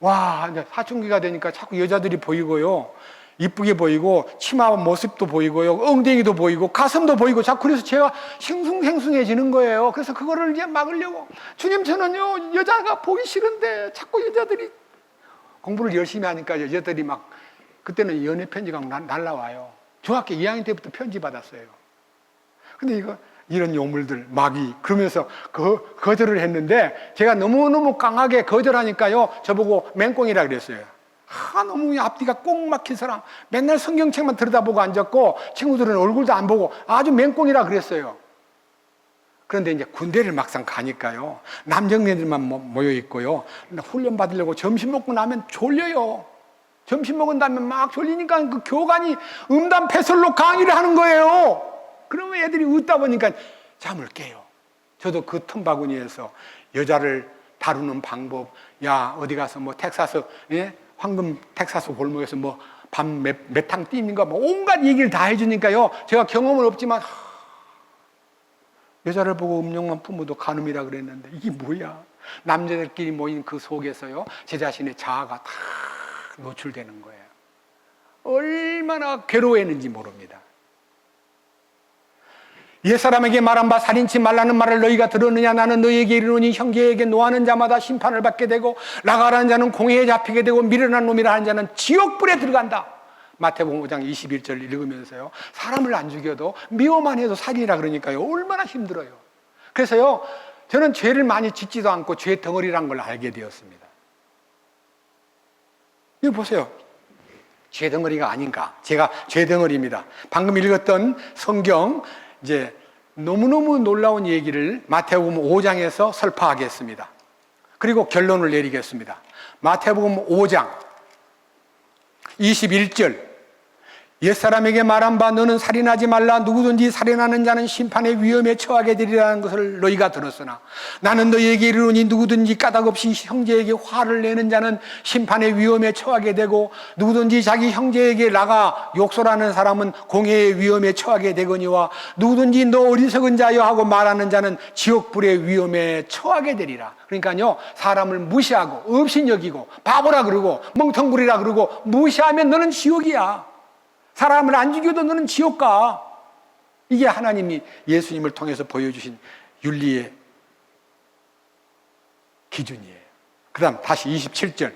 와, 이제 사춘기가 되니까 자꾸 여자들이 보이고요, 이쁘게 보이고, 치마 모습도 보이고요, 엉덩이도 보이고, 가슴도 보이고, 자꾸 그래서 제가 싱숭생숭해지는 거예요. 그래서 그거를 이제 막으려고, 주님, 저는요, 여자가 보기 싫은데 자꾸 여자들이, 공부를 열심히 하니까 여자들이 막, 그때는 연애 편지가 날라와요. 중학교 2학년 때부터 편지 받았어요. 근데 이런 요물들, 마귀, 그러면서 거절을 했는데, 제가 너무너무 강하게 거절하니까요, 저보고 맹꽁이라 그랬어요. 너무 앞뒤가 꼭 막힌 사람, 맨날 성경책만 들여다보고 앉았고, 친구들은 얼굴도 안 보고 아주 맹꽁이라 그랬어요. 그런데 이제 군대를 막상 가니까요, 남정네들만 모여 있고요, 훈련 받으려고 점심 먹고 나면 졸려요. 점심 먹은 다음에 막 졸리니까 그 교관이 음담 패설로 강의를 하는 거예요. 그러면 애들이 웃다 보니까 잠을 깨요. 저도 그 틈바구니에서 여자를 다루는 방법, 야, 어디 가서 뭐 텍사스, 예? 황금 텍사스 골목에서 뭐 밤 몇 탕 뛰는가, 뭐 온갖 얘기를 다 해주니까요, 제가 경험은 없지만, 여자를 보고 음욕만 품어도 간음이라 그랬는데 이게 뭐야? 남자들끼리 모인 그 속에서요, 제 자신의 자아가 다 노출되는 거예요. 얼마나 괴로워했는지 모릅니다. 옛사람에게 말한 바 살인치 말라는 말을 너희가 들었느냐? 나는 너희에게 이르노니 형제에게 노하는 자마다 심판을 받게 되고 나가라는 자는 공회에 잡히게 되고 미련한 놈이라 하는 자는 지옥불에 들어간다. 마태복음 5장 21절 읽으면서요, 사람을 안 죽여도 미워만 해도 살인이라 그러니까요, 얼마나 힘들어요. 그래서요, 저는 죄를 많이 짓지도 않고 죄 덩어리란 걸 알게 되었습니다. 이거 보세요. 죄 덩어리가 아닌가? 제가 죄 덩어리입니다. 방금 읽었던 성경, 이제 너무너무 놀라운 얘기를 마태복음 5장에서 설파하겠습니다. 그리고 결론을 내리겠습니다. 마태복음 5장 21절, 옛사람에게 말한 바 너는 살인하지 말라. 누구든지 살인하는 자는 심판의 위험에 처하게 되리라는 것을 너희가 들었으나 나는 너희에게 이르노니 누구든지 까닭없이 형제에게 화를 내는 자는 심판의 위험에 처하게 되고 누구든지 자기 형제에게 나가 욕설하는 사람은 공회의 위험에 처하게 되거니와 누구든지 너 어리석은 자여 하고 말하는 자는 지옥불의 위험에 처하게 되리라. 그러니까요, 사람을 무시하고 업신여기고 바보라 그러고 멍텅구리라 그러고 무시하면 너는 지옥이야. 사람을 안 죽여도 너는 지옥 가. 이게 하나님이 예수님을 통해서 보여주신 윤리의 기준이에요. 그 다음 다시 27절,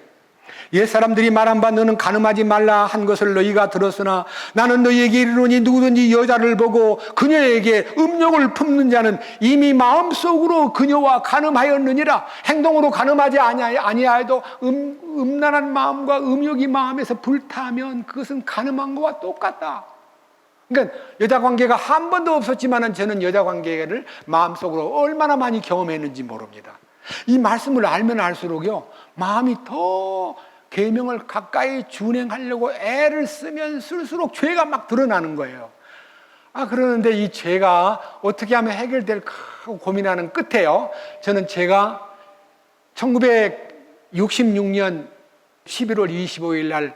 옛사람들이 말한 바 너는 간음하지 말라 한 것을 너희가 들었으나 나는 너희에게 이르노니 누구든지 여자를 보고 그녀에게 음욕을 품는 자는 이미 마음속으로 그녀와 간음하였느니라. 행동으로 간음하지 아니하여도 음란한 마음과 음욕이 마음에서 불타면 그것은 간음한 것과 똑같다. 그러니까 여자 관계가 한 번도 없었지만 저는 여자 관계를 마음속으로 얼마나 많이 경험했는지 모릅니다. 이 말씀을 알면 알수록요, 마음이 더 계명을 가까이 준행하려고 애를 쓰면 쓸수록 죄가 막 드러나는 거예요. 그러는데 이 죄가 어떻게 하면 해결될까 하고 고민하는 끝에요, 저는 제가 1966년 11월 25일 날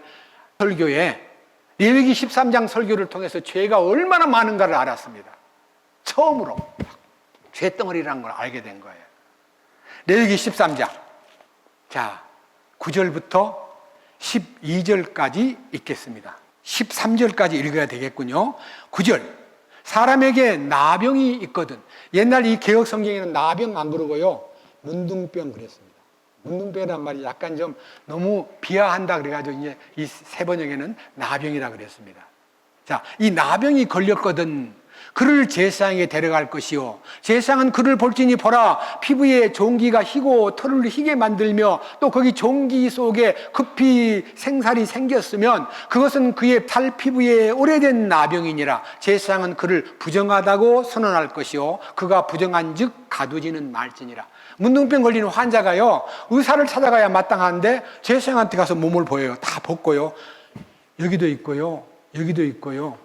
설교에 레위기 13장 설교를 통해서 죄가 얼마나 많은가를 알았습니다. 처음으로 죄덩어리라는 걸 알게 된 거예요. 레위기 13장, 자, 9절부터 12절까지 읽겠습니다. 13절까지 읽어야 되겠군요. 9절, 사람에게 나병이 있거든. 옛날 이 개혁 성경에는 나병 안 그러고요, 문둥병 그랬습니다. 문둥병이란 말이 약간 좀 너무 비하한다 그래가지고 이제 이 세 번역에는 나병이라 그랬습니다. 자, 이 나병이 걸렸거든. 그를 제사장에게 데려갈 것이요, 제사장은 그를 볼지니 보라, 피부에 종기가 희고 털을 희게 만들며 또 거기 종기 속에 급히 생살이 생겼으면 그것은 그의 살 피부에 오래된 나병이니라. 제사장은 그를 부정하다고 선언할 것이요, 그가 부정한즉 가두지는 말지니라. 문둥병 걸리는 환자가요, 의사를 찾아가야 마땅한데 제사장한테 가서 몸을 보여요. 다 벗고요, 여기도 있고요, 여기도 있고요,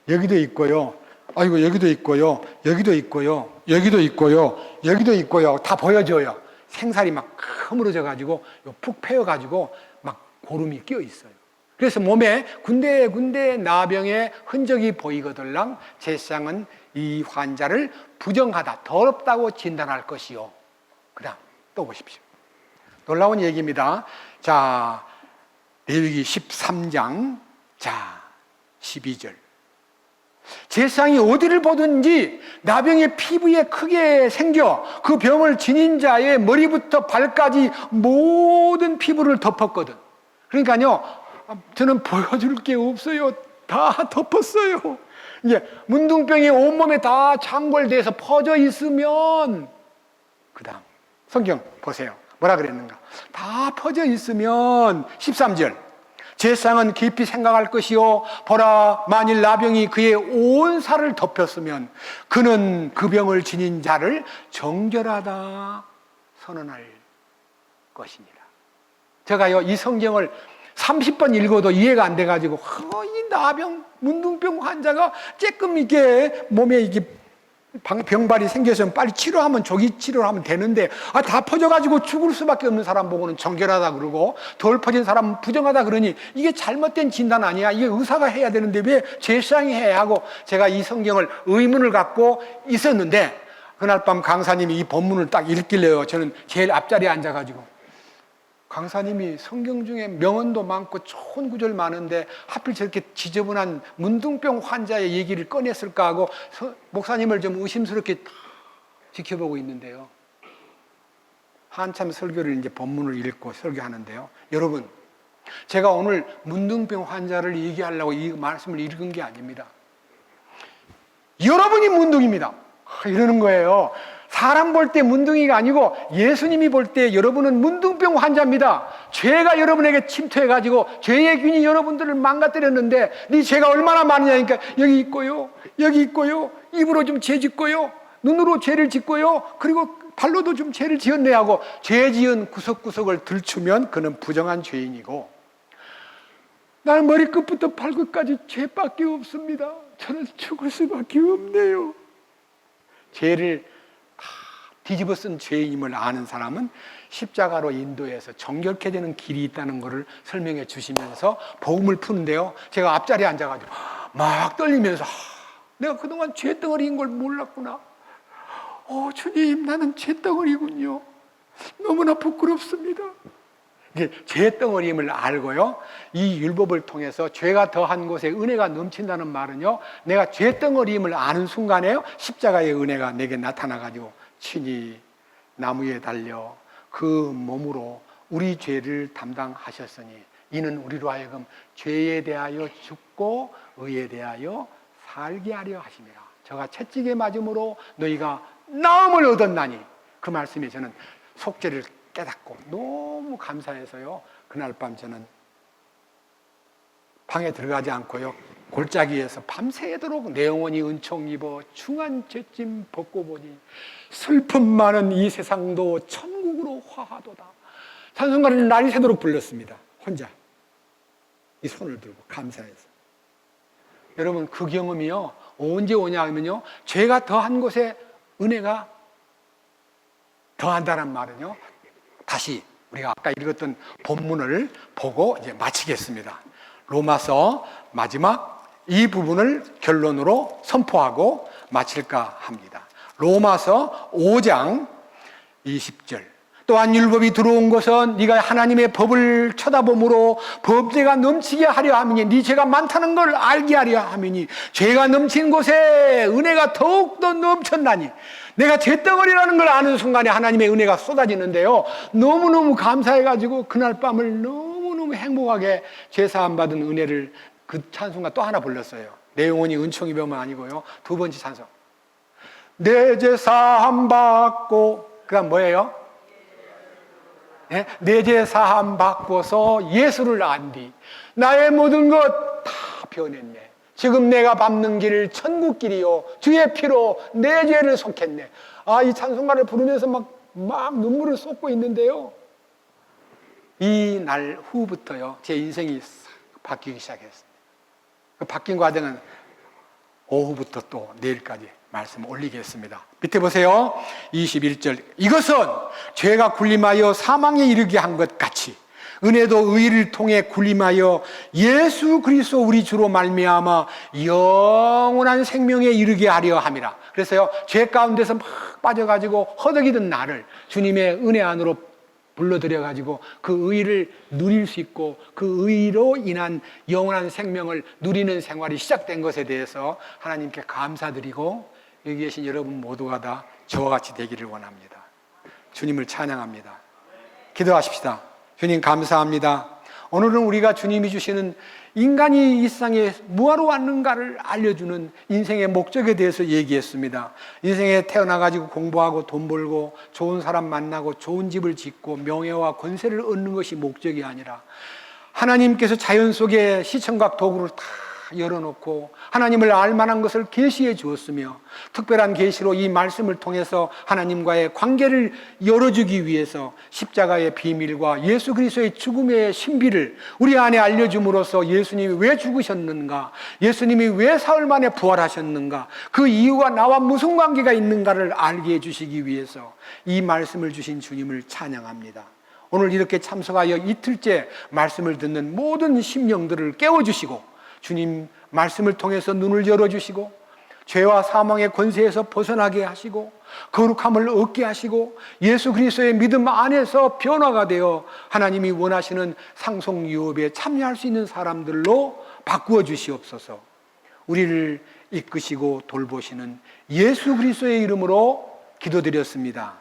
여기도 있고요, 아이고 여기도 있고요, 여기도 있고요, 여기도 있고요, 여기도 있고요, 다 보여줘요. 생살이 막 허물어져 가지고 푹 패여 가지고 막 고름이 끼어 있어요. 그래서 몸에 군데군데 나병의 흔적이 보이거들랑 제사장은 이 환자를 부정하다, 더럽다고 진단할 것이요. 그다음 또 보십시오. 놀라운 얘기입니다. 자, 레위기 13장, 자 12절. 제사장이 어디를 보든지 나병의 피부에 크게 생겨 그 병을 지닌 자의 머리부터 발까지 모든 피부를 덮었거든. 그러니까요, 저는 보여줄 게 없어요. 다 덮었어요. 이제 문둥병이 온몸에 다 창궐돼서 퍼져 있으면, 그 다음 성경 보세요. 뭐라 그랬는가? 다 퍼져 있으면 13절, 제사장은 깊이 생각할 것이요, 보라, 만일 나병이 그의 온 살을 덮였으면 그는 그 병을 지닌 자를 정결하다 선언할 것이니라. 제가요, 이 성경을 30번 읽어도 이해가 안 돼가지고, 이 나병, 문둥병 환자가 조금 이게 몸에 이게 병발이 생겨서 빨리 치료하면 조기 치료를 하면 되는데, 다 퍼져가지고 죽을 수밖에 없는 사람 보고는 정결하다 그러고 덜 퍼진 사람은 부정하다 그러니 이게 잘못된 진단 아니야? 이게 의사가 해야 되는데 왜 제사장이 해야 하고, 제가 이 성경을 의문을 갖고 있었는데, 그날 밤 강사님이 이 본문을 딱 읽길래요, 저는 제일 앞자리에 앉아가지고 강사님이 성경 중에 명언도 많고 좋은 구절 많은데 하필 저렇게 지저분한 문둥병 환자의 얘기를 꺼냈을까 하고 목사님을 좀 의심스럽게 지켜보고 있는데요. 한참 설교를 이제 본문을 읽고 설교하는데요. 여러분, 제가 오늘 문둥병 환자를 얘기하려고 이 말씀을 읽은 게 아닙니다. 여러분이 문둥입니다. 이러는 거예요. 사람 볼 때 문둥이가 아니고 예수님이 볼 때 여러분은 문둥병 환자입니다. 죄가 여러분에게 침투해가지고 죄의 균이 여러분들을 망가뜨렸는데 네 죄가 얼마나 많으냐니까 여기 있고요, 여기 있고요, 입으로 좀 죄 짓고요, 눈으로 죄를 짓고요, 그리고 발로도 좀 죄를 지었네 하고 죄 지은 구석구석을 들추면 그는 부정한 죄인이고, 나는 머리끝부터 발끝까지 죄밖에 없습니다. 저는 죽을 수밖에 없네요. 죄를 다 뒤집어 쓴 죄인임을 아는 사람은 십자가로 인도해서 정결케 되는 길이 있다는 것을 설명해 주시면서 복음을 푸는데요. 제가 앞자리에 앉아가지고 막 떨리면서 내가 그동안 죄덩어리인 걸 몰랐구나. 주님, 나는 죄덩어리군요. 너무나 부끄럽습니다. 죄덩어리임을 알고요, 이 율법을 통해서 죄가 더한 곳에 은혜가 넘친다는 말은요, 내가 죄덩어리임을 아는 순간에요, 십자가의 은혜가 내게 나타나가지고 친히 나무에 달려 그 몸으로 우리 죄를 담당하셨으니 이는 우리로 하여금 죄에 대하여 죽고 의에 대하여 살게 하려 하심이라. 저가 채찍에 맞음으로 너희가 나음을 얻었나니, 그 말씀에 저는 속죄를 깨닫고 너무 감사해서요, 그날 밤 저는 방에 들어가지 않고요, 골짜기에서 밤새도록 내 영혼이 은총 입어 중한 죄짐 벗고 보니 슬픔 많은 이 세상도 천국으로 화하도다. 찬송가를 날이 새도록 불렀습니다. 혼자 이 손을 들고 감사해서. 여러분, 그 경험이요 언제 오냐 하면요, 죄가 더한 곳에 은혜가 더한다는 말은요, 다시 우리가 아까 읽었던 본문을 보고 이제 마치겠습니다. 로마서 마지막 이 부분을 결론으로 선포하고 마칠까 합니다. 로마서 5장 20절. 또한 율법이 들어온 것은 네가 하나님의 법을 쳐다보므로 법죄가 넘치게 하려 함이니, 네 죄가 많다는 걸 알게 하려 함이니 죄가 넘친 곳에 은혜가 더욱더 넘쳤나니. 내가 죄덩어리라는 걸 아는 순간에 하나님의 은혜가 쏟아지는데요, 너무너무 감사해가지고 그날 밤을 너무너무 행복하게 죄사함 받은 은혜를, 그 찬송가 또 하나 불렀어요. 내 영혼이 은총 입으면 아니고요, 두 번째 찬송. 내 죄사함 받고, 그다음 뭐예요? 네? 내 죄사함 받고서 예수를 안디 나의 모든 것 다 변했네. 지금 내가 밟는 길 천국 길이요 주의 피로 내 죄를 속했네. 이 찬송가를 부르면서 막 눈물을 쏟고 있는데요, 이 날 후부터요 제 인생이 바뀌기 시작했습니다. 그 바뀐 과정은 오후부터 또 내일까지 말씀 올리겠습니다. 밑에 보세요. 21절. 이것은 죄가 군림하여 사망에 이르게 한 것 같이 은혜도 의를 통해 군림하여 예수 그리스도 우리 주로 말미암아 영원한 생명에 이르게 하려 함이라. 그래서요, 죄 가운데서 막 빠져가지고 허덕이던 나를 주님의 은혜 안으로 불러들여가지고 그 의를 누릴 수 있고 그 의로 인한 영원한 생명을 누리는 생활이 시작된 것에 대해서 하나님께 감사드리고, 여기 계신 여러분 모두가 다 저와 같이 되기를 원합니다. 주님을 찬양합니다. 기도하십시다. 주님 감사합니다. 오늘은 우리가 주님이 주시는 인간이 이 세상에 뭐하러 왔는가를 알려주는 인생의 목적에 대해서 얘기했습니다. 인생에 태어나가지고 공부하고 돈 벌고 좋은 사람 만나고 좋은 집을 짓고 명예와 권세를 얻는 것이 목적이 아니라, 하나님께서 자연 속에 시청각 도구를 다 열어놓고 하나님을 알만한 것을 계시해 주었으며, 특별한 계시로 이 말씀을 통해서 하나님과의 관계를 열어주기 위해서 십자가의 비밀과 예수 그리스도의 죽음의 신비를 우리 안에 알려줌으로써 예수님이 왜 죽으셨는가, 예수님이 왜 사흘 만에 부활하셨는가, 그 이유가 나와 무슨 관계가 있는가를 알게 해주시기 위해서 이 말씀을 주신 주님을 찬양합니다. 오늘 이렇게 참석하여 이틀째 말씀을 듣는 모든 심령들을 깨워주시고, 주님 말씀을 통해서 눈을 열어주시고 죄와 사망의 권세에서 벗어나게 하시고 거룩함을 얻게 하시고 예수 그리스도의 믿음 안에서 변화가 되어 하나님이 원하시는 상속 유업에 참여할 수 있는 사람들로 바꾸어 주시옵소서. 우리를 이끄시고 돌보시는 예수 그리스도의 이름으로 기도드렸습니다.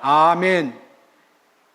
아멘.